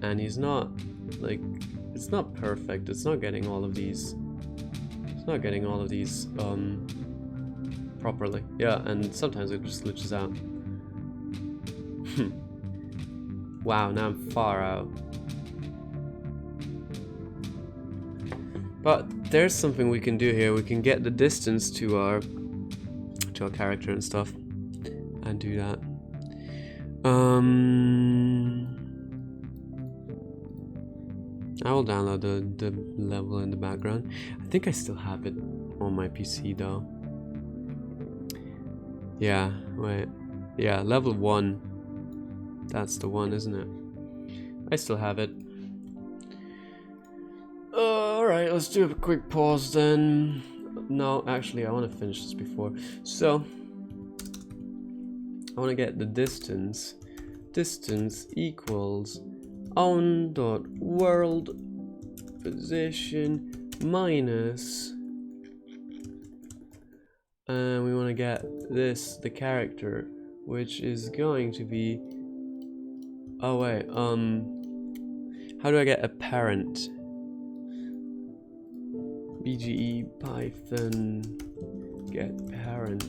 and he's not like, it's not perfect. It's not getting all of these. It's not getting all of these properly. Yeah, and sometimes it just glitches out. Wow, now I'm far out. But there's something we can do here. We can get the distance to our character and stuff, and do that. I will download the level in the background. I think I still have it on my PC though. Yeah, wait. Yeah, level 1. That's the one, isn't it? I still have it. Alright, let's do a quick pause then. No, actually, I want to finish this before. So, I want to get the distance. Distance equals on.world position minus, and we want to get this, the character, which is going to be, oh wait, how do I get a parent? BGE Python get parent.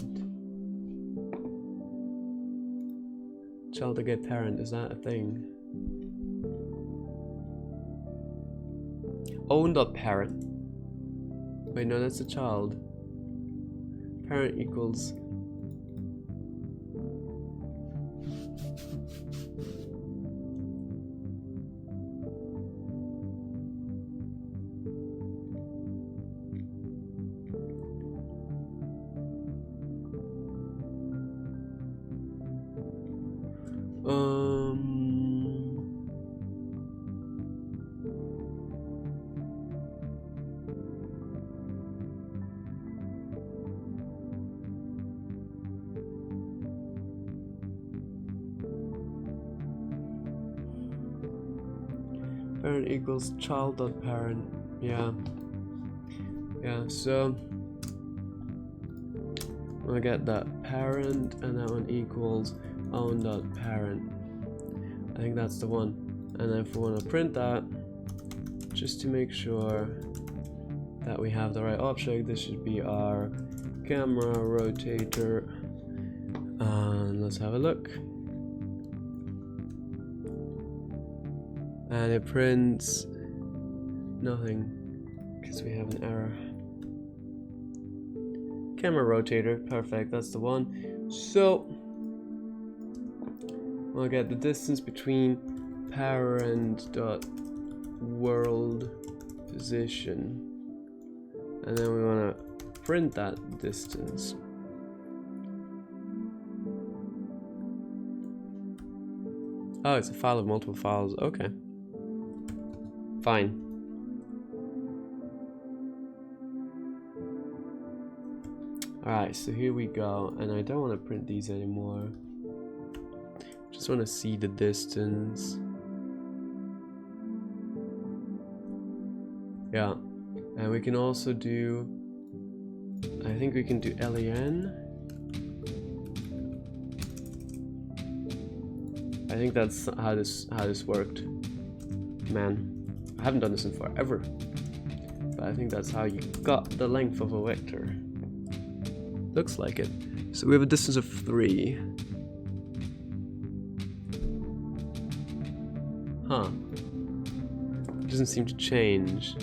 Child to get parent, is that a thing? Own.parent. Wait, no, that's a child. Parent equals. Parent equals child.parent. Yeah. Yeah, so we'll get that parent, and that one equals own.parent. I think that's the one. And then if we want to print that, just to make sure that we have the right object, this should be our camera rotator. And let's have a look. And it prints nothing because we have an error. Camera rotator, perfect, that's the one. So we'll get the distance between parent dot world position, and then we want to print that distance. Oh, it's a file of multiple files. Okay, fine. Alright, so here we go, and I don't want to print these anymore. Just want to see the distance. Yeah, and we can also do, I think we can do len. I think that's how this worked. Man, I haven't done this in forever, but I think that's how you got the length of a vector. Looks like it. So we have a distance of 3. Huh. Doesn't seem to change.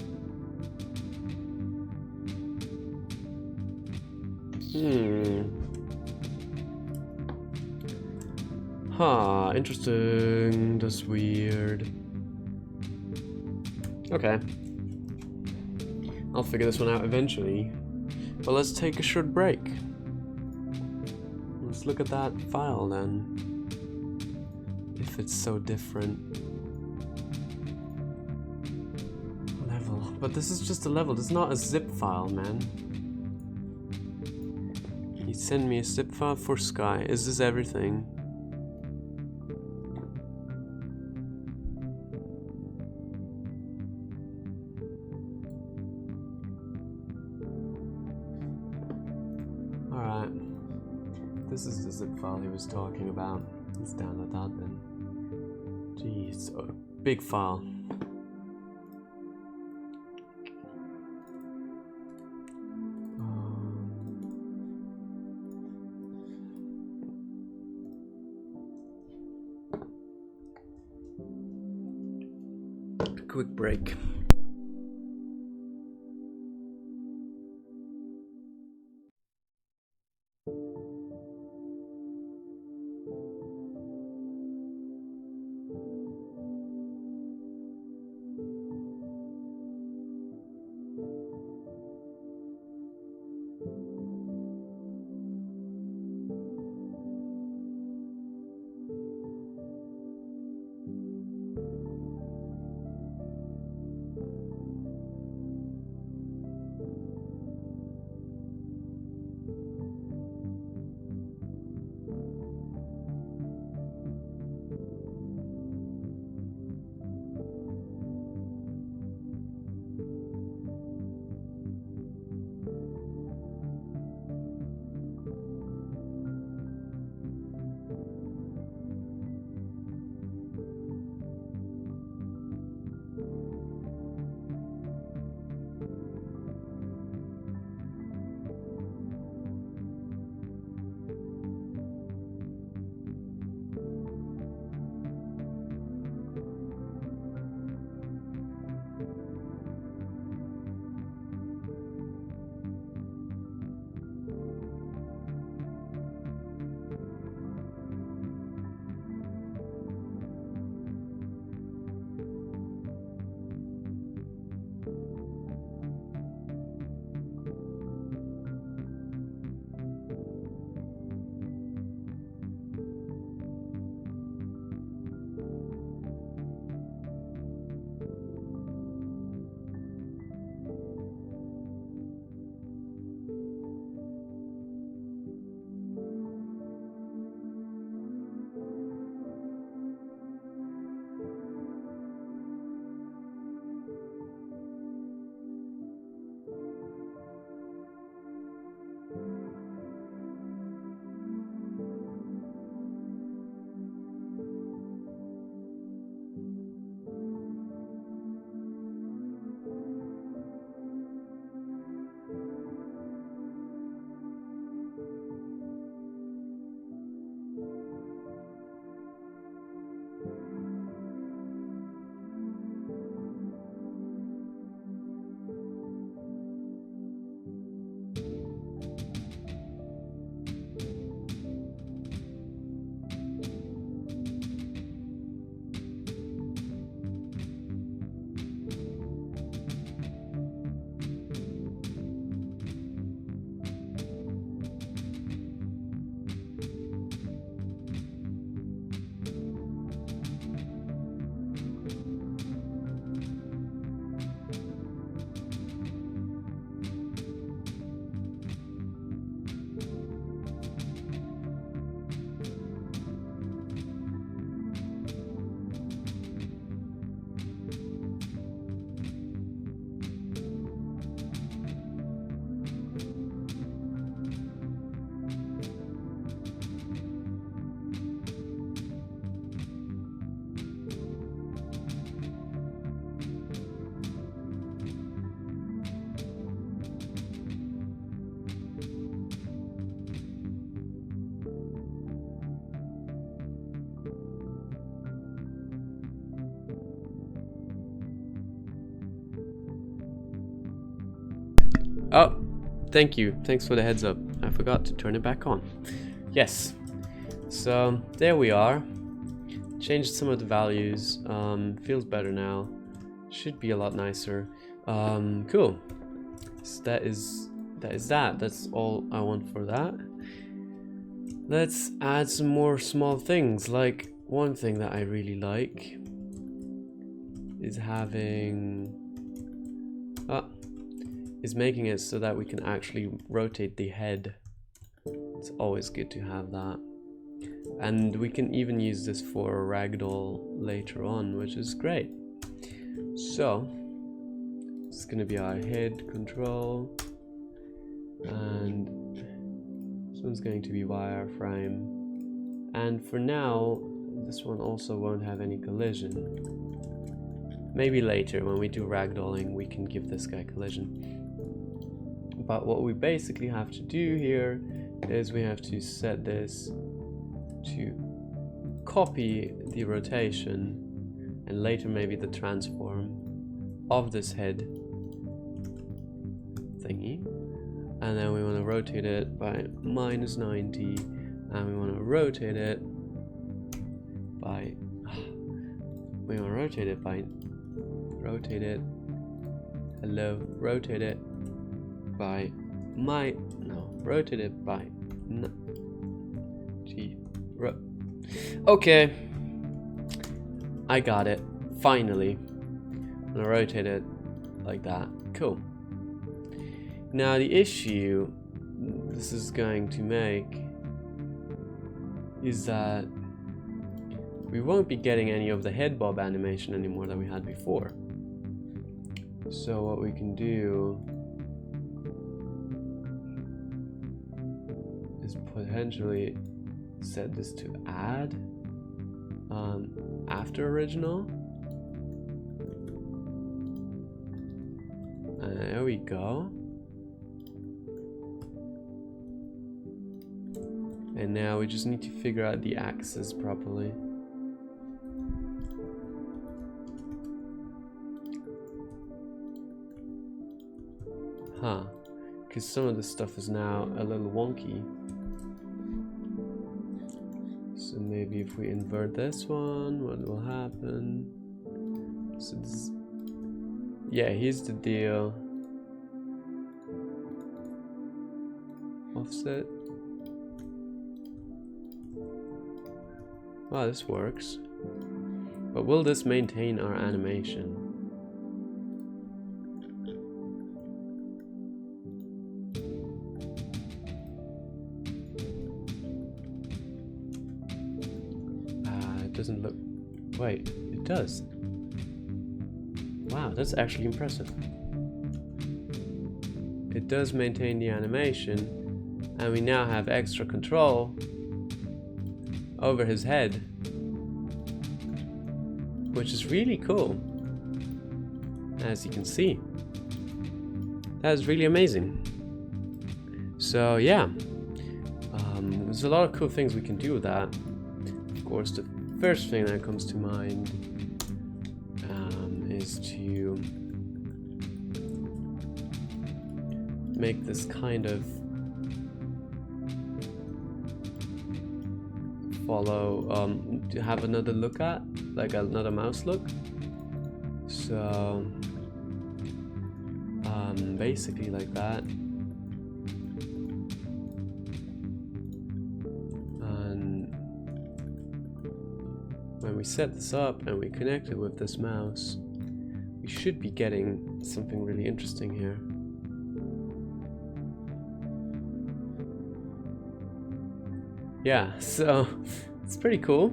Huh, interesting. That's weird. Okay. I'll figure this one out eventually. But let's take a short break. Let's look at that file then. If it's so different. Level. But this is just a level. This is not a zip file, man. Can you send me a zip file for Sky? Is this everything? This is the zip file he was talking about. Let's download that then. Jeez, a big file. Quick break. Oh, thank you. Thanks for the heads up. I forgot to turn it back on. Yes. So there we are. Changed some of the values. Feels better now. Should be a lot nicer. Cool. So that is that. That's all I want for that. Let's add some more small things. Like one thing that I really like is making it so that we can actually rotate the head. It's always good to have that. And we can even use this for a ragdoll later on, which is great. So it's gonna be our head control, and this one's going to be wireframe. And for now, this one also won't have any collision. Maybe later when we do ragdolling we can give this guy collision. But what we basically have to do here is we have to set this to copy the rotation and later maybe the transform of this head thingy. And then we want to rotate it by -90, and we want to rotate it by rotate it by okay, I got it. Finally, I'm gonna rotate it like that. Cool. Now the issue this is going to make is that we won't be getting any of the head bob animation anymore that we had before. So what we can do is potentially set this to add after original. And there we go. And now we just need to figure out the axis properly. Huh, because some of the stuff is now a little wonky. So maybe if we invert this one, what will happen? So this, yeah, here's the deal. Offset. Wow, this works. But will this maintain our animation? It doesn't look... Wait, it does. Wow, that's actually impressive. It does maintain the animation, and we now have extra control over his head, which is really cool, as you can see. That is really amazing. So yeah, there's a lot of cool things we can do with that. Of course, the first thing that comes to mind is to make this kind of follow, to have another look at, like another mouse look. So basically like that. And when we set this up and we connect it with this mouse, we should be getting something really interesting here. Yeah, so it's pretty cool.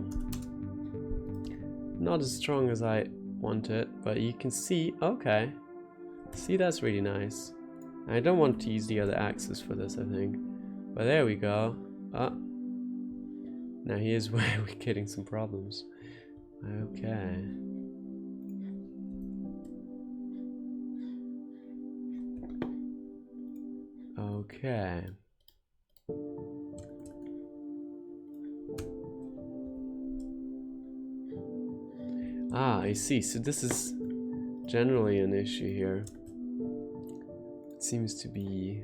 Not as strong as I want it, but you can see, okay. See, that's really nice. I don't want to use the other axis for this, I think. But there we go. Now here's where we're getting some problems. Okay. Okay. I see. So this is generally an issue here. It seems to be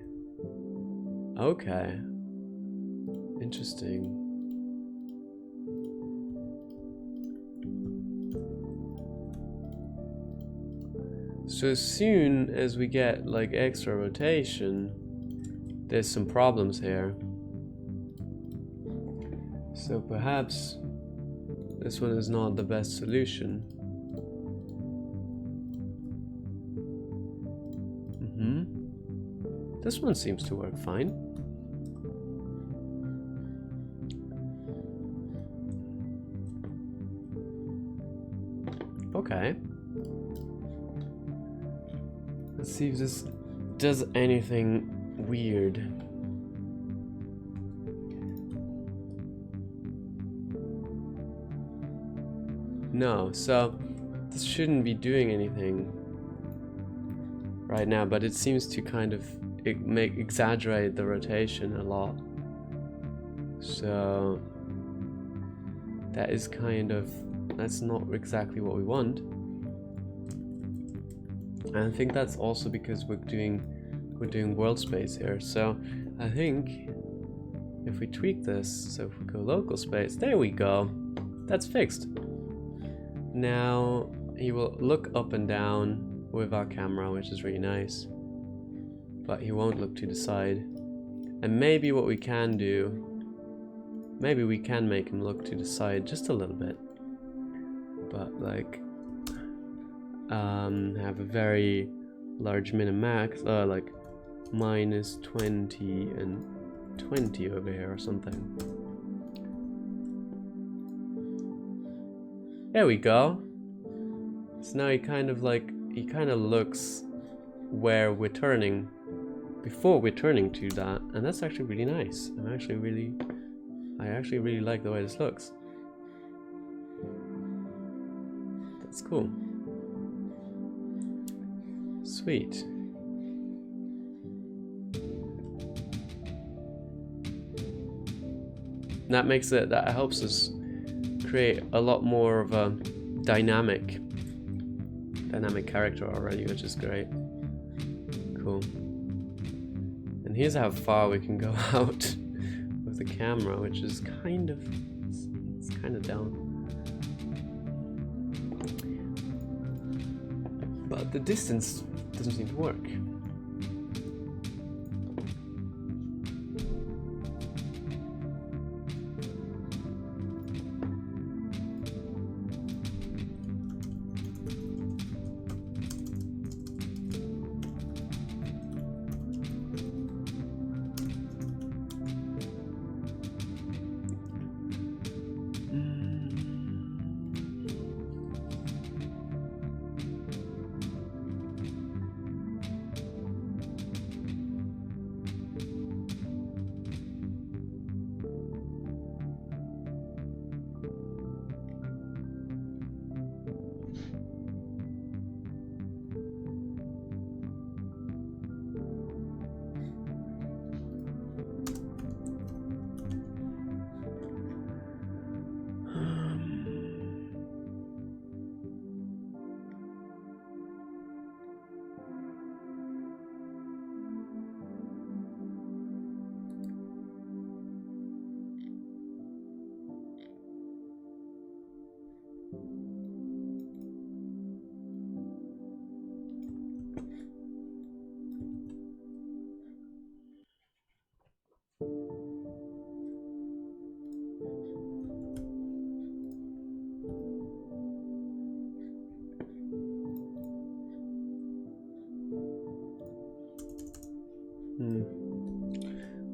okay. Interesting. So as soon as we get like extra rotation, there's some problems here. So perhaps this one is not the best solution. This one seems to work fine. Okay. Let's see if this does anything weird. No, so this shouldn't be doing anything right now, but it seems to kind of exaggerate the rotation a lot. So that is kind of, that's not exactly what we want. And I think that's also because we're doing world space here. So I think if we tweak this, so if we go local space, there we go. That's fixed. Now he will look up and down with our camera, which is really nice. But he won't look to the side. And maybe what we can do, maybe we can make him look to the side just a little bit. But like have a very large min-max, like minus 20 and 20 over here or something. There we go. So now he kind of looks where we're turning before we're turning to that, and that's actually really nice. I actually really like the way this looks. That's cool. Sweet. That helps us create a lot more of a dynamic character already, which is great. Cool. And here's how far we can go out with the camera, which is kind of down. But the distance doesn't seem to work.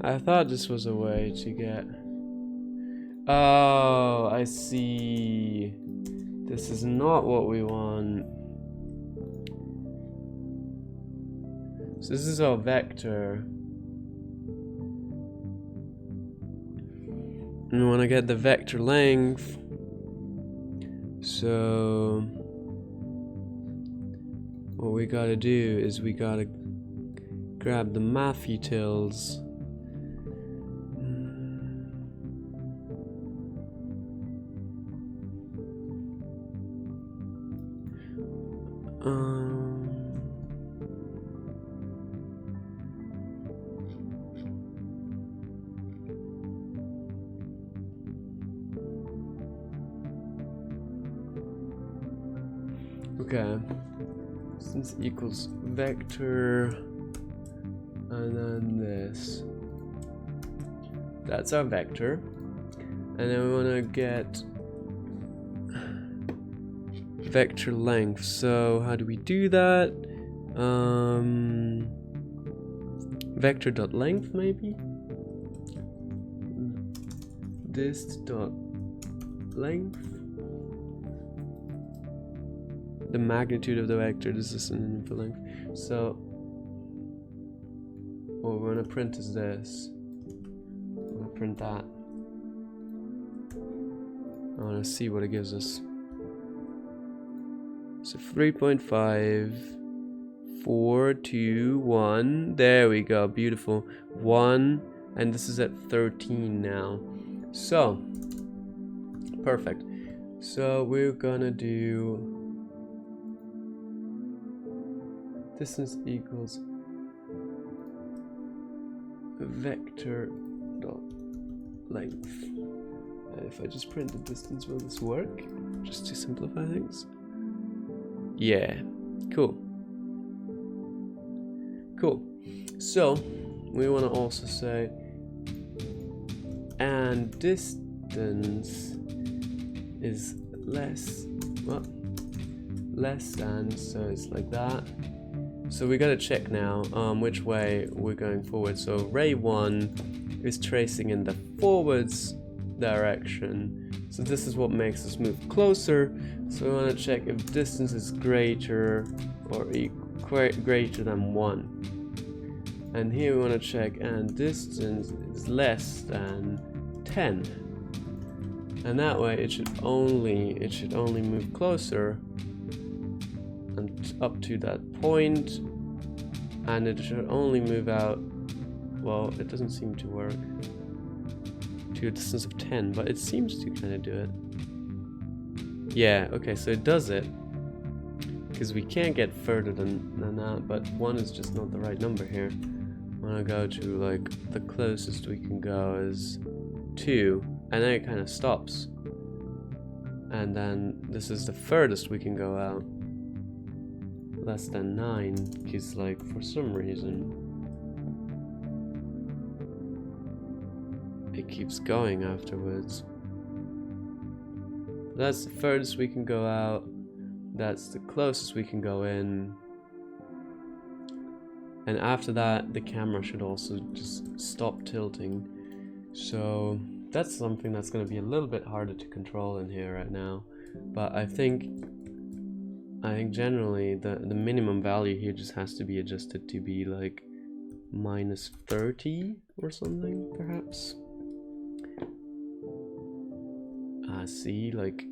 I thought this was a way to get... Oh, I see. This is not what we want. So this is our vector. And we want to get the vector length. So what we gotta do is we gotta grab the math utils. Okay. Distance equals vector. And then this. That's our vector. And then we want to get vector length. So how do we do that? Vector dot length maybe. Dist dot length. The magnitude of the vector. This is a synonym for length. So what we're gonna print is this. I'm gonna print that. I wanna see what it gives us. So 3.5, 4, 2, 1. There we go. Beautiful. 1, and this is at 13 now. So perfect. So we're gonna do distance equals vector dot length. If I just print the distance, will this work? Just to simplify things. Yeah, cool. Cool. So we want to also say, and distance is less, well, less than, so it's like that. So we gotta check now which way we're going forward. So ray 1 is tracing in the forwards direction. So this is what makes us move closer. So we want to check if distance is greater or greater than 1. And here we want to check and distance is less than 10. And that way it should only move closer and up to that point, and it should only move out, well, it doesn't seem to work, to a distance of 10, but it seems to kind of do it. Yeah, okay, so it does it, because we can't get further than that, but 1 is just not the right number here. I want to go to, like, the closest we can go is 2, and then it kind of stops. And then this is the furthest we can go out. Less than 9, because, like, for some reason it keeps going afterwards. That's the furthest we can go out. That's the closest we can go in. And after that, the camera should also just stop tilting. So that's something that's going to be a little bit harder to control in here right now. But I think generally the minimum value here just has to be adjusted to be like minus 30 or something, perhaps. See, like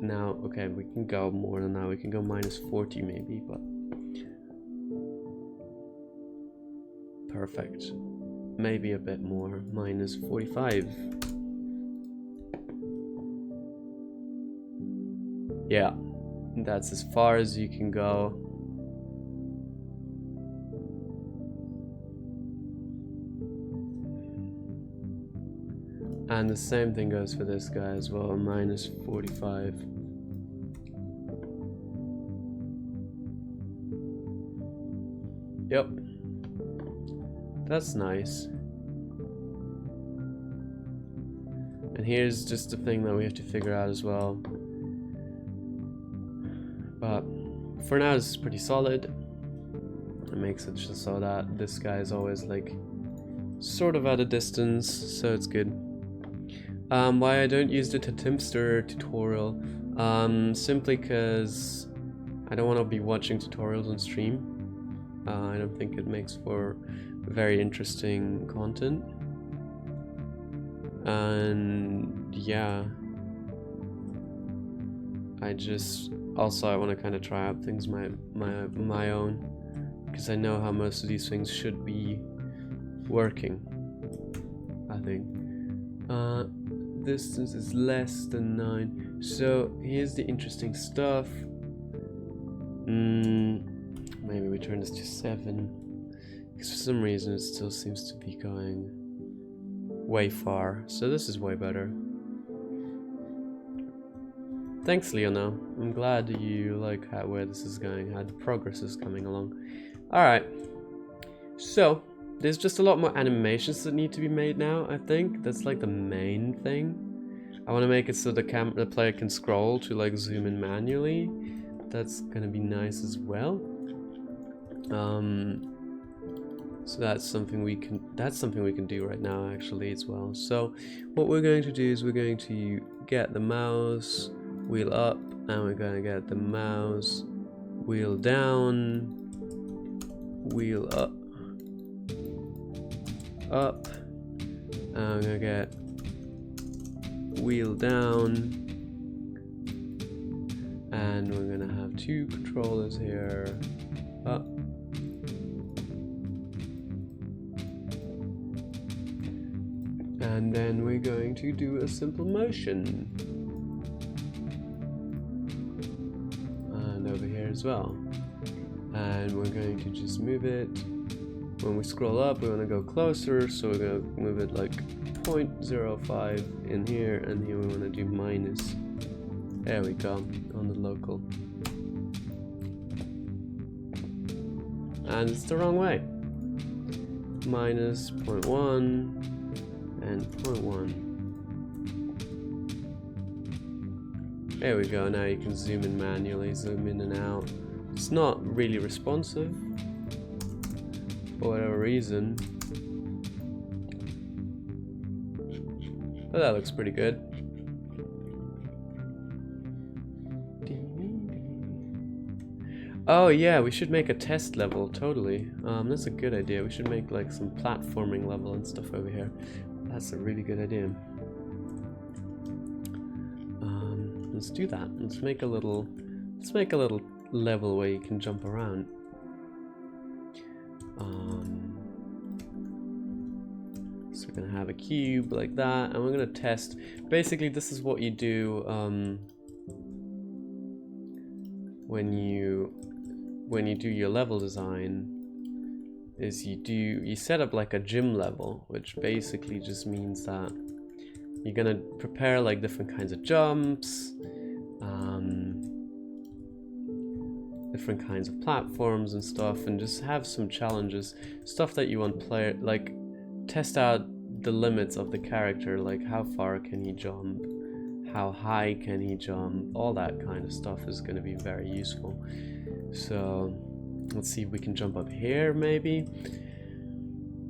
now, okay, we can go more than that. We can go minus 40 maybe, but perfect. Maybe a bit more, minus 45. Yeah. That's as far as you can go. And the same thing goes for this guy as well, minus 45. Yep. That's nice. And here's just the thing that we have to figure out as well. But for now, this is pretty solid. It makes it just so that this guy is always like sort of at a distance, so it's good. Why I don't use the Timster tutorial, simply because I don't want to be watching tutorials on stream. I don't think it makes for very interesting content. And yeah, I want to kind of try out things my own, because I know how most of these things should be working, I think. Distance is less than 9. So here's the interesting stuff. Maybe we turn this to 7, because for some reason it still seems to be going way far. So this is way better. Thanks, Leona. I'm glad you like where this is going, how the progress is coming along. Alright. So, there's just a lot more animations that need to be made now, I think. That's like the main thing. I want to make it so the player can scroll to like zoom in manually. That's gonna be nice as well. So that's something we can do right now actually as well. So what we're going to do is we're going to get the mouse wheel up, and we're going to get the mouse wheel down, wheel up, and I'm going to get wheel down, and we're going to have two controllers here, up. And then we're going to do a simple motion. And over here as well. And we're going to just move it. When we scroll up, we want to go closer, so we're going to move it like 0.05 in here, and here we want to do minus. There we go, on the local. And it's the wrong way. Minus 0.1. And 0.1. There we go, now you can zoom in manually, zoom in and out. It's not really responsive for whatever reason, but that looks pretty good. Oh yeah, we should make a test level, totally. That's a good idea. We should make like some platforming level and stuff over here. That's a really good idea. Let's do that. Let's make a little level where you can jump around. So we're gonna have a cube like that, and we're gonna test. Basically, this is what you do when you do your level design. Is you set up like a gym level, which basically just means that you're gonna prepare like different kinds of jumps, different kinds of platforms and stuff, and just have some challenges, stuff that you want player like test out the limits of the character, like how far can he jump, how high can he jump, all that kind of stuff is going to be very useful. So let's see if we can jump up here maybe.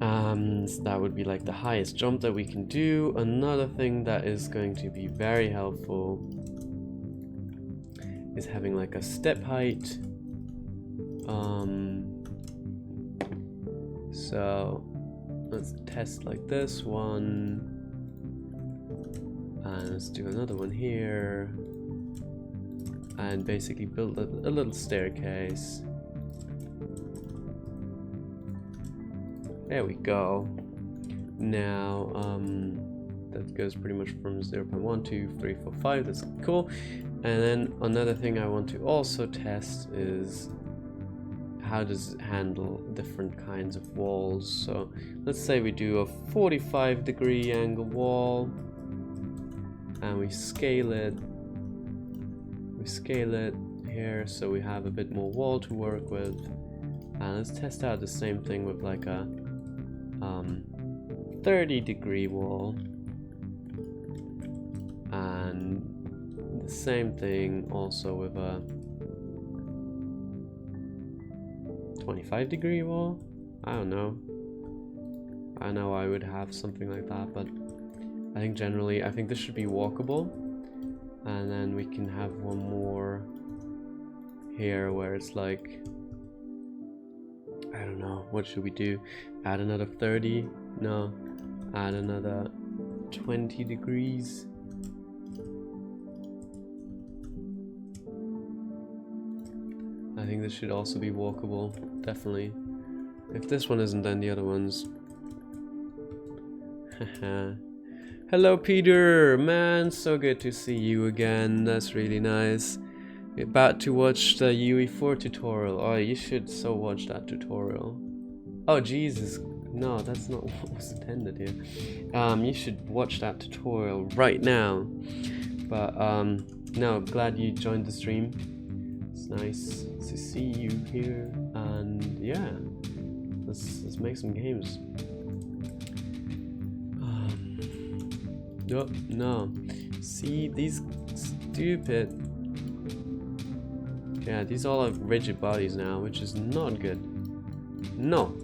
So that would be like the highest jump that we can do. Another thing that is going to be very helpful is having like a step height. So let's test like this one, and let's do another one here, and basically build a little staircase. There we go. Now that goes pretty much from 0.1, 2, 3, 4, 5. That's cool. And then another thing I want to also test is how does it handle different kinds of walls. So let's say we do a 45-degree angle wall, and we scale it. We scale it here so we have a bit more wall to work with. And let's test out the same thing with like a 30-degree wall, and the same thing also with a 25-degree wall. I don't know I would have something like that, but I think generally I think this should be walkable. And then we can have one more here where it's like, I don't know, what should we do? Add another 30? No. Add another 20 degrees. I think this should also be walkable, definitely. If this one isn't, then the other ones. Haha. Hello Peter, man, so good to see you again. That's really nice. We're about to watch the UE4 tutorial. Oh, you should so watch that tutorial. Oh Jesus, no, that's not what was intended here. You should watch that tutorial right now. But no, glad you joined the stream. It's nice to see you here, and yeah, let's make some games. No, see these stupid. Yeah, these all have rigid bodies now, which is not good. No,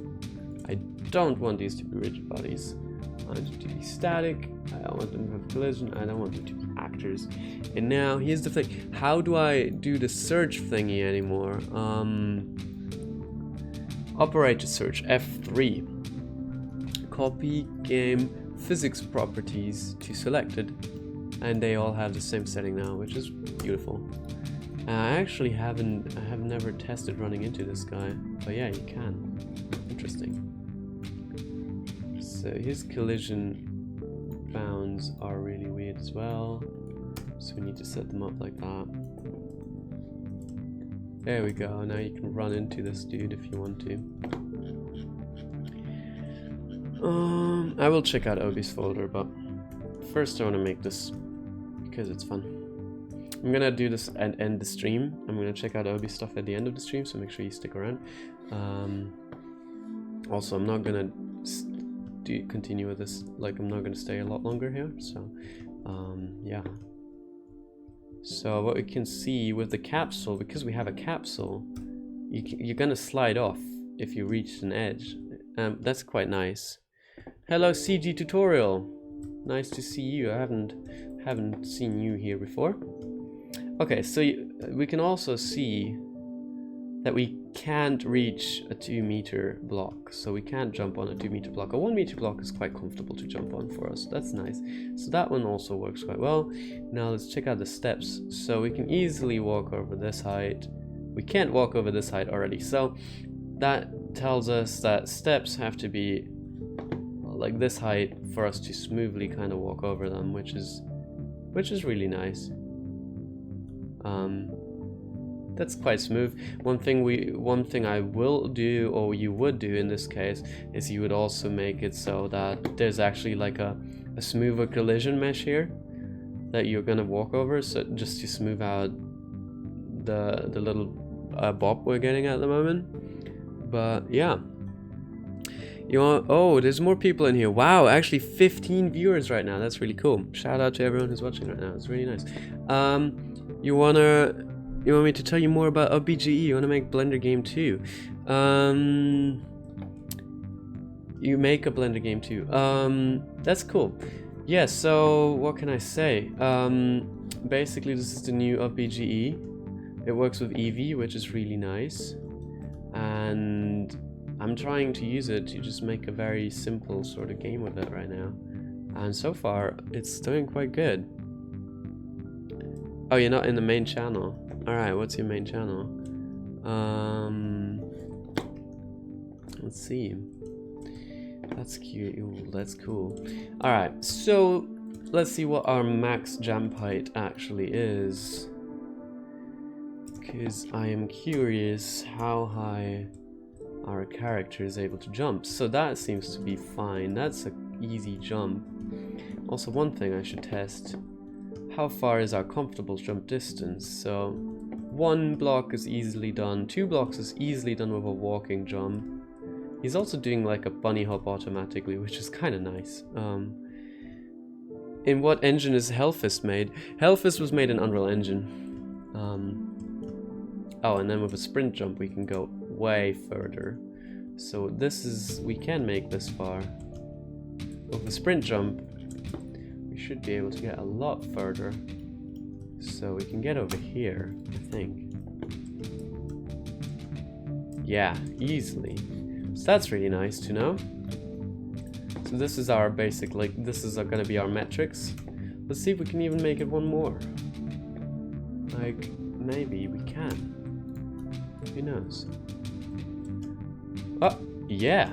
I don't want these to be rigid bodies. I want them to be static. I don't want them to have collision. I don't want them to be actors. And now here's the thing: how do I do the search thingy anymore? Operator search F3. Copy game physics properties to selected, and they all have the same setting now, which is beautiful. I actually have never tested running into this guy, but yeah, you can. Interesting. So his collision bounds are really weird as well, so we need to set them up like that. There we go. Now you can run into this dude if you want to. I will check out Obi's folder, but first I want to make this because it's fun. I'm gonna do this and end the stream. I'm gonna check out Obi's stuff at the end of the stream, so make sure you stick around. Also, I'm not gonna continue with this. Like, I'm not gonna stay a lot longer here. So, yeah. So what we can see with the capsule, because we have a capsule, you're gonna slide off if you reach an edge. That's quite nice. Hello, CG tutorial. Nice to see you. I haven't seen you here before. Okay, so we can also see that we can't reach a 2-meter block, so we can't jump on a 2-meter block. A 1-meter block is quite comfortable to jump on for us. That's nice. So that one also works quite well. Now let's check out the steps. So we can easily walk over this height. We can't walk over this height already, so that tells us that steps have to be like this height for us to smoothly kind of walk over them, which is really nice. That's quite smooth. One thing I will do, or you would do in this case, is you would also make it so that there's actually like a smoother collision mesh here that you're gonna walk over, so just to smooth out the little bop we're getting at the moment. But yeah, oh, there's more people in here. Wow, actually 15 viewers right now. That's really cool. Shout out to everyone who's watching right now. It's really nice. You want me to tell you more about UPBGE? You want to make Blender game too? You make a Blender game too. That's cool. Yeah, so what can I say? Basically this is the new UPBGE. It works with Eevee, which is really nice. And I'm trying to use it to just make a very simple sort of game with it right now. And so far, it's doing quite good. Oh, you're not in the main channel. Alright, what's your main channel? Let's see. That's cute. Ooh, that's cool. Alright, so let's see what our max jump height actually is. Because I am curious how high our character is able to jump. So that seems to be fine. That's an easy jump. Also, one thing I should test. How far is our comfortable jump distance? So 1 block is easily done. 2 blocks is easily done with a walking jump. He's also doing like a bunny hop automatically, which is kind of nice. In what engine is Hellfist made? Hellfist was made in Unreal Engine. Oh, and then with a sprint jump we can go way further. So we can make this far. With a sprint jump we should be able to get a lot further. So we can get over here, I think. Yeah, easily. So that's really nice to know. So this is our basic, this is gonna be our metrics. Let's see if we can even make it one more. Like, maybe we can. Who knows? Oh, yeah.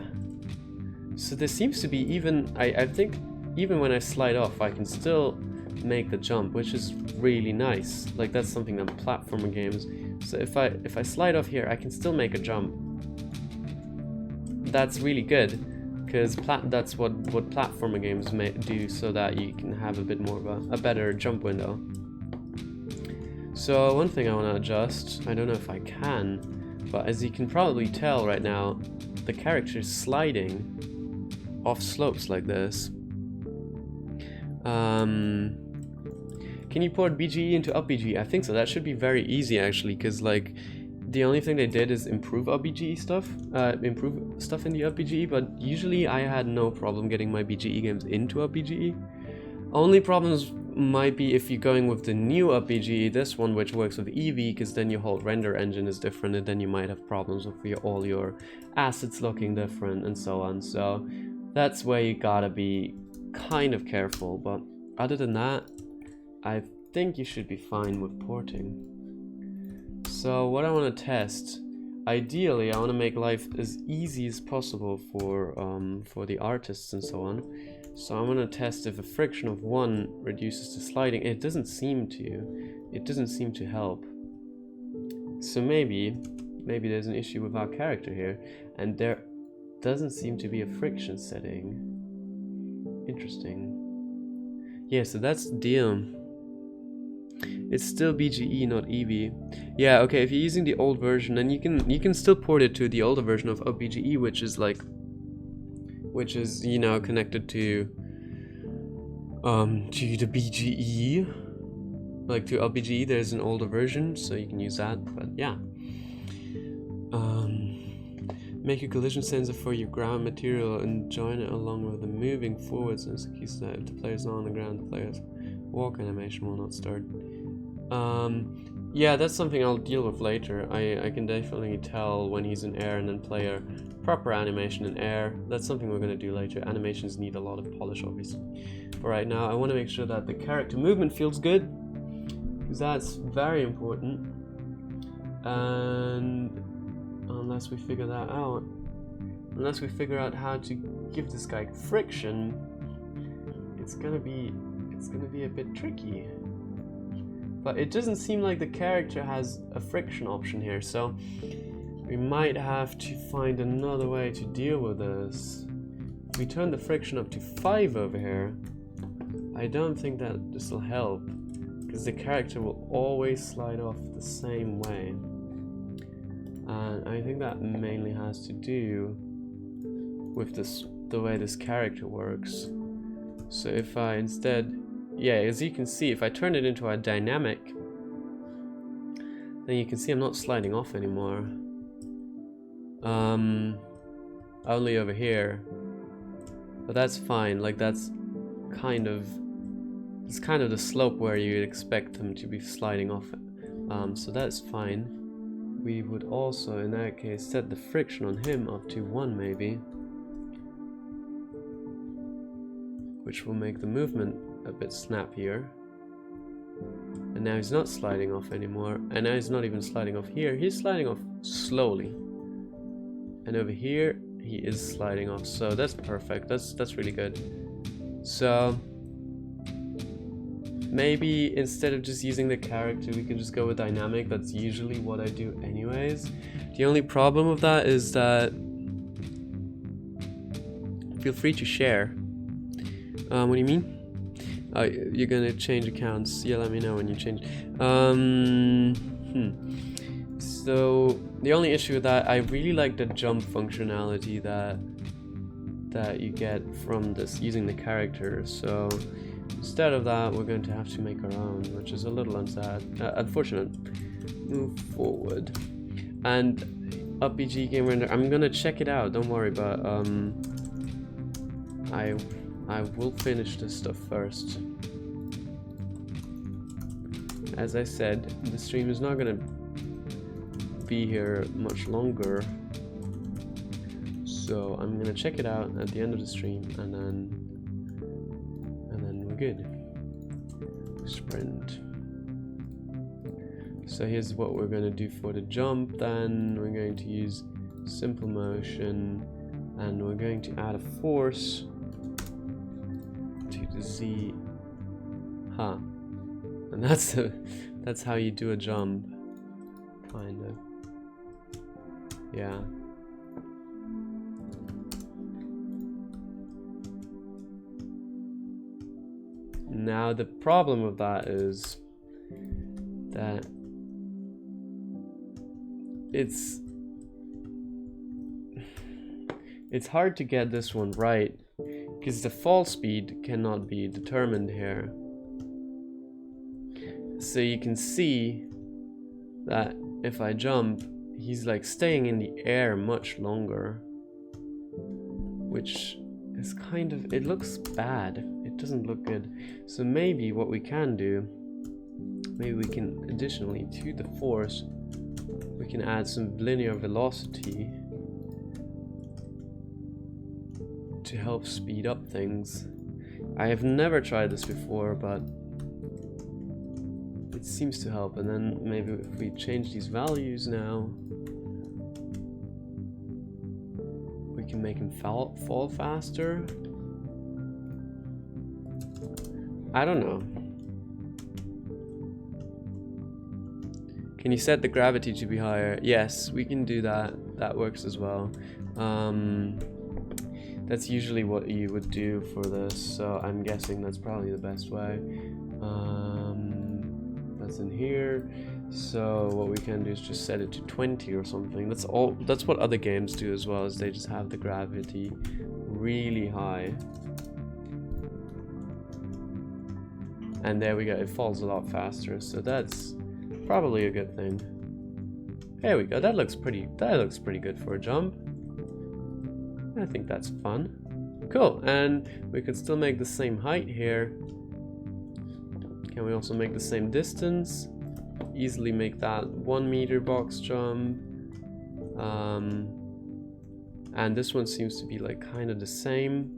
So there seems to be even, I think, even when I slide off, I can still make the jump, which is really nice. Like, that's something that platformer games. So if I slide off here, I can still make a jump. That's really good, because that's what platformer games do, so that you can have a bit more of a better jump window. So one thing I want to adjust, I don't know if I can, but as you can probably tell right now, the character is sliding off slopes like this. Can you port BGE into UPBGE? I think so. That should be very easy actually, because like the only thing they did is improve UPBGE stuff, improve stuff in the UPBGE, but usually I had no problem getting my BGE games into UPBGE. Only problems might be if you're going with the new UPBGE, this one which works with Eevee, because then your whole render engine is different, and then you might have problems with all your assets looking different and so on. So that's where you gotta be kind of careful, but other than that, I think you should be fine with porting. So what I want to test, ideally I want to make life as easy as possible for the artists and so on. So I'm going to test if a friction of 1 reduces the sliding. It doesn't seem to help. So maybe there's an issue with our character here, and there doesn't seem to be a friction setting. Interesting. Yeah, so that's the deal. It's still BGE, not Eevee. Yeah, okay, if you're using the old version, then you can still port it to the older version of UPBGE, which is you know, connected to the BGE. Like to UPBGE, there's an older version, so you can use that, but yeah. Make a collision sensor for your ground material and join it along with the moving forwards as a key step. If the player's not on the ground, the player's walk animation will not start. Yeah, that's something I'll deal with later. I can definitely tell when he's in air and then play a proper animation in air. That's something we're going to do later. Animations need a lot of polish, obviously. But right now, I want to make sure that the character movement feels good, because that's very important. And unless we figure that out, unless we figure out how to give this guy friction, it's gonna be a bit tricky. But it doesn't seem like the character has a friction option here, so we might have to find another way to deal with this. If we turn the friction up to 5 over here, I don't think that this will help, because the character will always slide off the same way. And I think that mainly has to do with the way this character works. So if I instead, yeah, as you can see, if I turn it into a dynamic, then you can see I'm not sliding off anymore. Only over here. But that's fine, like it's kind of the slope where you'd expect them to be sliding off. So that's fine. We would also, in that case, set the friction on him up to 1 maybe, which will make the movement a bit snappier. And now he's not sliding off anymore, and now he's not even sliding off here, he's sliding off slowly. And over here, he is sliding off, so that's perfect, that's really good. So maybe instead of just using the character, we can just go with dynamic. That's usually what I do anyways. The only problem with that is that, feel free to share. What do you mean? You're gonna change accounts. Yeah, let me know when you change. So the only issue with that, I really like the jump functionality that you get from this using the character. So instead of that, we're going to have to make our own, which is a little unfortunate. Move forward. And UPBGE game render, I'm gonna check it out, don't worry, but I will finish this stuff first. As I said, the stream is not gonna be here much longer, so I'm gonna check it out at the end of the stream, and then we're good. Sprint. So here's what we're going to do for the jump. Then we're going to use simple motion, and we're going to add a force to the Z. And that's how you do a jump, kind of. Yeah. Now the problem with that is that it's hard to get this one right because the fall speed cannot be determined here. So you can see that if I jump, he's like staying in the air much longer, which is kind of, it looks bad. It doesn't look good. So maybe what we can do, maybe we can additionally to the force, we can add some linear velocity to help speed up things. I have never tried this before, but it seems to help. And then maybe if we change these values now, we can make him fall faster. I don't know. Can you set the gravity to be higher? Yes, we can do that. That works as well. That's usually what you would do for this, so I'm guessing that's probably the best way. That's in here. So what we can do is just set it to 20 or something. That's all. That's what other games do as well, is they just have the gravity really high. And there we go. It falls a lot faster, so that's probably a good thing. There we go. That looks pretty good for a jump. I think that's fun. Cool. And we could still make the same height here. Can we also make the same distance? Easily make that 1 meter box jump. And this one seems to be like kind of the same.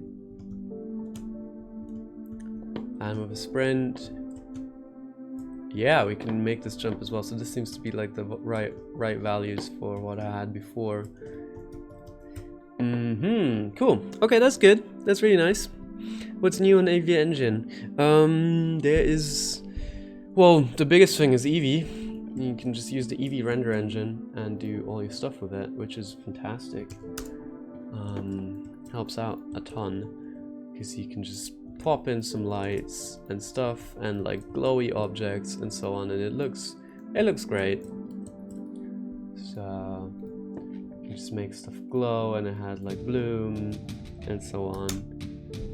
And with a sprint, yeah, we can make this jump as well. So this seems to be like the right values for what I had before. Cool. Okay, that's good. That's really nice. What's new on AV Engine? There is, well, the biggest thing is Eevee. You can just use the Eevee render engine and do all your stuff with it, which is fantastic. Helps out a ton because you can just pop in some lights and stuff and like glowy objects and so on, and it looks great. So you just make stuff glow, and it has like bloom and so on.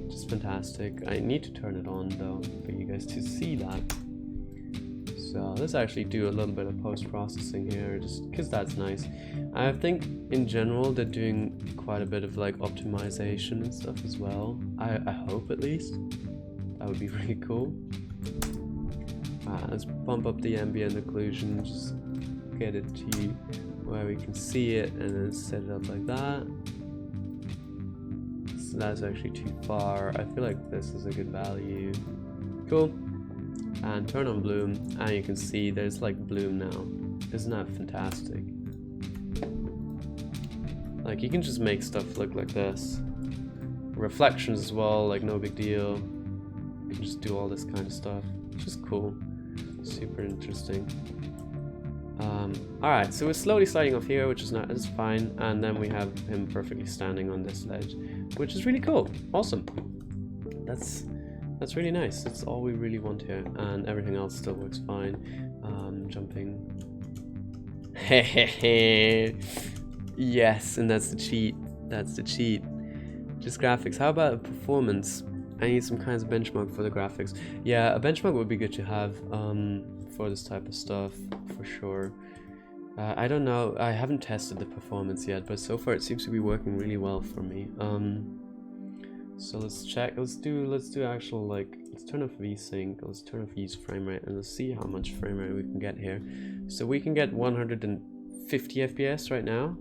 Just fantastic. I need to turn it on though for you guys to see that. So let's actually do a little bit of post-processing here, just because that's nice. I think in general they're doing quite a bit of like optimization and stuff as well. I hope, at least. That would be really cool. Let's bump up the ambient occlusion, just get it to where we can see it, and then set it up like that. So that's actually too far. I feel like this is a good value. Cool. And turn on bloom, and you can see there's like bloom now. Isn't that fantastic? Like, you can just make stuff look like this. Reflections as well, like no big deal. You can just do all this kind of stuff. It's just cool. Super interesting. Alright, so we're slowly sliding off here, which is not, it's fine, and then we have him perfectly standing on this ledge, which is really cool. Awesome. That's really nice. That's all we really want here, and everything else still works fine. Jumping. Hehehe. Yes, and that's the cheat. That's the cheat. Just graphics. How about performance? I need some kinds of benchmark for the graphics. Yeah, a benchmark would be good to have for this type of stuff, for sure. I don't know. I haven't tested the performance yet, but so far it seems to be working really well for me. So let's check. Let's do actual, like, let's turn off VSync. Let's turn off use frame rate, and let's see how much frame rate we can get here. So we can get 150 FPS right now.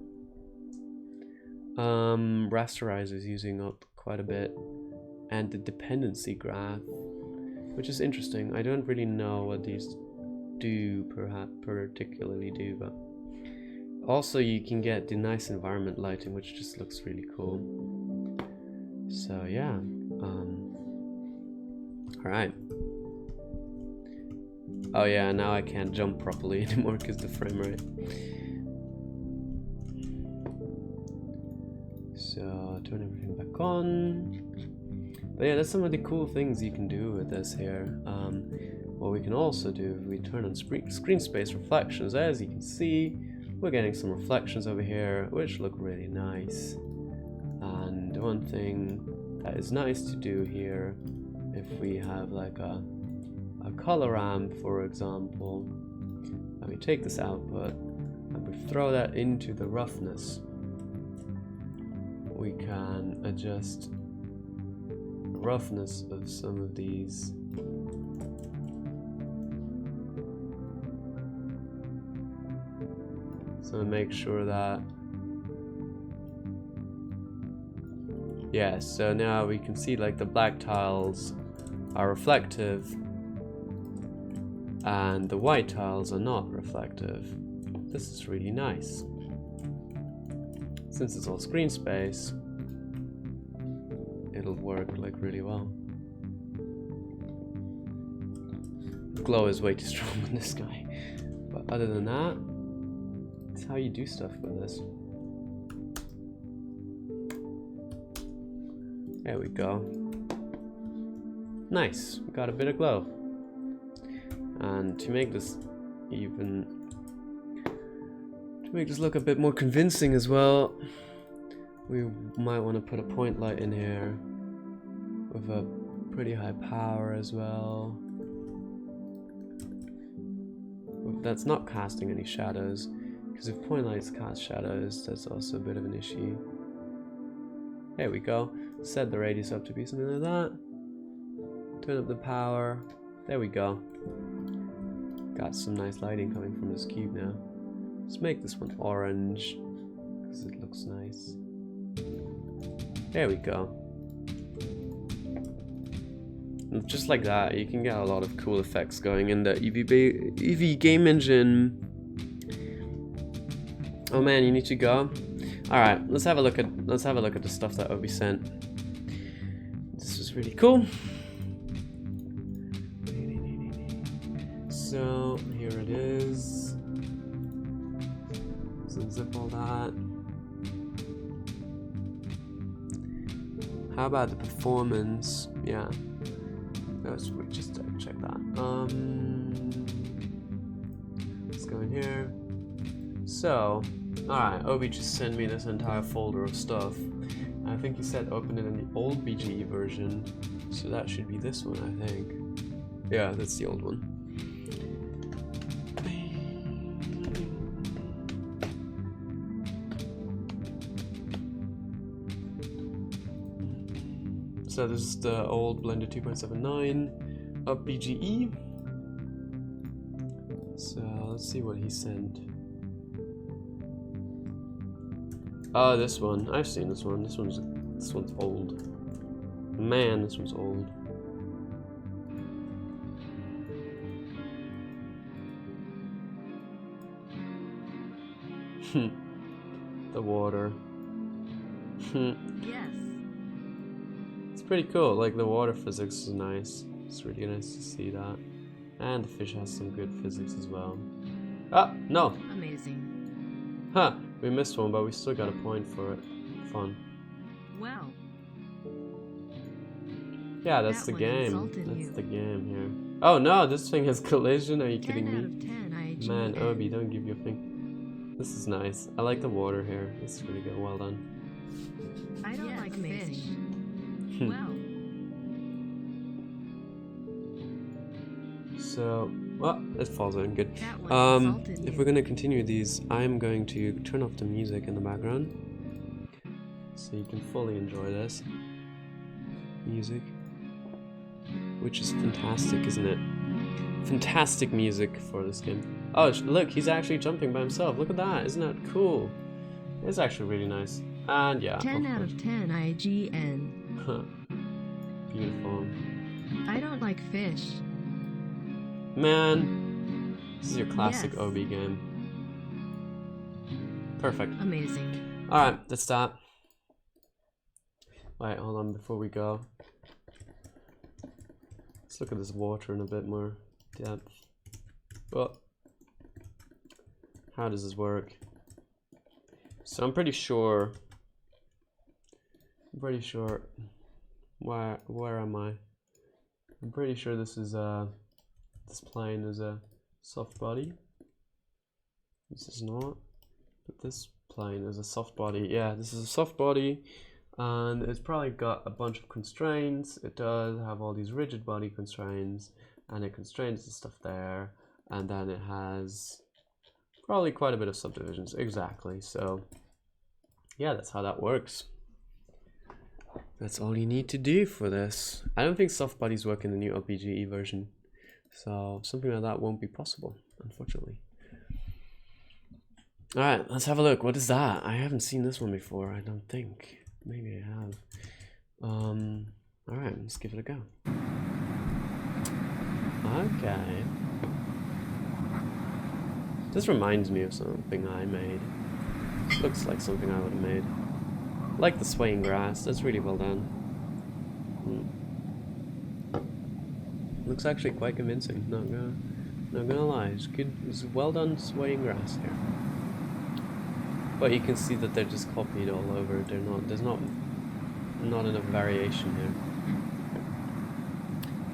Rasterizer is using up quite a bit, and the dependency graph, which is interesting. I don't really know what these do particularly do, but also you can get the nice environment lighting, which just looks really cool. So yeah, alright. Oh yeah, now I can't jump properly anymore because the frame rate. So turn everything back on. But yeah, that's some of the cool things you can do with this here. What we can also do, if we turn on screen space reflections, as you can see, we're getting some reflections over here, which look really nice. And one thing that is nice to do here, if we have like a color ramp, for example, and we take this output and we throw that into the roughness, we can adjust the roughness of some of these. So make sure that, yeah, so now we can see like the black tiles are reflective and the white tiles are not reflective. This is really nice. Since it's all screen space, it'll work like really well. Glow is way too strong on this guy. But other than that, it's how you do stuff with this. There we go. Nice, we got a bit of glow. And to make this even, to make this look a bit more convincing as well, we might want to put a point light in here with a pretty high power as well. That's not casting any shadows, because if point lights cast shadows, that's also a bit of an issue. There we go. Set the radius up to be something like that. Turn up the power. There we go. Got some nice lighting coming from this cube now. Let's make this one orange, because it looks nice. There we go. And just like that, you can get a lot of cool effects going in the EV game engine. Oh man, you need to go. All right, let's have a look at the stuff that Obi sent. This is really cool. So here it is. So zip all that. How about the performance? Yeah. Let's just check that. Let's go in here. So, alright, Obi just sent me this entire folder of stuff. I think he said open it in the old BGE version. So that should be this one, I think. Yeah, that's the old one. So this is the old Blender 2.79 UPBGE. So let's see what he sent. Oh, this one. I've seen this one. This one's old. Man, this one's old. The water. Yes. It's pretty cool. Like the water physics is nice. It's really nice to see that. And the fish has some good physics as well. Ah, no. Amazing. Huh. We missed one, but we still got a point for it. Fun. Wow. Yeah, that's the game. That's the game here. Oh no, this thing has collision. Are you kidding me? 10 out of 10 Man, IGN. Obi, don't give your thing. This is nice. I like the water here. This is really good. Well done. I don't like fish. Wow. So, well, it falls in good. That one insulted If you. we're gonna continue these, I'm going to turn off the music in the background, so you can fully enjoy this music, which is fantastic, isn't it? Fantastic music for this game. Oh, look, he's actually jumping by himself. Look at that. Isn't that cool? It's actually really nice. And yeah. 10 out of 10 IGN. Beautiful. I don't like fish. Man, this is your classic Yes. Obi game. Perfect. Amazing. Alright, let's start. Wait, hold on before we go. Let's look at this water in a bit more depth. Well, how does this work? So I'm pretty sure Where am I? I'm pretty sure this is this plane is a soft body. This is not, but this plane is a soft body. Yeah, this is a soft body, and it's probably got a bunch of constraints. It does have all these rigid body constraints, and it constrains the stuff there, and then it has probably quite a bit of subdivisions. Exactly. So yeah, that's how that works. That's all you need to do for this. I don't think soft bodies work in the new UPBGE version, so something like that won't be possible, unfortunately. Alright, let's have a look. What is that? I haven't seen this one before, I don't think. Maybe I have. Alright, let's give it a go. Okay. This reminds me of something I made. Looks like something I would have made. Like the swaying grass, that's really well done. Looks actually quite convincing, not gonna lie. It's good, it's well done swaying grass here. But you can see that they're just copied all over. There's not enough variation here.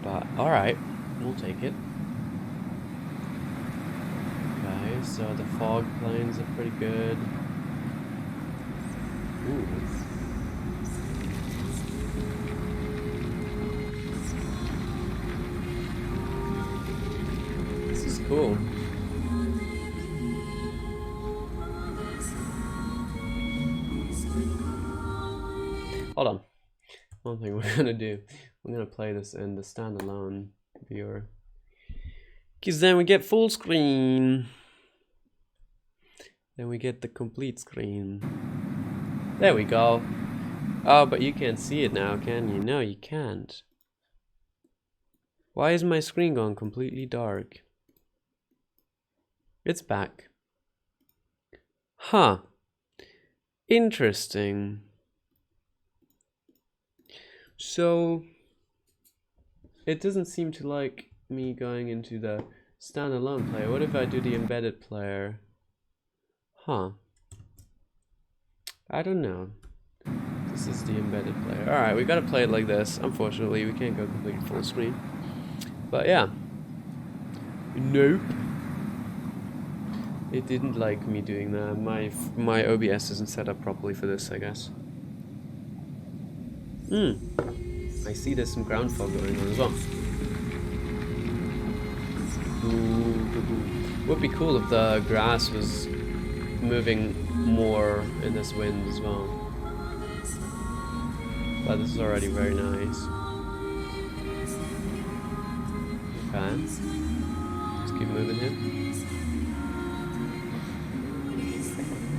But alright, we'll take it. Okay, so the fog planes are pretty good. Ooh. This is cool. Hold on. One thing we're gonna do, we're gonna play this in the standalone viewer, because then we get full screen. Then we get the complete screen. There we go. Oh, but you can't see it now, can you? No, you can't. Why is my screen gone completely dark? It's back. Huh. Interesting. So, it doesn't seem to like me going into the standalone player. What if I do the embedded player? Huh. I don't know. This is the embedded player. Alright, we gotta play it like this. Unfortunately, we can't go completely full screen. But yeah. Nope. It didn't like me doing that. My OBS isn't set up properly for this, I guess. I see there's some ground fog going on as well. Would be cool if the grass was moving more in this wind as well. But this is already very nice. Okay. Let's keep moving here.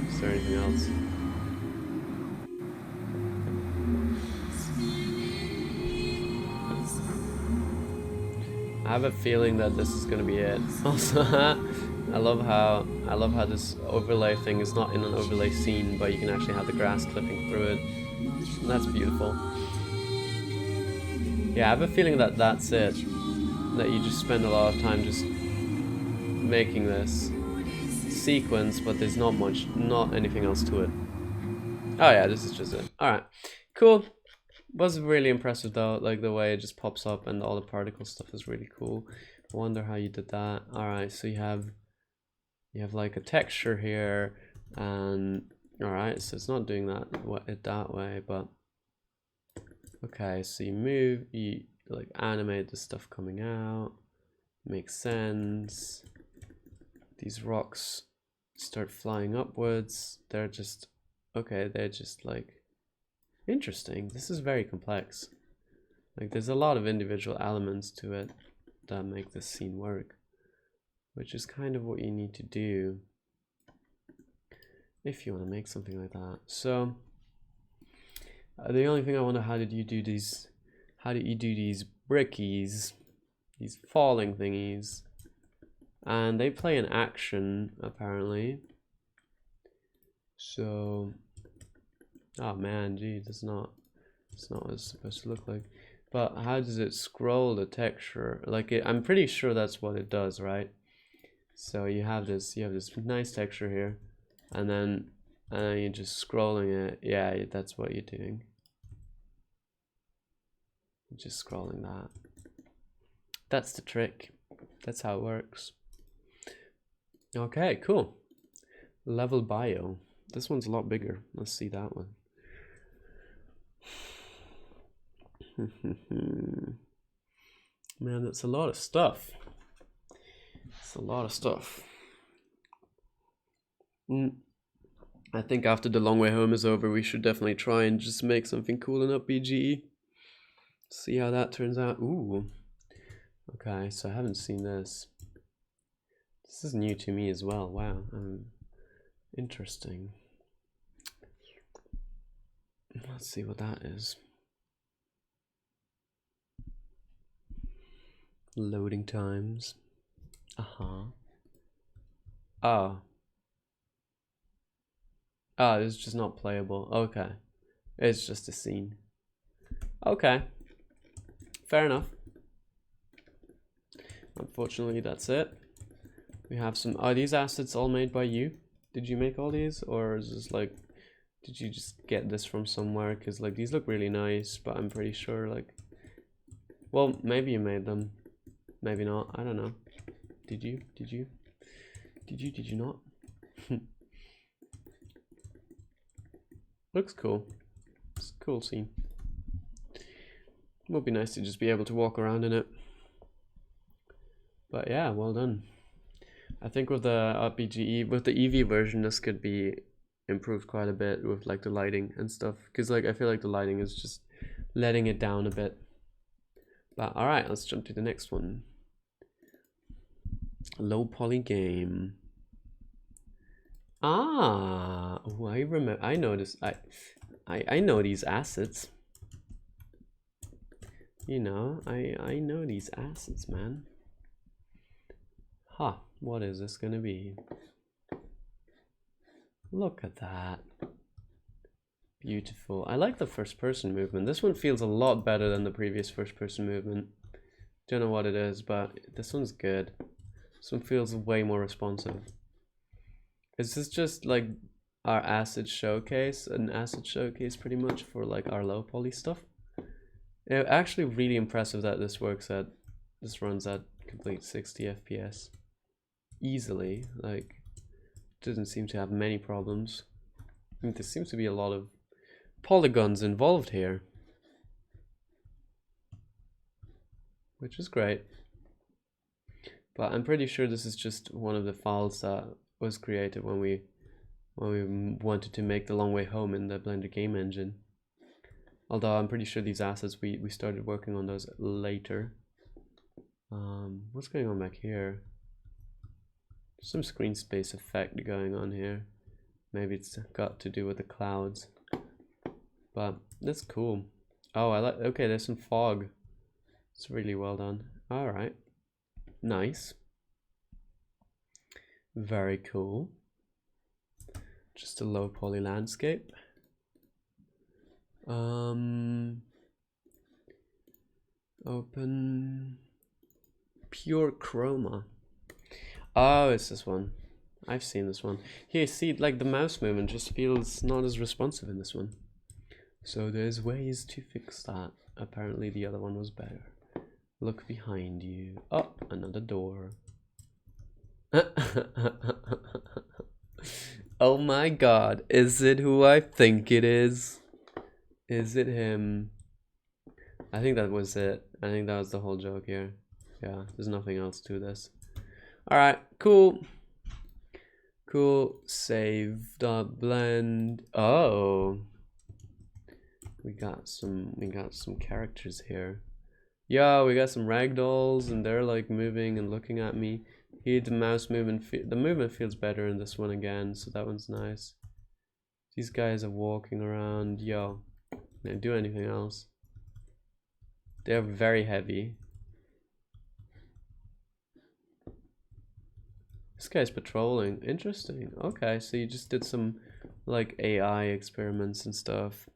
Is there anything else? I have a feeling that this is gonna be it. Also, I love how this overlay thing is not in an overlay scene, but you can actually have the grass clipping through it. That's beautiful. Yeah, I have a feeling that that's it. That you just spend a lot of time just making this sequence, but there's not anything else to it. Oh yeah, this is just it. Alright, cool. Was really impressive though, like the way it just pops up and all the particle stuff is really cool. I wonder how you did that. Alright, so you have like a texture here, and alright, so it's not doing that way, but okay, so you like animate the stuff coming out. Makes sense. These rocks start flying upwards. They're just okay, they're just like interesting. This is very complex. Like there's a lot of individual elements to it that make this scene work, which is kind of what you need to do if you want to make something like that. So the only thing I wonder, how did you do these brickies, these falling thingies? And they play an action apparently. So oh man, gee, that's not what it's supposed to look like. But how does it scroll the texture? Like I'm pretty sure that's what it does, right? So you have this nice texture here, and then you're just scrolling it. Yeah, that's what you're doing. Just scrolling that. That's the trick. That's how it works. Okay, cool. Level bio. This one's a lot bigger. Let's see that one. Man, that's a lot of stuff. It's a lot of stuff. I think after the long way home is over, we should definitely try and just make something cool in UPBGE. See how that turns out. Ooh. Okay, so I haven't seen this. This is new to me as well. Wow. Interesting. Let's see what that is. Loading times. Oh. Oh, it's just not playable. Okay. It's just a scene. Okay. Fair enough. Unfortunately, that's it. We have some... Are these assets all made by you? Did you make all these? Or is this like... Did you just get this from somewhere? Because like these look really nice, but I'm pretty sure like... Well, maybe you made them. Maybe not. I don't know. Did you? Did you? Did you? Did you not? Looks cool. It's a cool scene. It would be nice to just be able to walk around in it. But yeah, well done. I think with the UPBGE, with the EV version, this could be improved quite a bit with like the lighting and stuff. Because like I feel like the lighting is just letting it down a bit. But alright, let's jump to the next one. Low poly game. Ah, oh, I remember. I noticed. I know these assets. You know, I know these assets, man. Huh? What is this gonna be? Look at that. Beautiful. I like the first person movement. This one feels a lot better than the previous first person movement. Don't know what it is, but this one's good. This one feels way more responsive. Is this just like our asset showcase, an asset showcase pretty much for like our low poly stuff? It's actually really impressive that this runs at complete 60 FPS easily. Like, doesn't seem to have many problems. I mean, there seems to be a lot of polygons involved here, which is great. But I'm pretty sure this is just one of the files that was created when we wanted to make the long way home in the Blender game engine. Although I'm pretty sure these assets we started working on those later. What's going on back here? Some screen space effect going on here. Maybe it's got to do with the clouds. But that's cool. Oh, I like. Okay, there's some fog. It's really well done. All right. Nice. Very cool. Just a low poly landscape. Open pure chroma. Oh, it's this one. I've seen this one. Here, see, like the mouse movement just feels not as responsive in this one. So there's ways to fix that. Apparently the other one was better. Look behind you. Oh, another door. Oh my god, is it who I think it is? Is it him? I think that was it. I think that was the whole joke here. Yeah, there's nothing else to this. Alright, cool. Cool. Save the blend. Oh. We got some characters here. Yeah, we got some ragdolls and they're like moving and looking at me. Here the mouse movement, the movement feels better in this one again, so that one's nice. These guys are walking around. Yo, they don't do anything else. They're very heavy. This guy's patrolling. Interesting. Okay, so you just did some like AI experiments and stuff.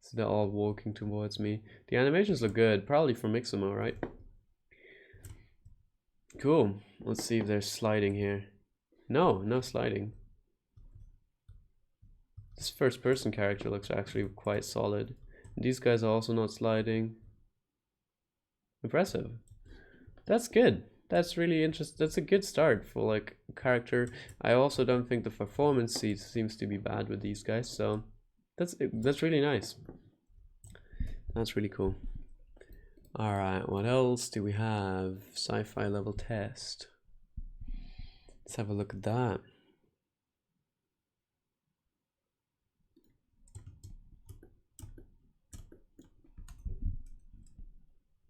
So they're all walking towards me. The animations look good, probably from Mixamo, right? Cool. Let's see if there's sliding here. No, no sliding. This first person character looks actually quite solid. These guys are also not sliding. Impressive. That's good. That's really interesting. That's a good start for like a character. I also don't think the performance seems to be bad with these guys, so that's really nice. That's really cool. All right, what else do we have? Sci-fi level test. Let's have a look at that.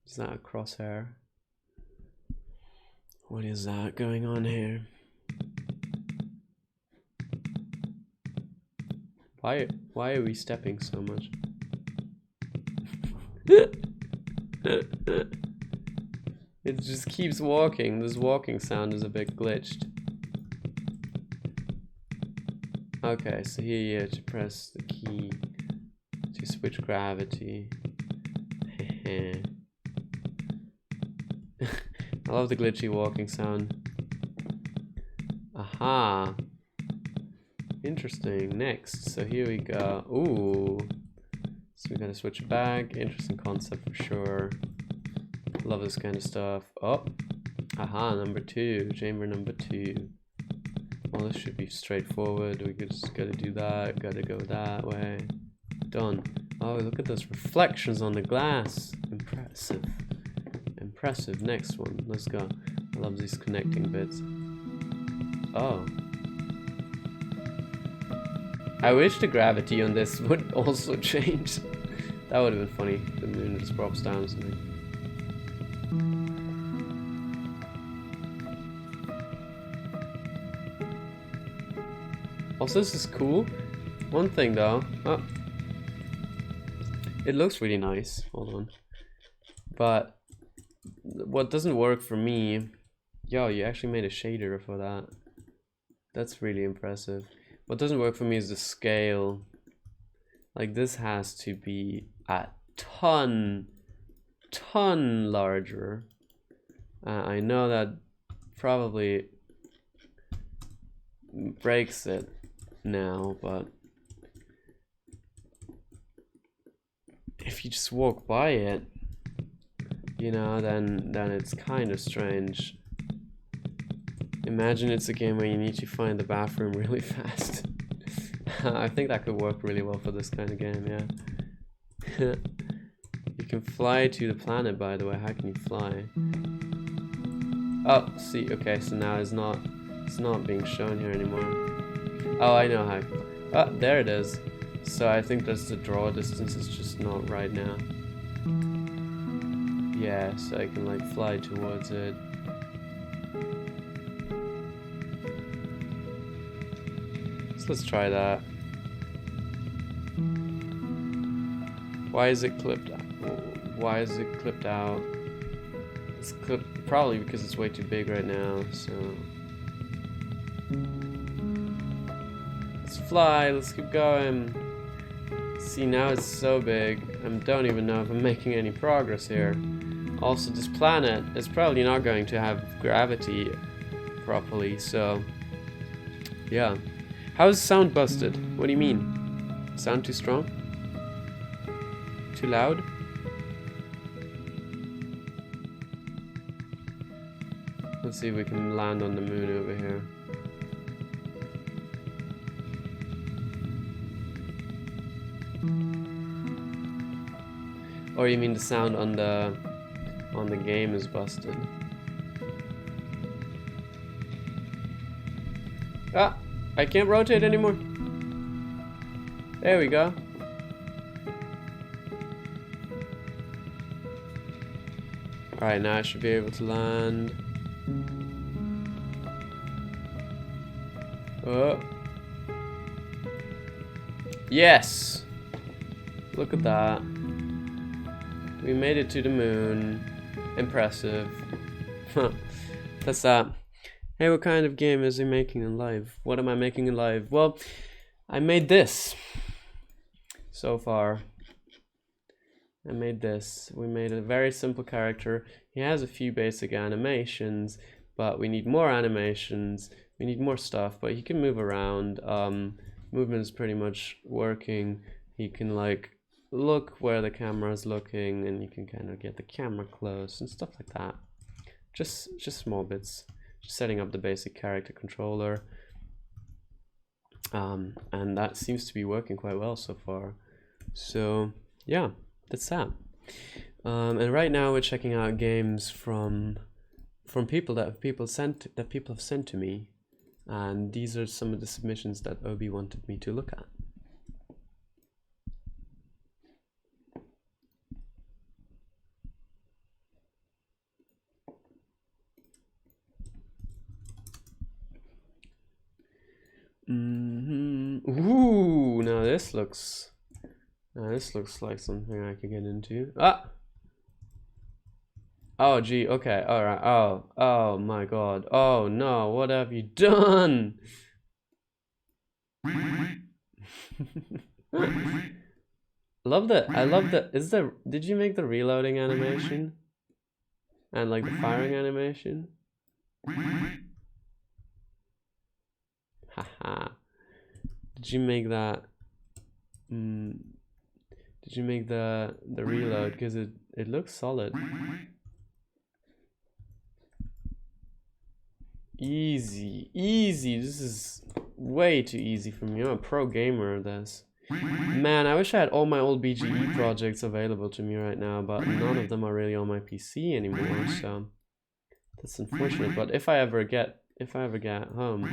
Is that a crosshair? What is that going on here? Why are we stepping so much? It just keeps walking. This walking sound is a bit glitched. Okay, so here you have to press the key to switch gravity. I love the glitchy walking sound. Aha. Interesting. Next. So here we go. Ooh. So we gotta switch back. Interesting concept for sure. Love this kind of stuff. Oh. Aha, number 2. Chamber number 2. Well, this should be straightforward. We just gotta do that. Gotta go that way. Done. Oh, look at those reflections on the glass. Impressive. Impressive. Next one. Let's go. I love these connecting bits. Oh. I wish the gravity on this would also change. That would have been funny. The moon just drops down or something. Also, this is cool. One thing though. Oh. It looks really nice. Hold on. But what doesn't work for me... Yo, you actually made a shader for that. That's really impressive. What doesn't work for me is the scale. Like, this has to be a ton larger. I know that probably breaks it now, but if you just walk by it, you know, then it's kind of strange. Imagine it's a game where you need to find the bathroom really fast. I think that could work really well for this kind of game, yeah. You can fly to the planet, by the way. How can you fly? Oh, see, okay, so now it's not being shown here anymore. Oh, I know how. Oh, there it is. So I think that's the draw distance is just not right now. Yeah, so I can like fly towards it. So let's try that. Why is it clipped out? Why is it clipped out? It's clipped probably because it's way too big right now, so let's fly, let's keep going. See, now it's so big, I don't even know if I'm making any progress here. Also, this planet is probably not going to have gravity properly, so yeah. How is sound busted? What do you mean? Sound too strong? Too loud? Let's see if we can land on the moon over here. Or you mean the sound on the game is busted? Ah! I can't rotate anymore. There we go. Alright, now I should be able to land. Oh. Yes! Look at that. We made it to the moon. Impressive. That's that. Hey, what kind of game is he making in live? What am I making in live? Well, I made this. So far. I made this. We made a very simple character. He has a few basic animations, but we need more animations. We need more stuff, but he can move around. Movement is pretty much working. He can like look where the camera is looking, and you can kind of get the camera close and stuff like that. Just small bits. Just setting up the basic character controller. And that seems to be working quite well so far. So yeah, that's that. And right now we're checking out games from people that people have sent to me, and these are some of the submissions that Obi wanted me to look at. Ooh, now this looks like something I could get into. Ah! Oh gee, okay, alright. Oh my god. Oh no, what have you done? Love that. I love that. Did you make the reloading animation? And like the firing animation? Haha. Did you make that? Did you make the reload? Because it looks solid. Easy. This is way too easy for me. I'm a pro gamer at this. Man, I wish I had all my old BGE projects available to me right now, but none of them are really on my PC anymore, so that's unfortunate. But if I ever get home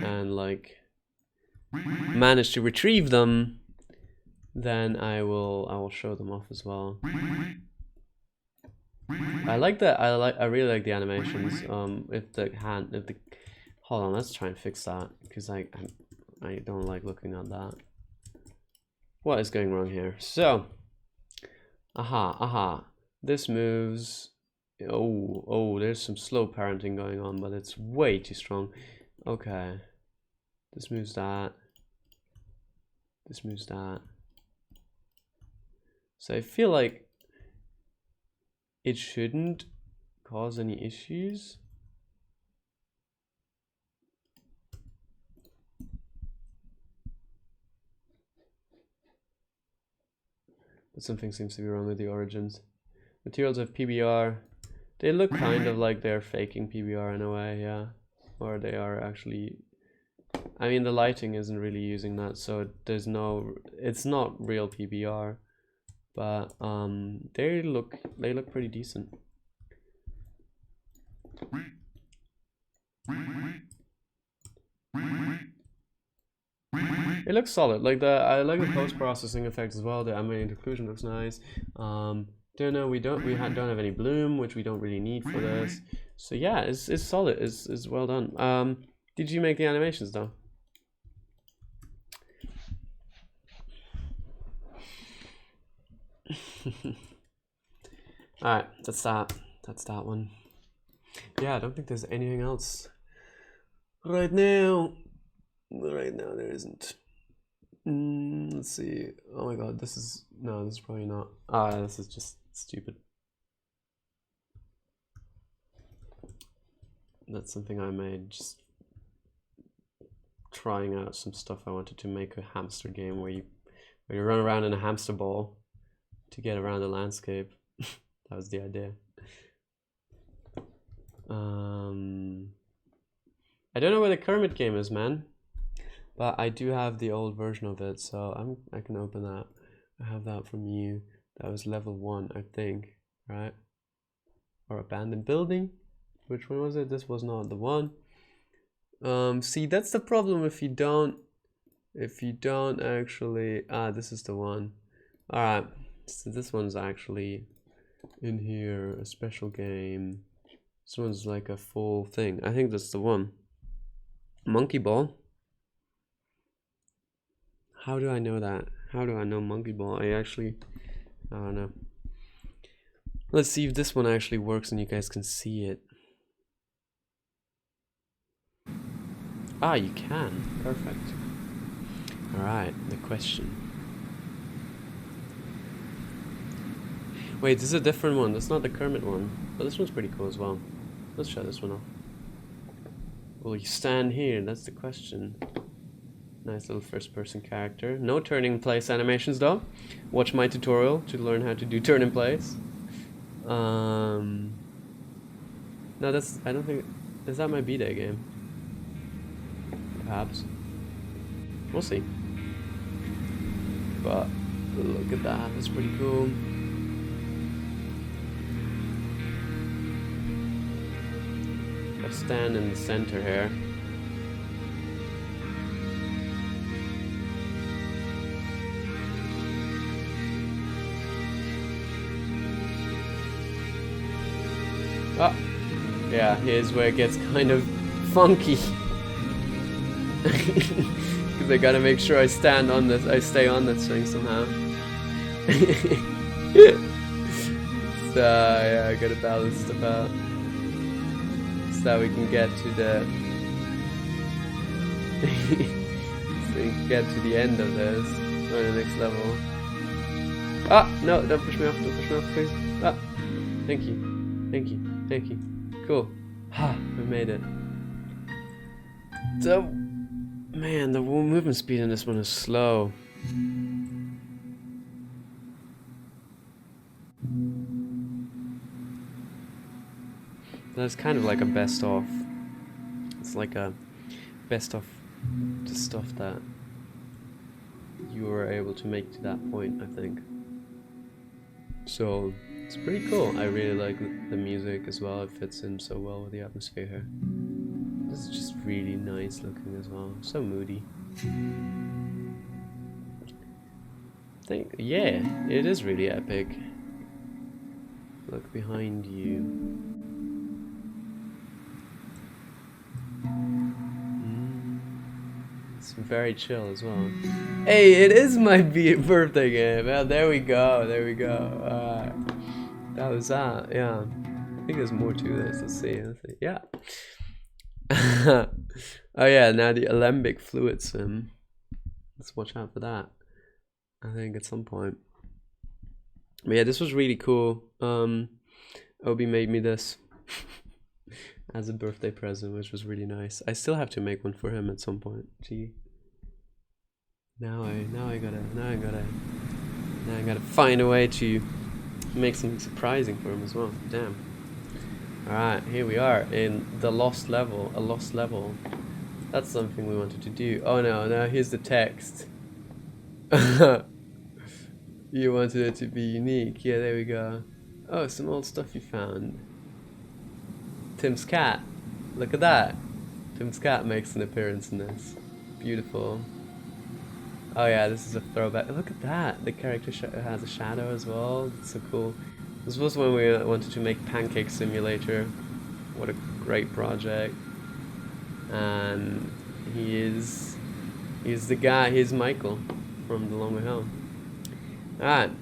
and like manage to retrieve them, then I will show them off as well. I really like the animations. Hold on, let's try and fix that, because I don't like looking at that. What is going wrong here? So, this moves. Oh, there's some slow parenting going on, but it's way too strong. Okay, this moves that. This moves that. So I feel like it shouldn't cause any issues. But something seems to be wrong with the origins. Materials of PBR. They look kind of like they're faking PBR in a way, yeah. Or they are actually... I mean, the lighting isn't really using that, so it's not real PBR. But they look pretty decent. It looks solid. I like the post-processing effects as well. The animating occlusion looks nice. We don't have any bloom, which we don't really need for this. So yeah, it's solid. It's well done. Did you make the animations though? Alright, that's that one. Yeah, I don't think there's anything else right now. Right now there isn't. Let's see. Oh my god, this is probably not. This is just stupid. That's something I made, just trying out some stuff. I wanted to make a hamster game where you run around in a hamster ball to get around the landscape. That was the idea. I don't know where the Kermit game is, man. But I do have the old version of it, so I can open that. I have that from you. That was level 1, I think, right? Or abandoned building. Which one was it? This was not the one. See, that's the problem if you don't actually. This is the one. All right. So this one's actually in here, a special game. This one's like a full thing. I think that's the one. Monkey Ball. How do I know that? How do I know Monkey Ball? I don't know. Let's see if this one actually works and you guys can see it. You can. Perfect. Alright, the question. Wait, this is a different one. That's not the Kermit one. But this one's pretty cool as well. Let's try this one off. Will you stand here? That's the question. Nice little first-person character. No turn-in-place animations though. Watch my tutorial to learn how to do turn-in-place. No, that's, I don't think, is that my B-Day game? Perhaps. We'll see. But look at that, that's pretty cool. I'll stand in the center here. Oh, yeah, here's where it gets kind of funky. Because I gotta make sure I stand on this, I stay on this thing somehow. So, yeah, I gotta balance stuff out. So that we can get to the... so we can get to the end of this, or the next level. Ah, no, don't push me off, please. Ah, thank you, thank you. Thank you. Cool. Ha, we made it. So, man, the movement speed in this one is slow. That's kind of like a best of. It's like a best of the stuff that you were able to make to that point, I think. So, it's pretty cool. I really like the music as well. It fits in so well with the atmosphere here. This is just really nice looking as well. So moody. Yeah, it is really epic. Look behind you. It's very chill as well. Hey, it is my birthday game. Well, there we go. There we go. That was that. Yeah. I think there's more to this. Let's see. Yeah. Oh yeah. Now the alembic fluid sim. Let's watch out for that. I think at some point. But yeah, this was really cool. Obi made me this as a birthday present, which was really nice. I still have to make one for him at some point. Gee. Now I gotta find a way to make something surprising for him as well. Damn. Alright, here we are in the lost level. A lost level. That's something we wanted to do. Oh no, here's the text. You wanted it to be unique. Yeah, there we go. Oh, some old stuff you found. Tim's cat. Look at that. Tim's cat makes an appearance in this. Beautiful. Oh yeah, this is a throwback. Look at that. The character has a shadow as well. That's so cool. This was when we wanted to make Pancake Simulator. What a great project. And he's the guy. He's Michael from The Long Way Home. Alright.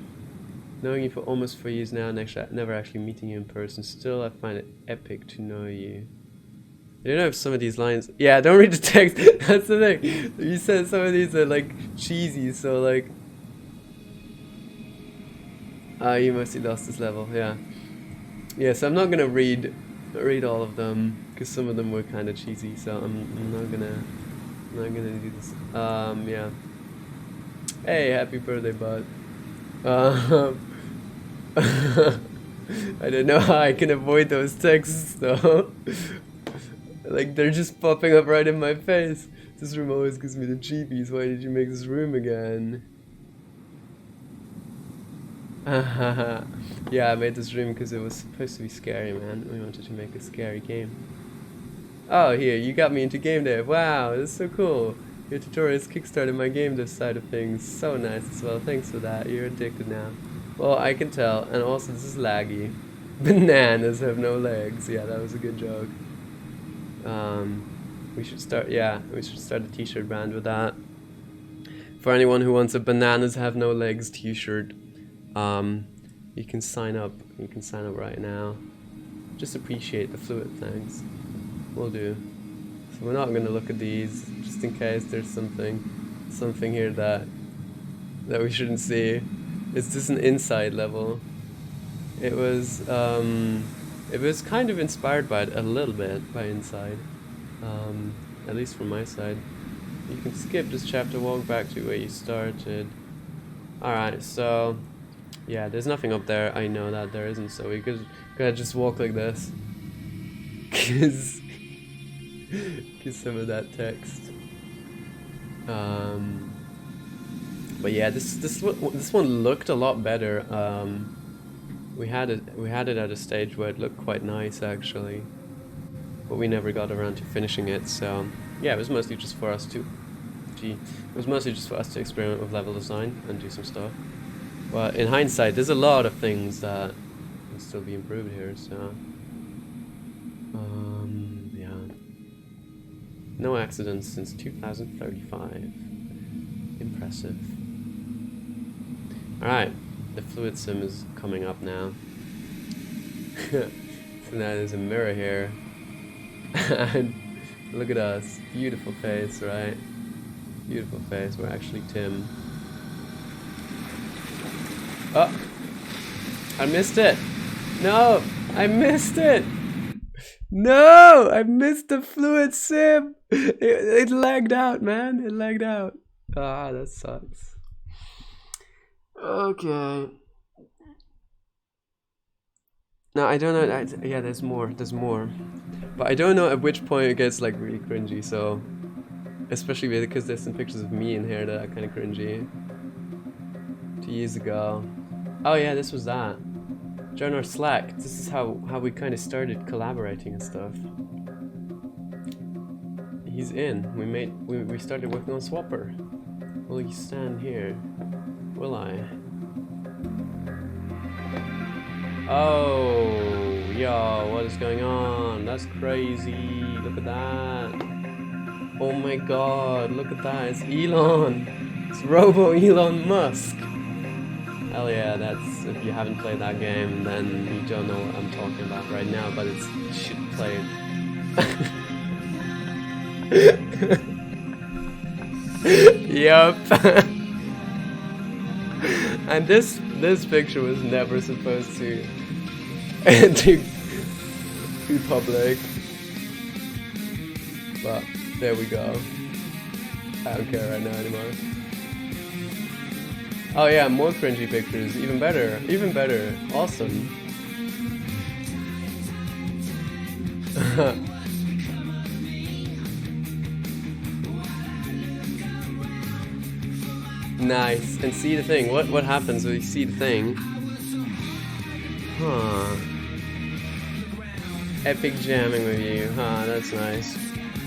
Knowing you for almost 4 years now, never actually meeting you in person. Still, I find it epic to know you. I don't know if some of these lines... Yeah, don't read the text. That's the thing. You said some of these are like cheesy, so like... you mostly lost this level, yeah. Yeah, so I'm not gonna read all of them, because some of them were kind of cheesy, so I'm not gonna do this. Yeah. Hey, happy birthday, bud. I don't know how I can avoid those texts though. Like they're just popping up right in my face. This room always gives me the jeebies. Why did you make this room again? Yeah, I made this room because it was supposed to be scary, man. We wanted to make a scary game. Oh, here, you got me into game dev. Wow, this is so cool. Your tutorials kickstarted my game dev side of things. So nice as well. Thanks for that. You're addicted now. Well, I can tell. And also, this is laggy. Bananas have no legs. Yeah, that was a good joke. We should start a t-shirt brand with that. For anyone who wants a bananas have no legs t-shirt, you can sign up. You can sign up right now. Just appreciate the fluid, thanks. Will do. So we're not going to look at these, just in case there's something here that we shouldn't see. It's just an inside level. It was kind of inspired by it a little bit by Inside, at least from my side. You can skip this chapter, walk back to where you started. Alright, so yeah, there's nothing up there. I know that there isn't, so we could just walk like this. Cause some of that text. But yeah, this one looked a lot better. We had it at a stage where it looked quite nice actually, but we never got around to finishing it. So yeah, it was mostly just for us to experiment with level design and do some stuff. But in hindsight, there's a lot of things that can still be improved here. So yeah, no accidents since 2035. Impressive. Alright, the fluid sim is coming up now. So now there's a mirror here. And look at us. Beautiful face, right? Beautiful face. We're actually Tim. Oh! I missed it! No! I missed it! No! I missed the fluid sim! It lagged out, man. It lagged out. Ah, that sucks. Okay. No, I don't know. Yeah, there's more. There's more. But I don't know at which point it gets like really cringy. So, especially because there's some pictures of me in here that are kind of cringy. 2 years ago. Oh yeah, this was that. Join our Slack. This is how we kind of started collaborating and stuff. He's in. We started working on Swapper. Will you stand here? Will I? Oh, yo, what is going on? That's crazy. Look at that. Oh my god, look at that. It's Elon. It's Robo Elon Musk. Hell yeah, that's, if you haven't played that game, then you don't know what I'm talking about right now, but you should play it. Yup. And this picture was never supposed to be public, but there we go. I don't care right now anymore. Oh yeah, more cringy pictures, even better, awesome. Nice. And see the thing. What happens when you see the thing? Huh. Epic jamming with you. Huh, that's nice.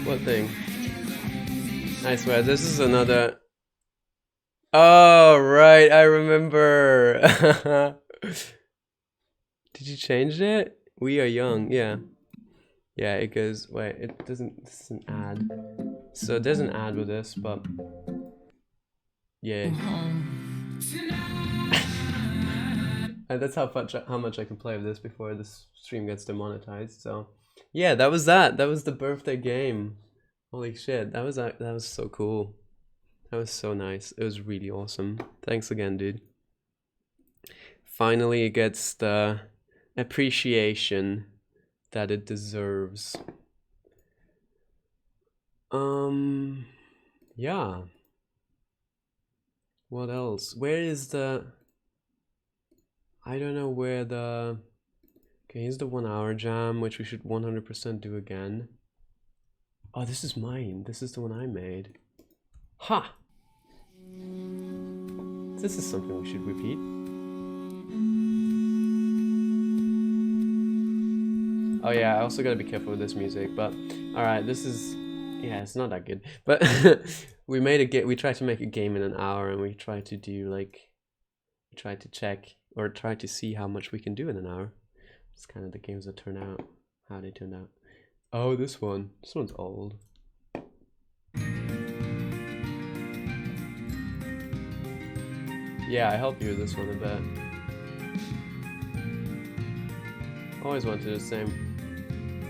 What thing? I swear, this is another... Oh, right, I remember. Did you change it? We are young, yeah. Yeah, it goes... Wait, it doesn't... This is an ad. So there's an ad with this, but... Yeah. And that's how much I can play with this before this stream gets demonetized. So yeah, that was the birthday game. Holy shit, that was so cool. That was so nice. It was really awesome. Thanks again, dude. Finally it gets the appreciation that it deserves. Yeah. What else? Where is the... I don't know where the... Okay, here's the 1 hour jam, which we should 100% do again. Oh, this is mine. This is the one I made. Ha! This is something we should repeat. Oh yeah, I also gotta be careful with this music, but... Alright, this is... Yeah, it's not that good. But we tried to make a game in an hour, and we tried to do like... We tried to check, or try to see how much we can do in an hour. It's kind of the games that turn out, how they turned out. Oh, this one. This one's old. Yeah, I helped you with this one a bit. Always wanted the same.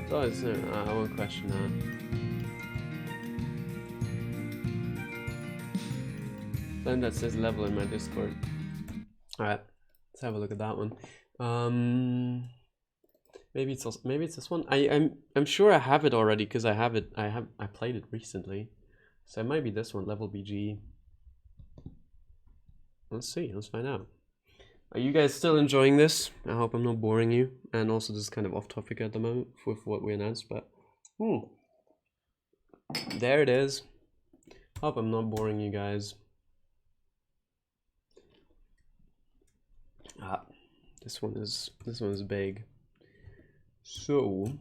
It's always the same. I won't question that. Then that says level in my Discord. Alright, let's have a look at that one. Maybe it's this one. I'm sure I have it already because I played it recently. So it might be this one, level BGE. Let's see, let's find out. Are you guys still enjoying this? I hope I'm not boring you. And also this is kind of off topic at the moment with what we announced, but there it is. Hope I'm not boring you guys. This one is big. So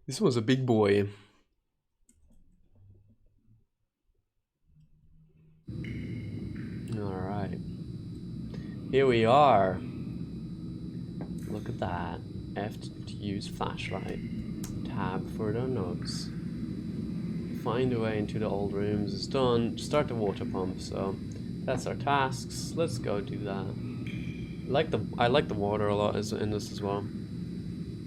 this was a big boy. All right, here we are. Look at that. F to use flashlight. Tab for the notes. Find a way into the old rooms is done. Start the water pump. So that's our tasks. Let's go do that. I like the water a lot in this as well.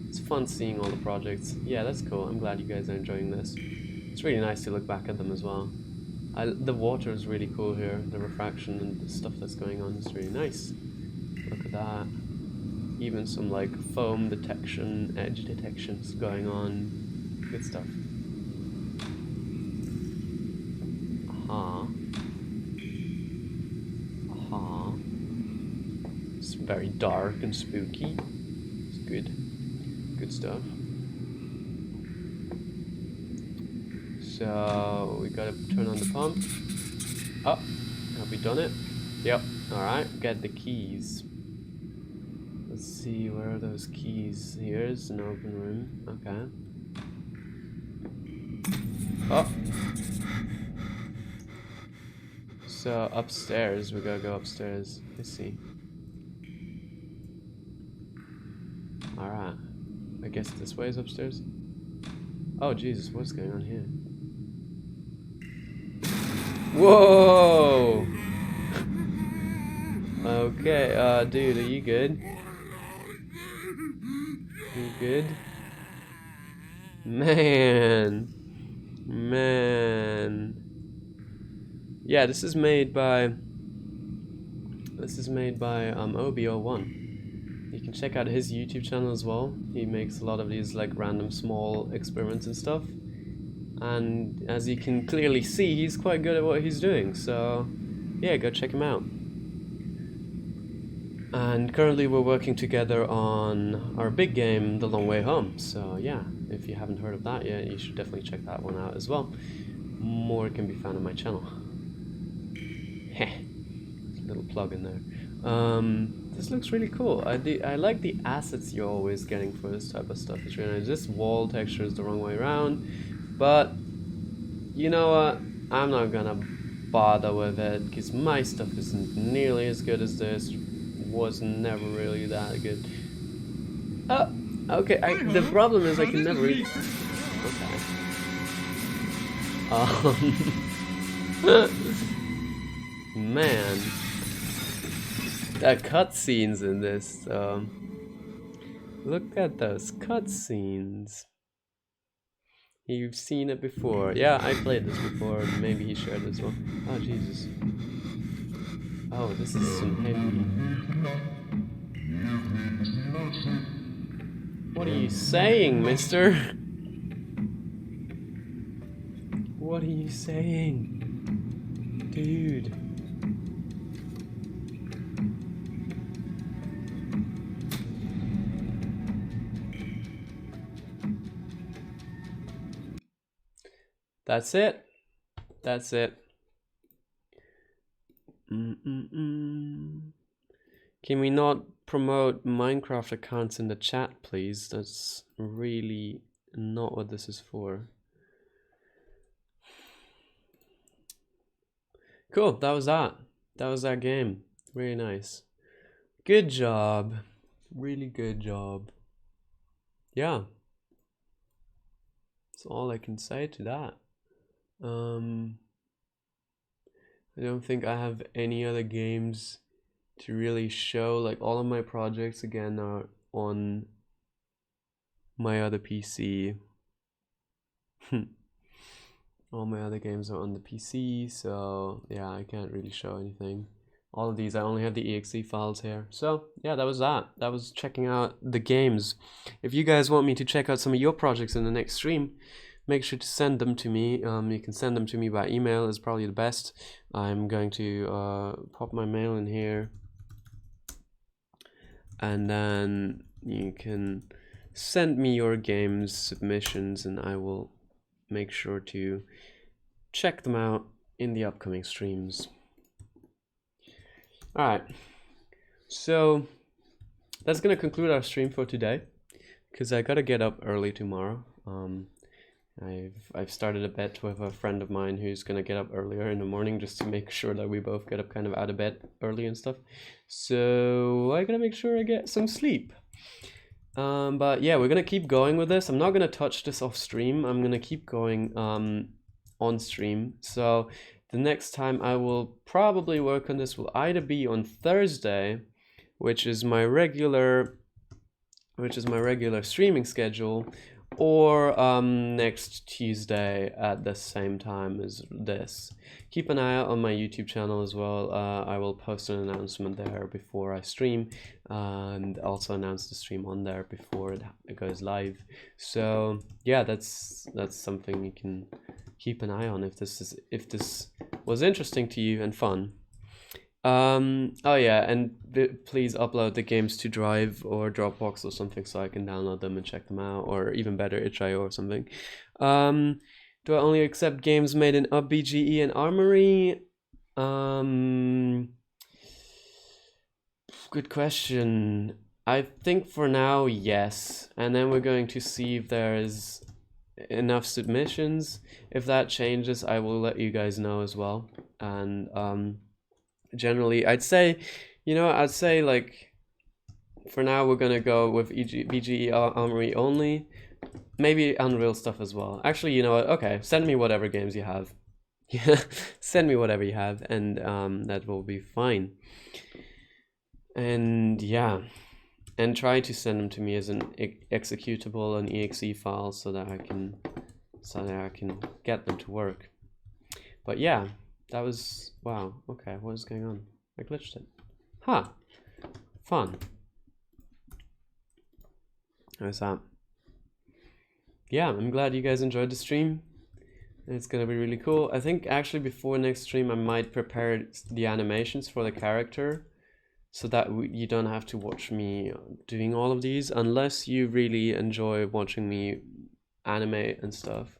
It's fun seeing all the projects. Yeah, that's cool. I'm glad you guys are enjoying this. It's really nice to look back at them as well. The water is really cool here. The refraction and the stuff that's going on is really nice. Look at that. Even some like foam detection, edge detections going on. Good stuff. It's very dark and spooky. It's good. Good stuff. So we gotta turn on the pump. Oh, have we done it? Yep. Alright, get the keys. Let's see, where are those keys? Here's an open room. Okay. Oh. So upstairs, we gotta go upstairs. Let's see. Alright. I guess this way is upstairs. Oh Jesus, what's going on here? Whoa! Okay, dude, are you good? You good? Man. Yeah, this is made by OB01. You can check out his YouTube channel as well. He makes a lot of these like random small experiments and stuff. And as you can clearly see, he's quite good at what he's doing. So yeah, go check him out. And currently we're working together on our big game, The Long Way Home. So yeah, if you haven't heard of that yet, you should definitely check that one out as well. More can be found on my channel. Heh, little plug in there. This looks really cool. I like the assets you're always getting for this type of stuff. It's really nice. This wall texture is the wrong way around, but you know what? I'm not gonna bother with it because my stuff isn't nearly as good as this. Was never really that good. Oh, okay. The problem is I can never. Okay. Man, the cutscenes in this. Look at those cutscenes. You've seen it before. Yeah, I played this before. Maybe he shared this one. Oh Jesus. Oh, this is some heavy. What are you saying, mister? What are you saying? Dude. That's it. That's it. Can we not promote Minecraft accounts in the chat, please? That's really not what this is for. Cool, that was that. That was that game. Really nice. Good job. Really good job. Yeah. That's all I can say to that. I don't think I have any other games to really show. Like all of my projects again are on my other PC. All my other games are on the PC, so yeah, I can't really show anything. All of these, I only have the exe files here. So yeah, that was that. That was checking out the games. If you guys want me to check out some of your projects in the next stream, make sure to send them to me. You can send them to me by email, is probably the best. I'm going to pop my mail in here, and then you can send me your games submissions, and I will make sure to check them out in the upcoming streams. Alright, so that's gonna conclude our stream for today, because I gotta get up early tomorrow. I've started a bet with a friend of mine who's gonna get up earlier in the morning, just to make sure that we both get up kind of out of bed early and stuff. So I gotta make sure I get some sleep. But yeah, we're gonna keep going with this. I'm not gonna touch this off stream. I'm gonna keep going on stream. So the next time I will probably work on this will either be on Thursday, which is my regular streaming schedule, or next Tuesday at the same time as this. Keep an eye out on my YouTube channel as well. I will post an announcement there before I stream, and also announce the stream on there before it goes live. So yeah, that's something you can keep an eye on if this was interesting to you and fun. Oh yeah, and please upload the games to Drive or Dropbox or something so I can download them and check them out, or even better, itch.io or something. Do I only accept games made in UPBGE and Armory? Good question. I think for now, yes. And then we're going to see if there is enough submissions. If that changes, I will let you guys know as well. And generally, I'd say like for now we're gonna go with BGE Armory only, maybe Unreal stuff as well. Actually, you know what? Okay, send me whatever games you have. Yeah, send me whatever you have, and that will be fine. And yeah, and try to send them to me as an executable, an exe file, so that I can get them to work. But yeah. That was, wow, okay, what is going on? I glitched it. Huh, fun. How's that? Yeah, I'm glad you guys enjoyed the stream. It's gonna be really cool. I think actually before next stream I might prepare the animations for the character, so that you don't have to watch me doing all of these, unless you really enjoy watching me animate and stuff.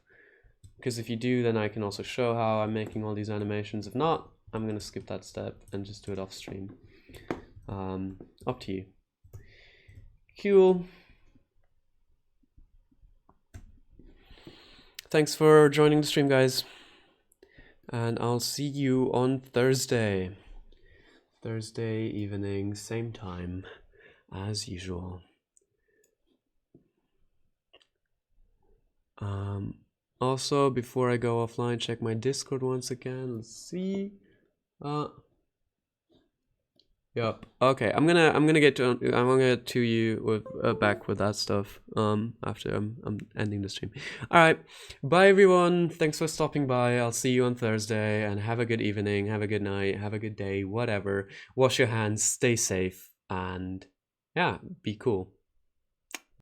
Because if you do, then I can also show how I'm making all these animations. If not, I'm gonna skip that step and just do it off stream. Up to you. Cool. Thanks for joining the stream, guys. And I'll see you on Thursday. Thursday evening, same time as usual. Also, before I go offline, check my Discord once again. Let's see. Yep. Okay. I'm gonna get to you with back with that stuff after I'm ending the stream. All right. Bye everyone. Thanks for stopping by. I'll see you on Thursday, and have a good evening. Have a good night. Have a good day. Whatever. Wash your hands. Stay safe, and yeah, be cool.